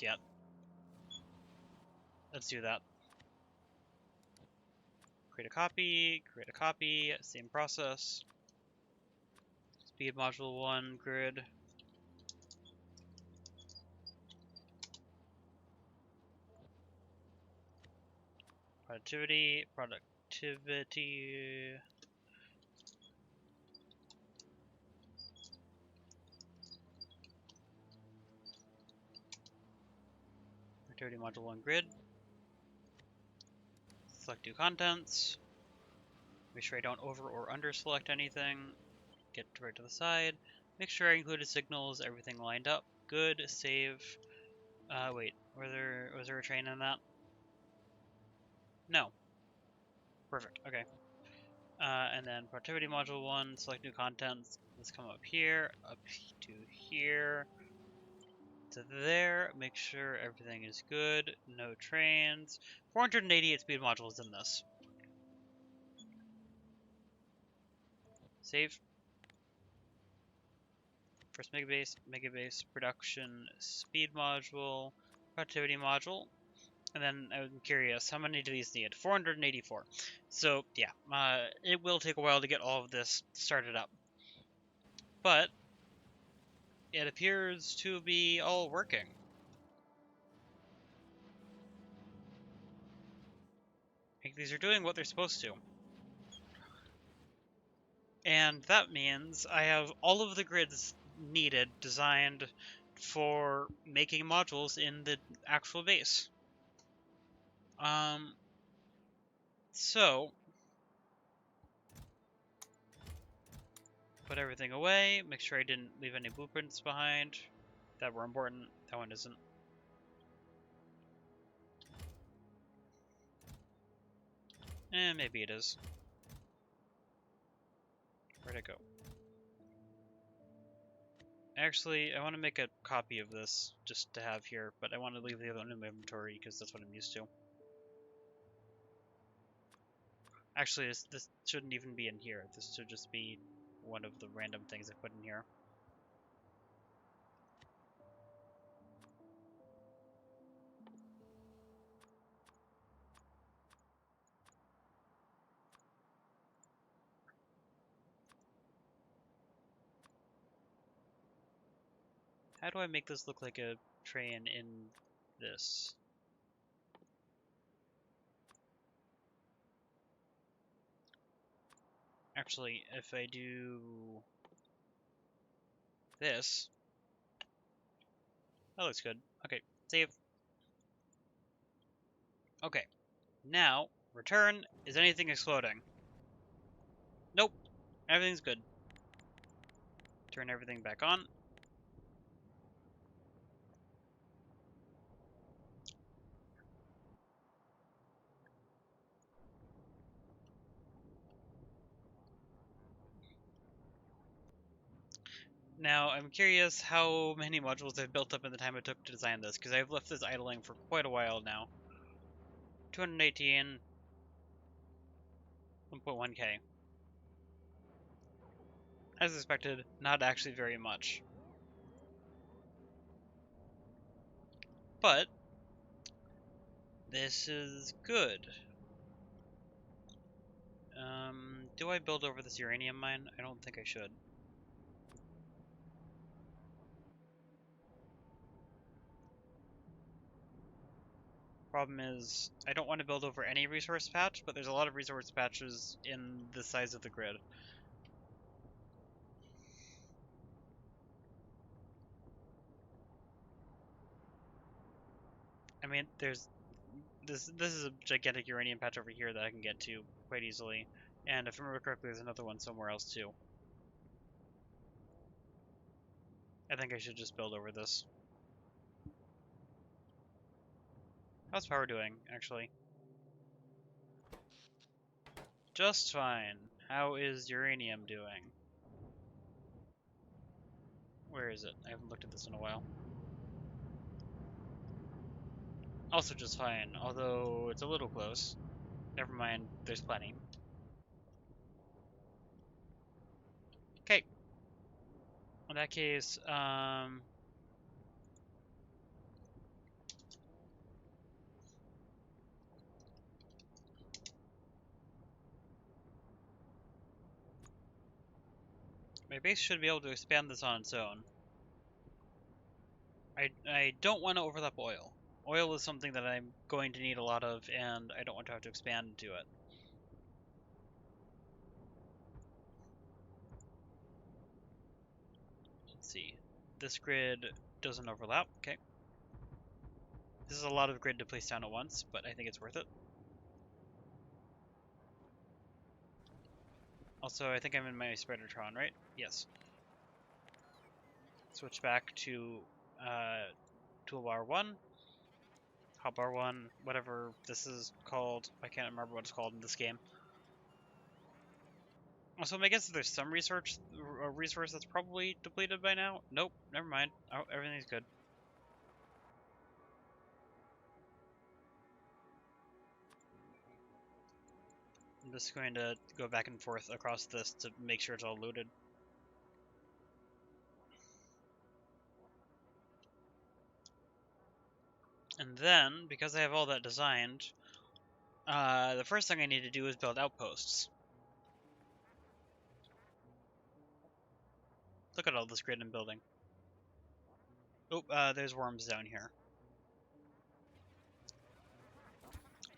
Speaker 1: yet. Let's do that. Create a copy, same process. Speed module 1 grid. Productivity. Productivity module 1 grid. Select new contents. Make sure I don't over or under select anything. Get right to the side. Make sure I included signals, everything lined up. Good, save. Wait, was there a train in that? No. Perfect, okay. And then productivity module 1, select new contents. Let's come up here, up to here, to there. Make sure everything is good. No trains. 488 speed modules in this. Save. First Megabase production speed module, productivity module. And then I'm curious, how many do these need? 484. So yeah, it will take a while to get all of this started up. But it appears to be all working. I think these are doing what they're supposed to. And that means I have all of the grids needed designed for making modules in the actual base. So put everything away, make sure I didn't leave any blueprints behind that were important. That one isn't. Maybe it is. Where'd it go? Actually, I want to make a copy of this just to have here, but I want to leave the other one in my inventory because that's what I'm used to. Actually, this shouldn't even be in here. This should just be one of the random things I put in here. How do I make this look like a train in this? Actually, if I do this, that looks good. Okay, save. Okay, now return. Is anything exploding? Nope, everything's good. Turn everything back on. Now, I'm curious how many modules I've built up in the time it took to design this, because I've left this idling for quite a while now. 218, 1.1k. As expected, not actually very much. But, this is good. Do I build over this uranium mine? I don't think I should. Problem is, I don't want to build over any resource patch, but there's a lot of resource patches in the size of the grid. I mean, there's this is a gigantic uranium patch over here that I can get to quite easily. And if I remember correctly, there's another one somewhere else too. I think I should just build over this. How's power doing, actually? Just fine. How is uranium doing? Where is it? I haven't looked at this in a while. Also just fine, although it's a little close. Never mind, there's plenty. Okay. In that case, my base should be able to expand this on its own. I don't want to overlap oil. Oil is something that I'm going to need a lot of, and I don't want to have to expand into it. Let's see. This grid doesn't overlap. Okay. This is a lot of grid to place down at once, but I think it's worth it. Also, I think I'm in my Spidertron, right? Yes. Switch back to toolbar 1, hotbar 1, whatever this is called. I can't remember what it's called in this game. Also, I guess there's some resource that's probably depleted by now. Nope, never mind. Oh, everything's good. I'm just going to go back and forth across this to make sure it's all looted. And then, because I have all that designed, the first thing I need to do is build outposts. Look at all this grid I'm building. Oh, there's worms down here.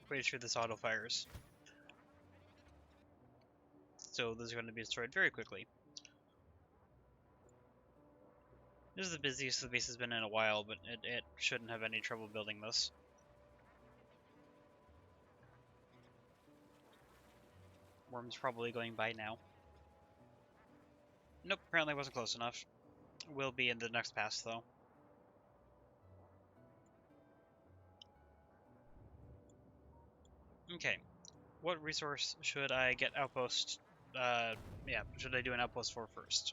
Speaker 1: Pretty sure this auto fires. So those are going to be destroyed very quickly. This is the busiest the base has been in a while, but it shouldn't have any trouble building this. Worm's probably going by now. Nope, apparently wasn't close enough. Will be in the next pass, though. Okay. What resource should I get outpost? Yeah, should I do an outpost for first?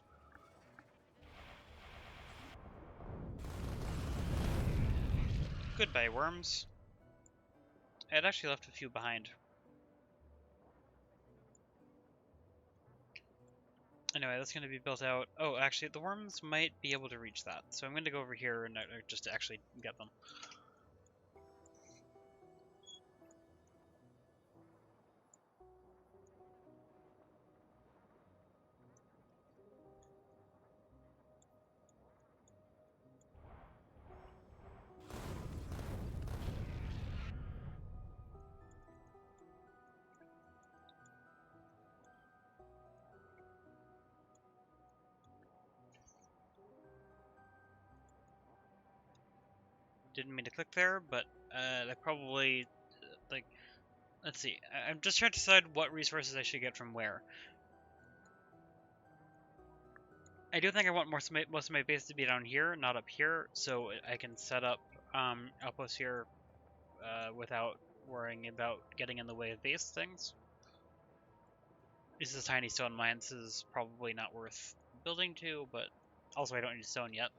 Speaker 1: Goodbye, worms. I had actually left a few behind. Anyway, that's going to be built out. Oh, actually, the worms might be able to reach that. So I'm going to go over here and just to actually get them. didn't mean to click there, but I probably, like, let's see. I'm just trying to decide what resources I should get from where. I do think I want most of my base to be down here, not up here, so I can set up outposts here without worrying about getting in the way of base things. This is a tiny stone mine. This is probably not worth building to, but also I don't need stone yet.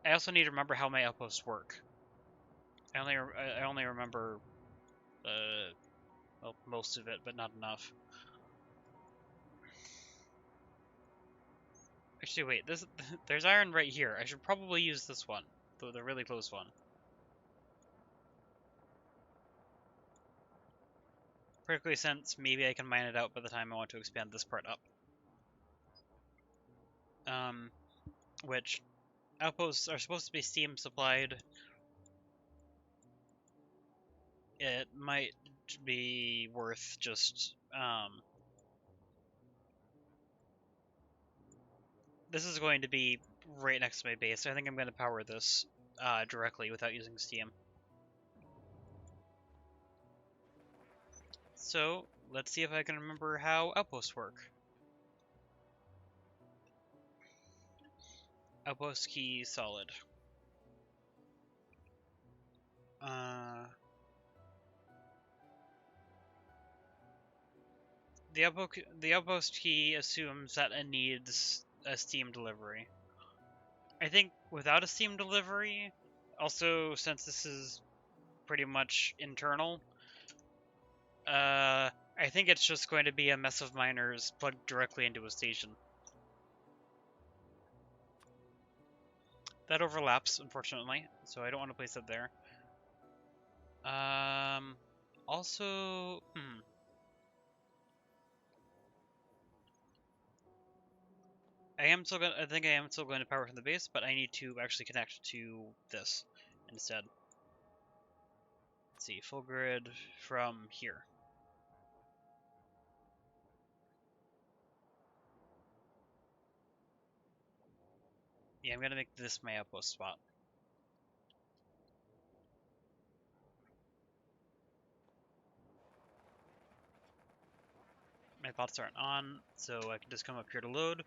Speaker 1: I also need to remember how my outposts work. I only remember well, most of it, but not enough. Actually, wait. There's iron right here. I should probably use this one, the really close one. Particularly since maybe I can mine it out by the time I want to expand this part up. Which outposts are supposed to be steam supplied. It might be worth just this is going to be right next to my base, so I think I'm going to power this directly without using steam. So let's see if I can remember how outposts work. Outpost key solid. The outpost key assumes that it needs a steam delivery. I think without a steam delivery, also since this is pretty much internal, I think it's just going to be a mess of miners plugged directly into a station. That overlaps, unfortunately, so I don't want to place it there. Also, I think I am still going to power from the base, but I need to actually connect to this instead. Let's see, full grid from here. Yeah, I'm gonna make this my outpost spot. My pots aren't on, so I can just come up here to load.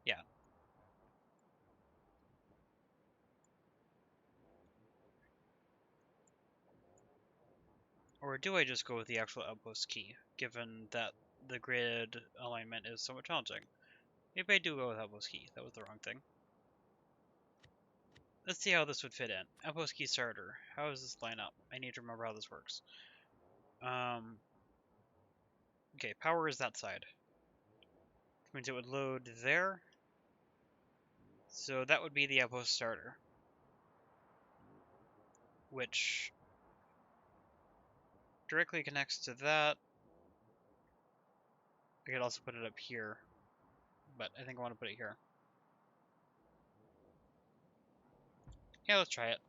Speaker 1: Yeah. Or do I just go with the actual outpost key, given that the grid alignment is somewhat challenging? Maybe I do go with outpost key. That was the wrong thing. Let's see how this would fit in. Outpost key starter. How does this line up? I need to remember how this works. Okay, power is that side. Which means it would load there. So that would be the outpost starter. Which directly connects to that. I could also put it up here, but I think I want to put it here. Yeah, let's try it.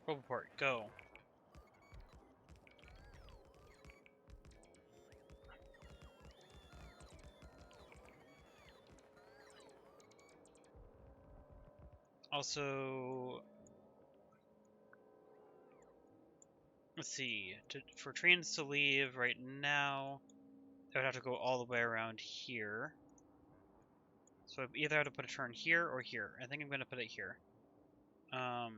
Speaker 1: Global port, go. Also, let's see, for trains to leave right now, I would have to go all the way around here. So I either have to put a turn here or here. I think I'm going to put it here. Yeah.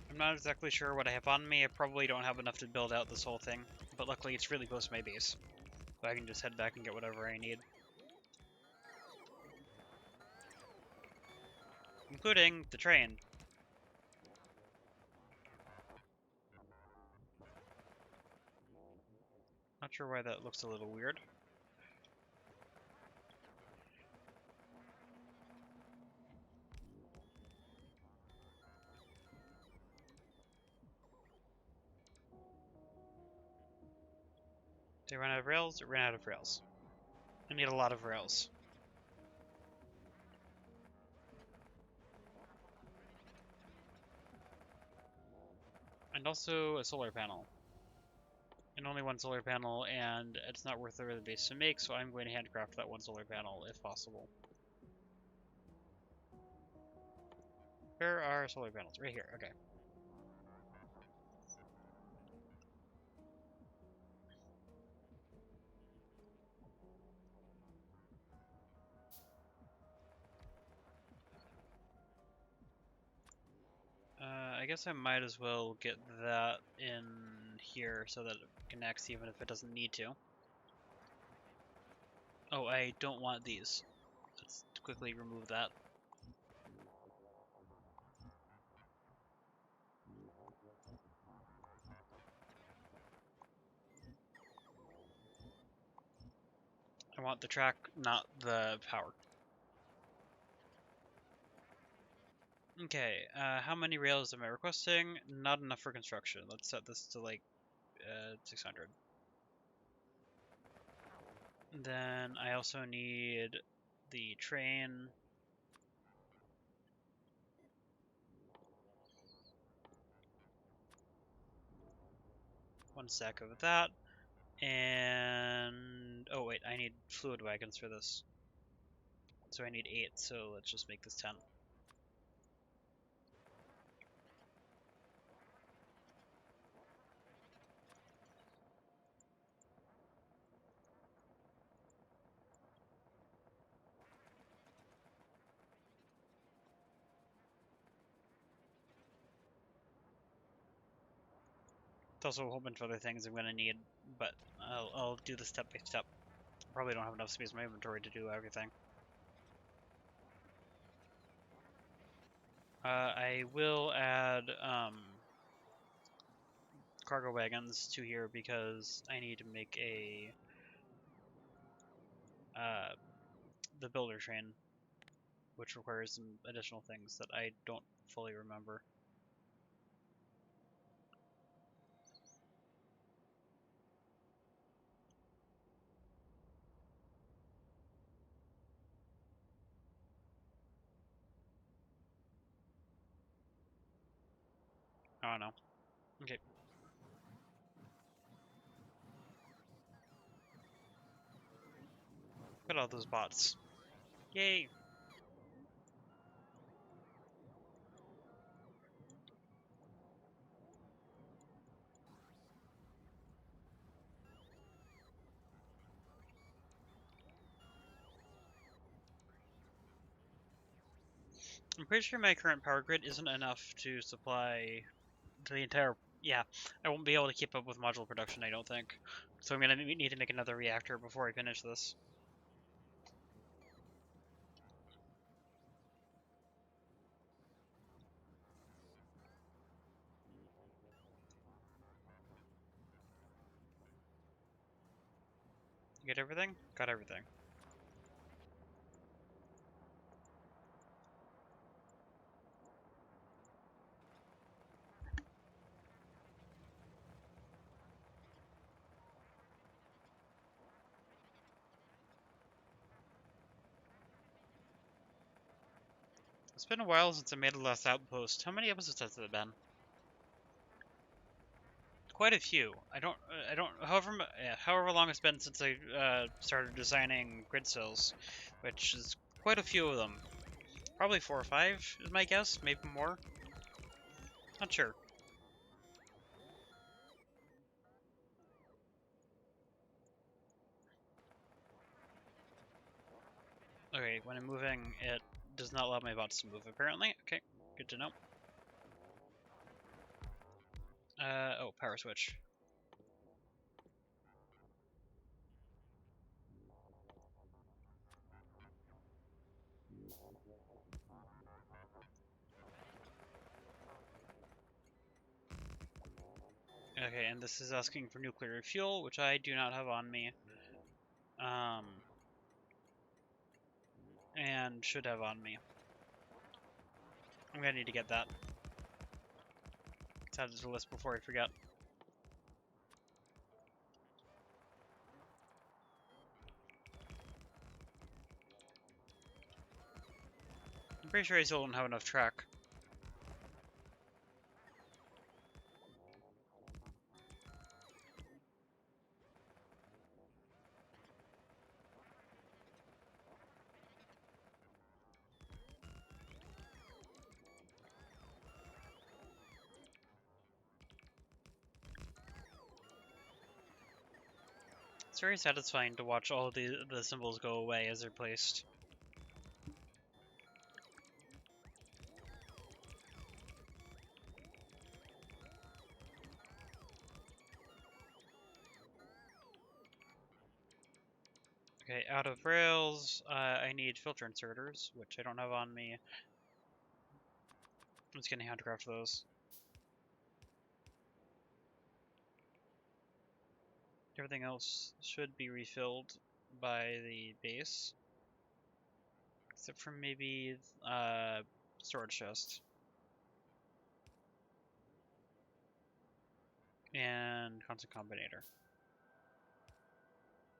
Speaker 1: I'm not exactly sure what I have on me. I probably don't have enough to build out this whole thing, but luckily it's really close to my base. So I can just head back and get whatever I need. including the train. Not sure why that looks a little weird. Did I run out of rails? It ran out of rails. I need a lot of rails. And also a solar panel. And only one solar panel, and it's not worth the base to make, so I'm going to handcraft that one solar panel if possible. Where are solar panels? Right here, okay. I guess I might as well get that in here so that it connects even if it doesn't need to. Oh, I don't want these. Let's quickly remove that. I want the track, not the power. Okay, how many rails am I requesting? Not enough for construction. Let's set this to like 600. Then I also need the train. One stack of that. And oh wait, I need fluid wagons for this. So I need 8, so let's just make this 10. There's also a whole bunch of other things I'm gonna need, but I'll do this step by step. Probably don't have enough space in my inventory to do everything. I will add cargo wagons to here because I need to make a the builder train, which requires some additional things that I don't fully remember. I don't know. Okay. Look at all those bots. Yay! I'm pretty sure my current power grid isn't enough to supply the entire... Yeah, I won't be able to keep up with module production, I don't think. So I'm going to need to make another reactor before I finish this. You get everything? Got everything. It's been a while since I made a last outpost. How many episodes has it been? Quite a few. However long it's been since I started designing grid cells, which is quite a few of them. Probably 4 or 5 is my guess, maybe more. Not sure. Okay, when I'm moving, it does not allow my bots to move, apparently. Okay, good to know. Oh, power switch. Okay, and this is asking for nuclear fuel, which I do not have on me. And should have on me. I'm gonna need to get that. Let's add it to the list before I forget. I'm pretty sure I still don't have enough track. It's very satisfying to watch all the symbols go away as they're placed. Okay, out of rails, I need filter inserters, which I don't have on me. I'm just gonna handcraft those. Everything else should be refilled by the base. Except for maybe storage chest. And constant combinator.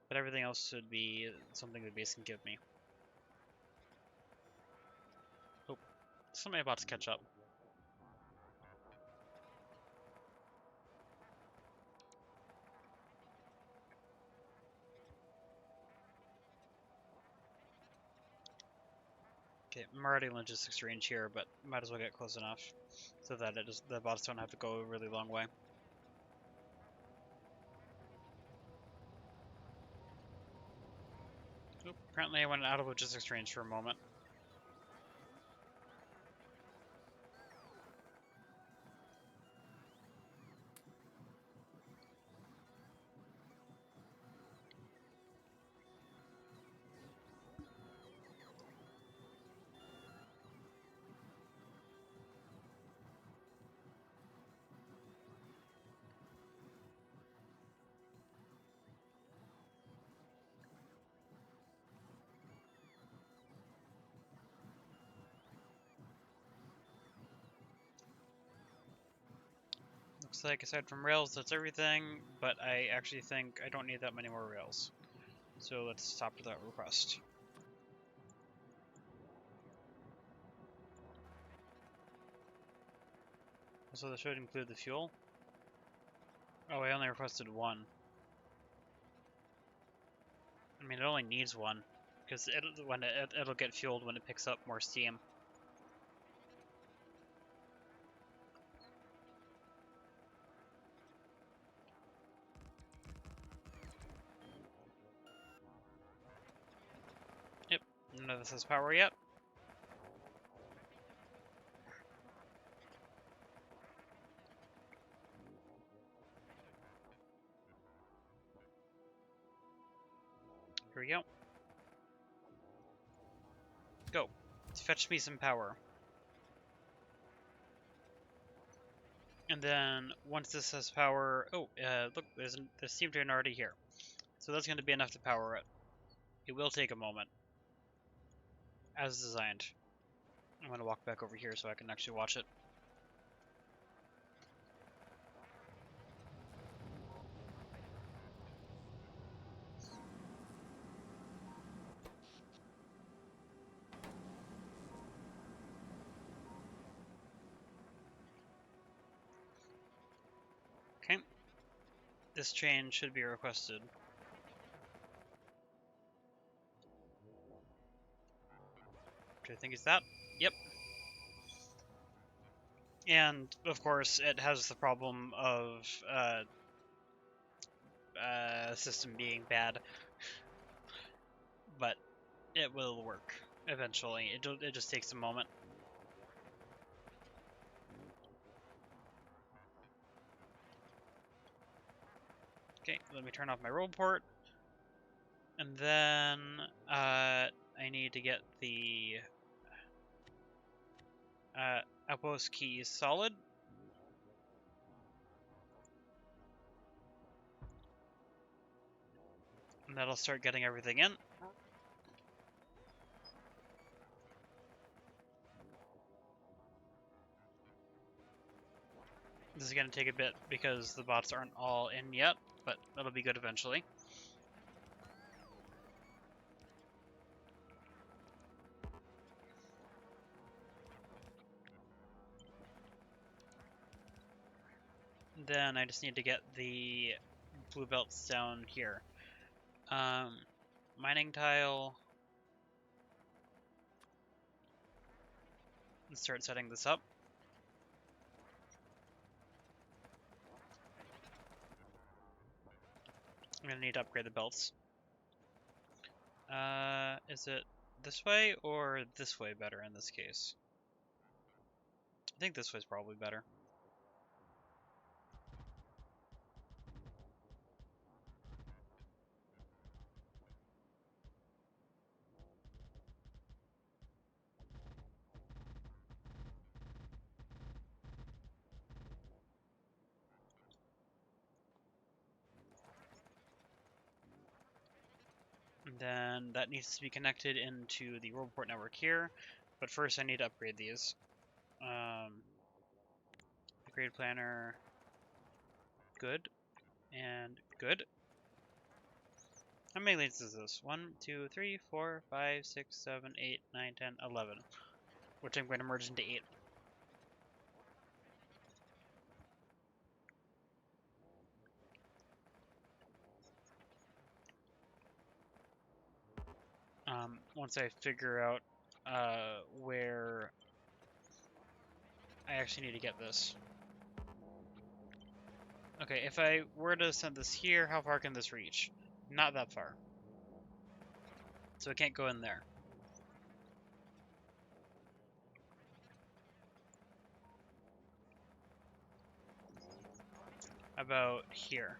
Speaker 1: But everything else should be something the base can give me. Oh, somebody about to catch up. Okay, I'm already in logistics range here, but might as well get close enough so that the bots don't have to go a really long way. Oop, apparently I went out of logistics range for a moment. Looks like aside from rails, that's everything, but I actually think I don't need that many more rails. So let's stop that request. So this should include the fuel. Oh, I only requested one. I mean, it only needs one, because it'll get fueled when it picks up more steam. Yep, none of this has power yet. Here we go. Go. Fetch me some power. And then once this has power, oh, look, there's steam train already here. So that's going to be enough to power it. It will take a moment, as designed. I'm going to walk back over here so I can actually watch it. Okay. This train should be requested. Which I think is that. Yep. And, of course, it has the problem of system being bad. But it will work eventually. It just takes a moment. Okay, let me turn off my roll port. And then I need to get the outpost key solid. And that'll start getting everything in. This is going to take a bit because the bots aren't all in yet, but that'll be good eventually. Then I just need to get the blue belts down here. Mining tile. Let's start setting this up. I'm gonna need to upgrade the belts. Is it this way or this way better in this case? I think this way's probably better. And then that needs to be connected into the roboport network here. But first I need to upgrade these. Upgrade planner. Good. And good. How many lanes is this? 1, 2, 3, 4, 5, 6, 7, 8, 9, 10, 11. Which I'm going to merge into 8. Once I figure out where I actually need to get this. Okay, if I were to send this here, how far can this reach? Not that far. So it can't go in there. About here.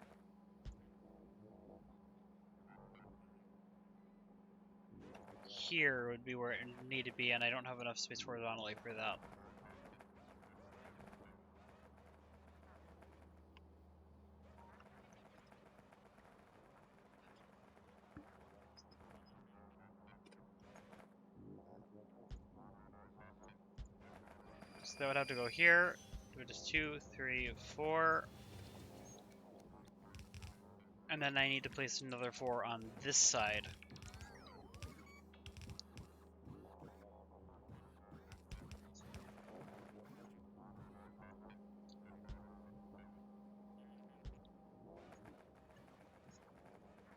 Speaker 1: Here would be where it would need to be, and I don't have enough space horizontally for that. So that would have to go here. Do it just 2, 3, 4. And then I need to place another 4 on this side.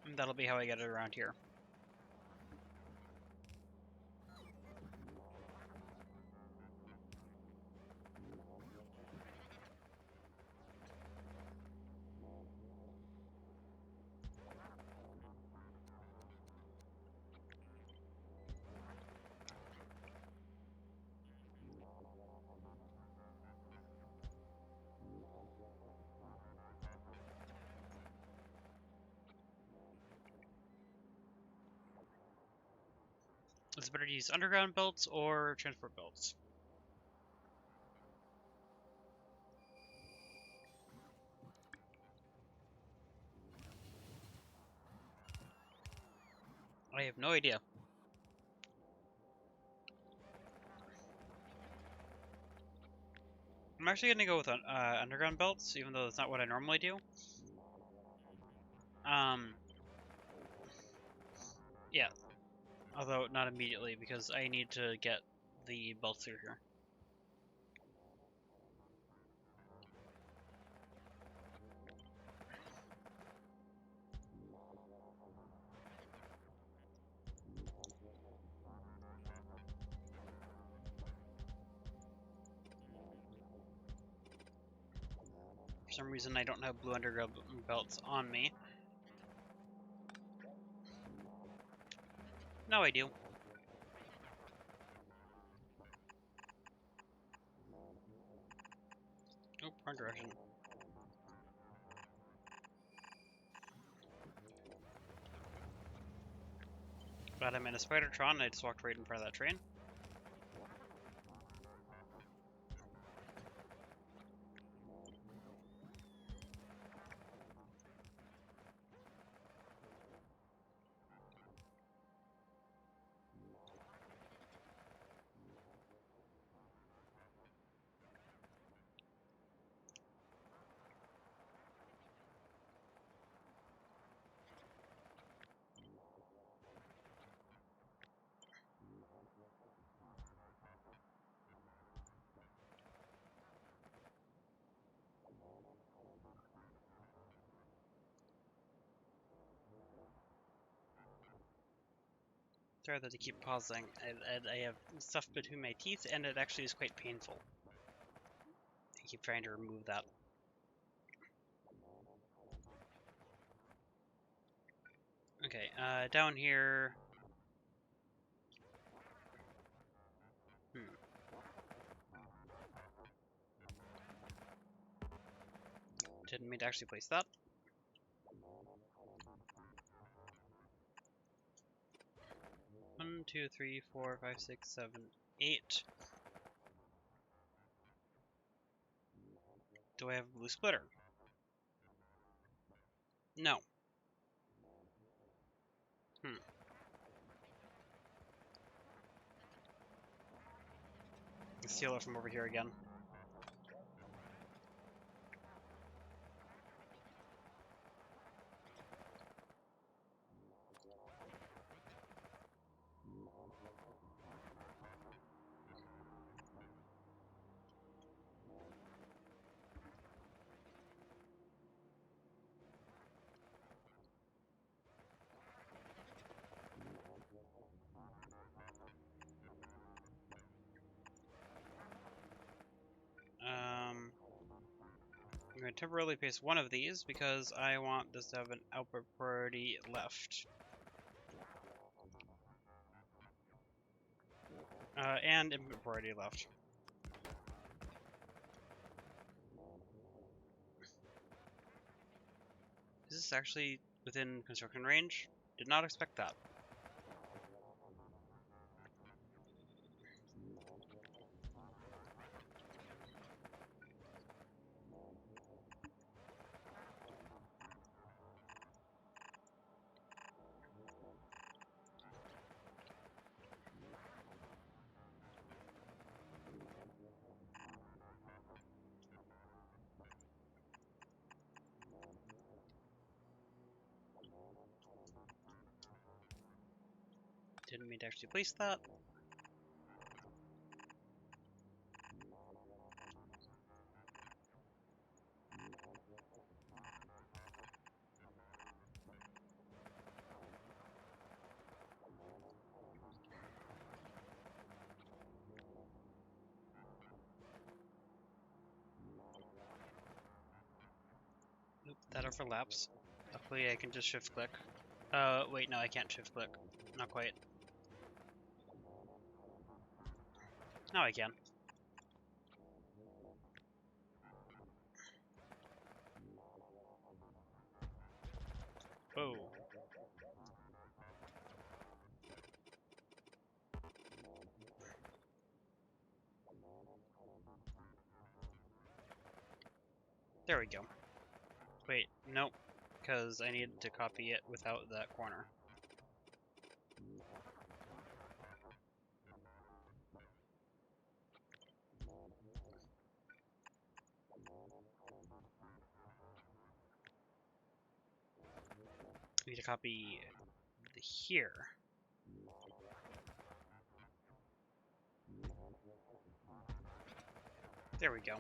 Speaker 1: And that'll be how I get it around here. Is it better to use underground belts or transport belts? I have no idea. I'm actually going to go with underground belts, even though that's not what I normally do. Yeah. Although not immediately, because I need to get the belts through here. For some reason, I don't have blue underground belts on me. Now I do. Oh, wrong direction. But I'm in a Spidertron and I just walked right in front of that train. Sorry that I keep pausing. I have stuff between my teeth, and it actually is quite painful. I keep trying to remove that. Okay, down here... Didn't mean to actually place that. One, two, three, four, 5, 6, 7, 8. Do I have a blue splitter? No. Steal it from over here again. I'm going to temporarily paste one of these because I want this to have an output priority left. And input priority left. Is this actually within construction range? Did not expect that. Didn't mean to actually place that. Nope, that overlaps. Luckily I can just shift click. Wait, no, I can't shift click. Not quite. Now I can. Oh. There we go. Wait, nope, because I need to copy it without that corner. I need to copy the here. There we go.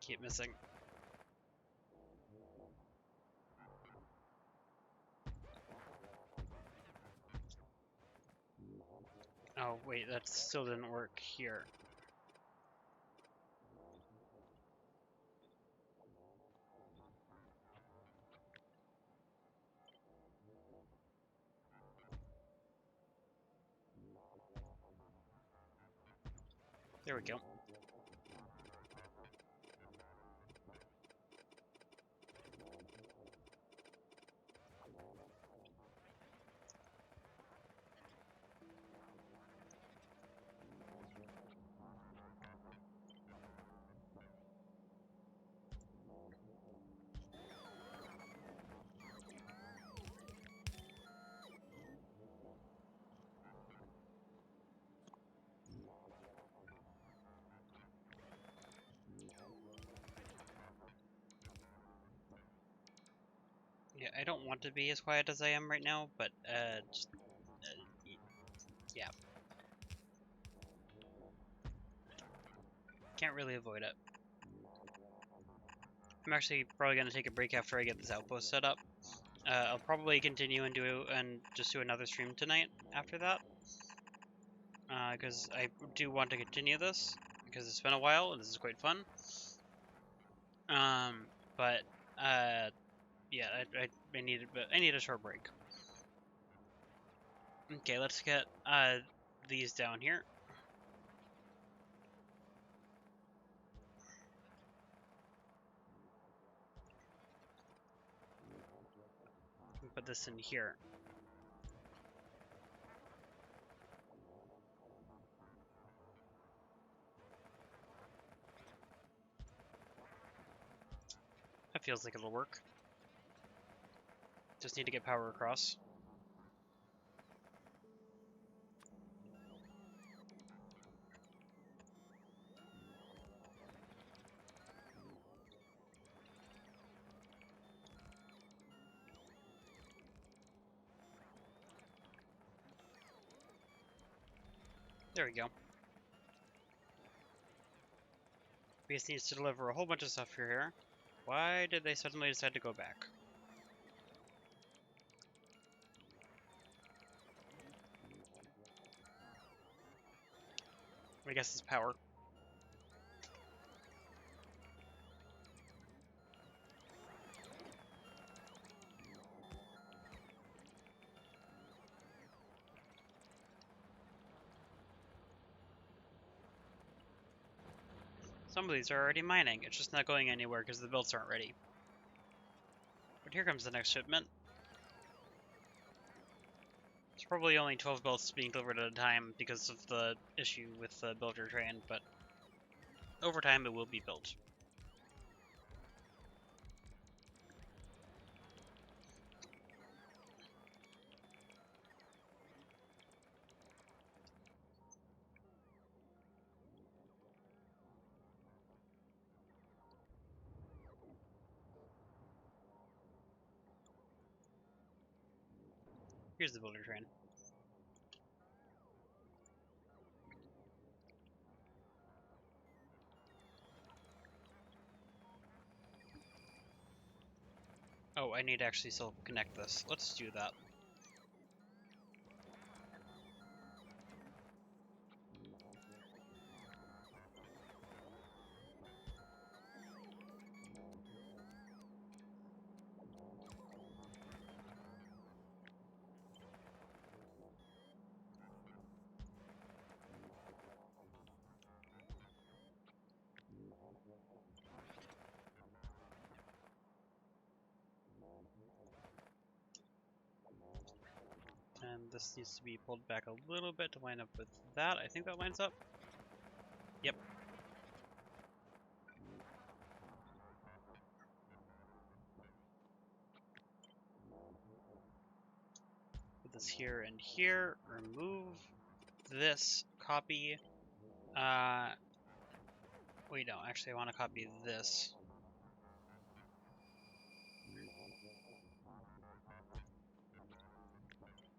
Speaker 1: Keep missing. Oh, wait, that still didn't work here. There we go. Yeah, I don't want to be as quiet as I am right now, but, yeah. Can't really avoid it. I'm actually probably going to take a break after I get this outpost set up. I'll probably continue and just do another stream tonight after that, because I do want to continue this because it's been a while and this is quite fun. But yeah, I need a short break. Okay, let's get these down here. Put this in here. That feels like it'll work. Just need to get power across. There we go. Base needs to deliver a whole bunch of stuff here. Why did they suddenly decide to go back? I guess it's power. Some of these are already mining. It's just not going anywhere because the builds aren't ready. But here comes the next shipment. There's probably only 12 builds being delivered at a time because of the issue with the builder train, but over time it will be built. Here's the builder train. Oh, I need to actually still connect this. Let's do that. And this needs to be pulled back a little bit to line up with that. I think that lines up. Yep. Put this here and here. Remove this. Copy. Wait, no. Actually, I want to copy this.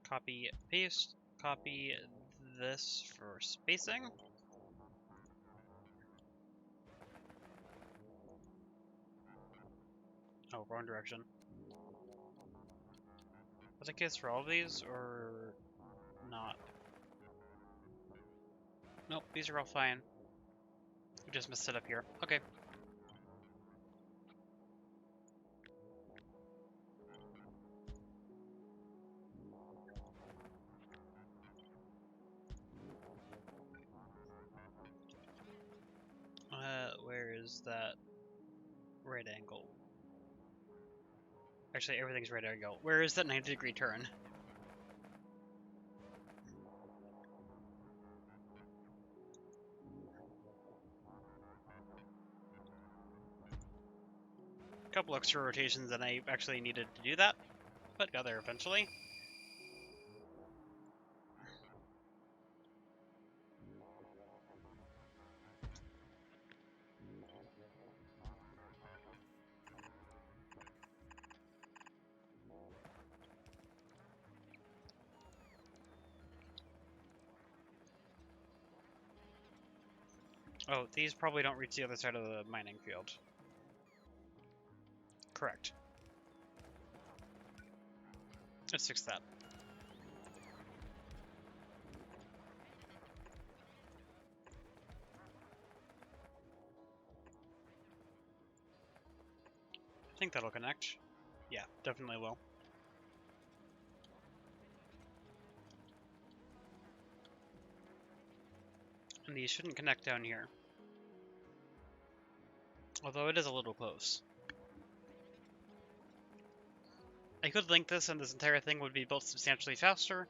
Speaker 1: Copy, paste, copy this for spacing. Oh, wrong direction. Was that the case for all of these, or not? Nope, these are all fine. We just messed it up here. Okay. Where is that right angle? Actually, everything's right angle. Where is that 90-degree turn? A couple extra rotations and I actually needed to do that, but got there eventually. Oh, these probably don't reach the other side of the mining field. Correct. Let's fix that. I think that'll connect. Yeah, definitely will. And these shouldn't connect down here. Although it is a little close. I could link this and this entire thing would be built substantially faster.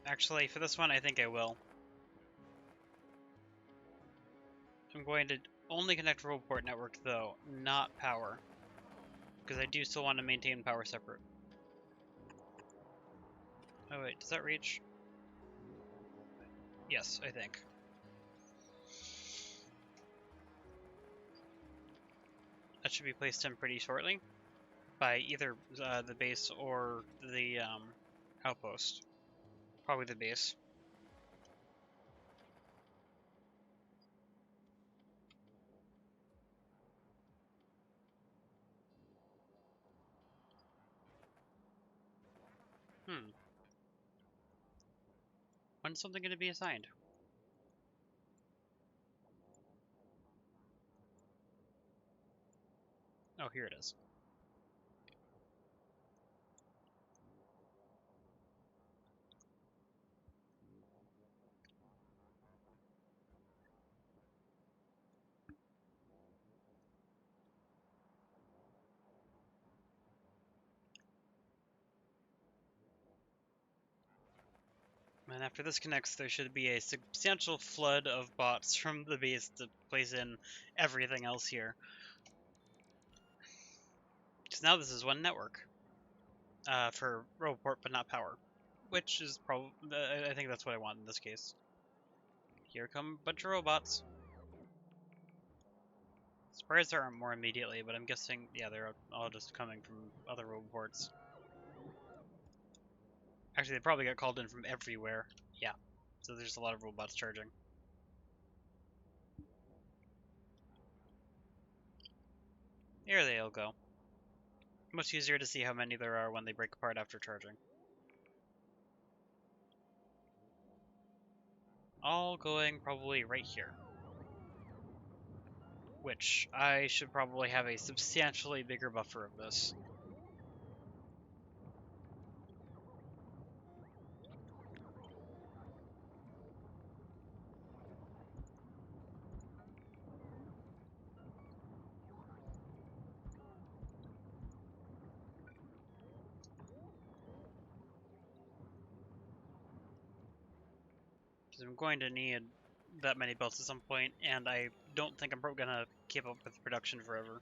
Speaker 1: Actually, for this one, I think I will. I'm going to only connect Roboport network, though, not power. Because I do still want to maintain power separate. Oh wait, does that reach? Yes, I think. That should be placed in pretty shortly. By either the base or the outpost. Probably the base. When's something going to be assigned? Oh, here it is. And after this connects, there should be a substantial flood of bots from the base to place in everything else here. Because now this is one network. For Roboport, but not power. Which is probably... I think that's what I want in this case. Here come a bunch of robots. Surprised there aren't more immediately, but I'm guessing, yeah, they're all just coming from other Roboports. Actually, they probably got called in from everywhere. Yeah, so there's a lot of robots charging. Here they all go. Much easier to see how many there are when they break apart after charging. All going probably right here. Which, I should probably have a substantially bigger buffer of this. Because I'm going to need that many belts at some point, and I don't think I'm going to keep up with production forever.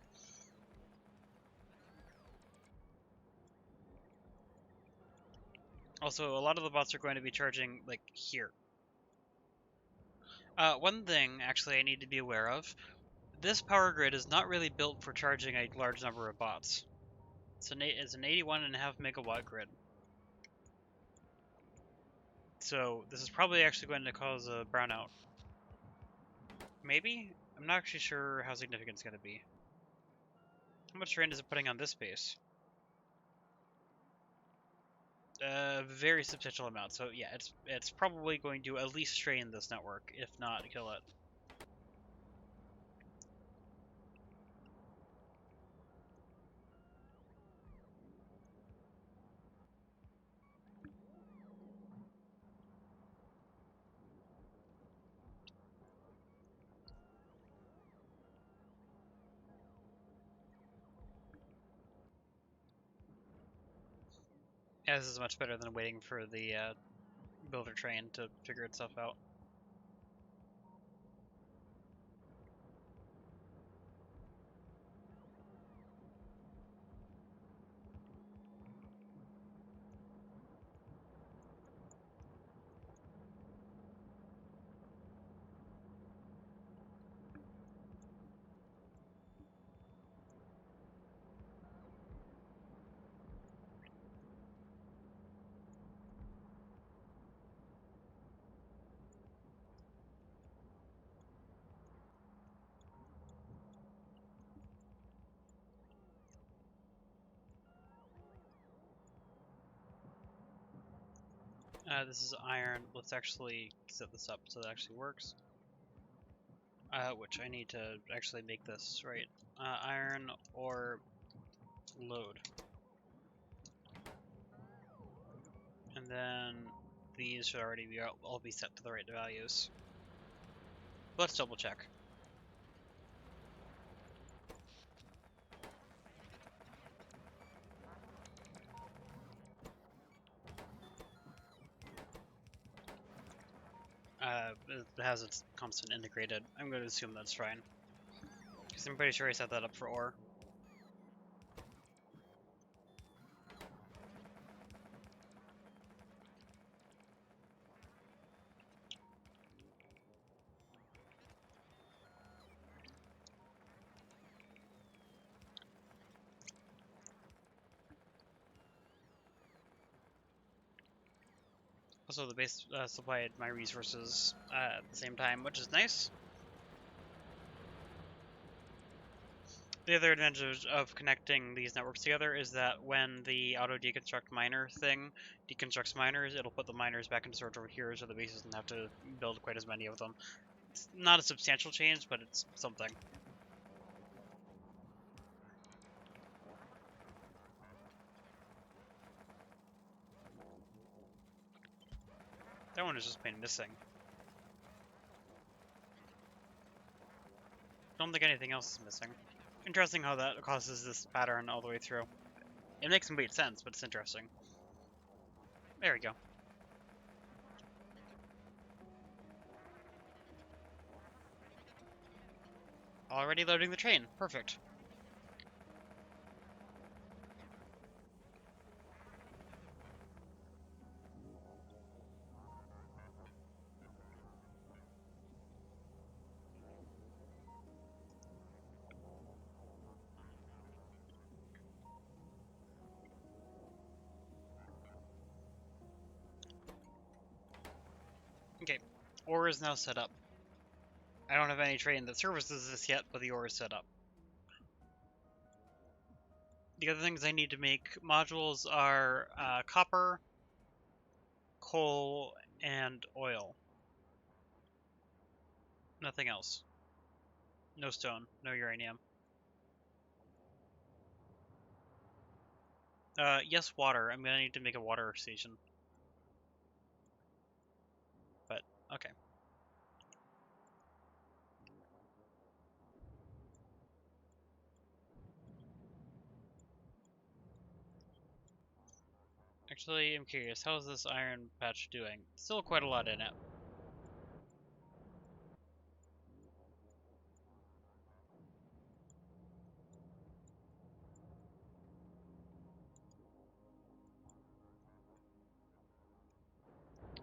Speaker 1: Also, a lot of the bots are going to be charging, like, here. One thing, actually, I need to be aware of. This power grid is not really built for charging a large number of bots. It's an 81.5 megawatt grid. So, this is probably actually going to cause a brownout. Maybe? I'm not actually sure how significant it's going to be. How much strain is it putting on this base? Very substantial amount. So yeah, it's probably going to at least strain this network, if not kill it. Yeah, this is much better than waiting for the builder train to figure itself out. This is iron. Let's actually set this up so that actually works. Which I need to actually make this right. Iron or load. And then these should already be all be set to the right values. Let's double check. It has its constant integrated. I'm going to assume that's fine. Because I'm pretty sure I set that up for ore. Also, the base supplied my resources at the same time, which is nice. The other advantage of connecting these networks together is that when the AutoDeconstruct miner thing deconstructs miners, it'll put the miners back into storage over here, so the base doesn't have to build quite as many of them. It's not a substantial change, but it's something. That one is just plain missing. Don't think anything else is missing. Interesting how that causes this pattern all the way through. It makes complete sense, but it's interesting. There we go. Already loading the train. Perfect. Okay, ore is now set up. I don't have any train that services this yet, but the ore is set up. The other things I need to make modules are copper, coal, and oil. Nothing else. No stone, no uranium. Yes, water. I'm gonna need to make a water station. But, okay. Actually, I'm curious, how's this iron patch doing? Still quite a lot in it.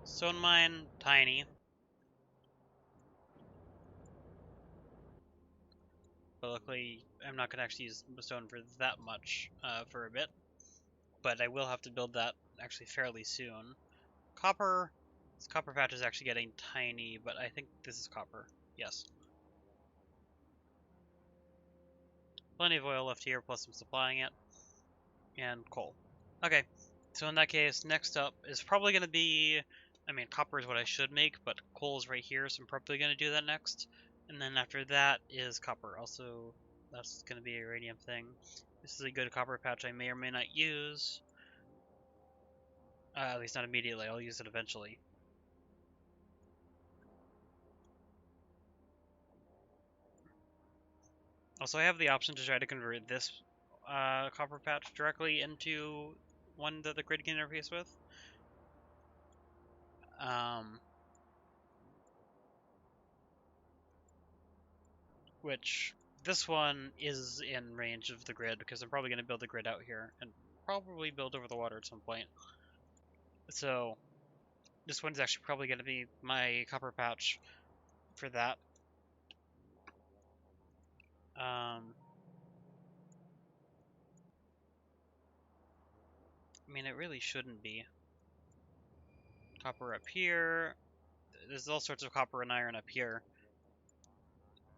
Speaker 1: Stone mine, tiny. But luckily, I'm not going to actually use stone for that much for a bit. But I will have to build that actually fairly soon. Copper, this copper patch is actually getting tiny, but I think this is copper. Yes. Plenty of oil left here, plus I'm supplying it. And coal. Okay, so in that case, next up is probably going to be, I mean, copper is what I should make, but coal is right here, so I'm probably going to do that next. And then after that is copper. Also, that's going to be a uranium thing. This is a good copper patch I may or may not use. At least not immediately, I'll use it eventually. Also, I have the option to try to convert this copper patch directly into one that the grid can interface with. Which this one is in range of the grid because I'm probably going to build the grid out here and probably build over the water at some point. So this one's actually probably going to be my copper patch for that. I mean, it really shouldn't be. Copper up here. There's all sorts of copper and iron up here.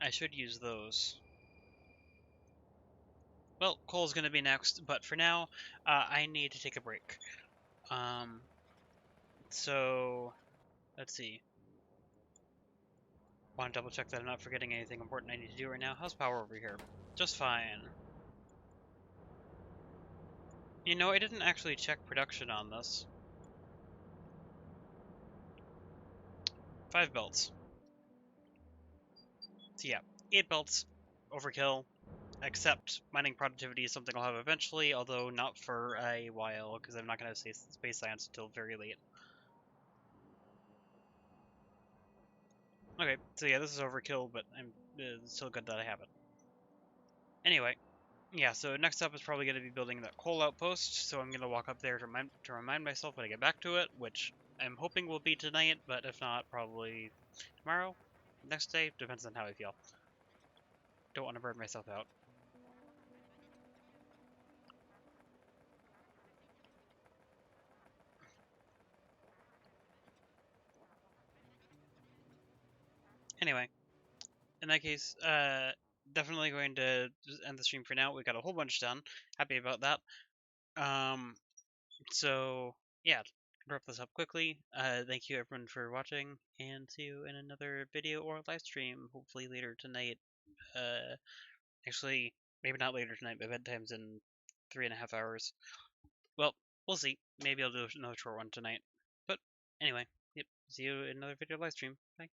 Speaker 1: I should use those. Well, coal's going to be next, but for now, I need to take a break. So, let's see. Want to double check that I'm not forgetting anything important I need to do right now. How's power over here? Just fine. You know, I didn't actually check production on this. 5 belts. So yeah, 8 belts, overkill, except mining productivity is something I'll have eventually, although not for a while, because I'm not going to have space science until very late. Okay, so yeah, this is overkill, but it's still good that I have it. Anyway, yeah, so next up is probably going to be building that coal outpost, so I'm going to walk up there to remind myself when I get back to it, which I'm hoping will be tonight, but if not, probably tomorrow, next day, depends on how I feel. Don't want to burn myself out. Anyway, in that case, definitely going to end the stream for now. We got a whole bunch done. Happy about that. So yeah, wrap this up quickly. Thank you everyone for watching, and see you in another video or live stream, hopefully later tonight. Actually, maybe not later tonight. My bedtime's in 3.5 hours. Well, we'll see. Maybe I'll do another short one tonight. But anyway, yep. See you in another video live stream. Bye.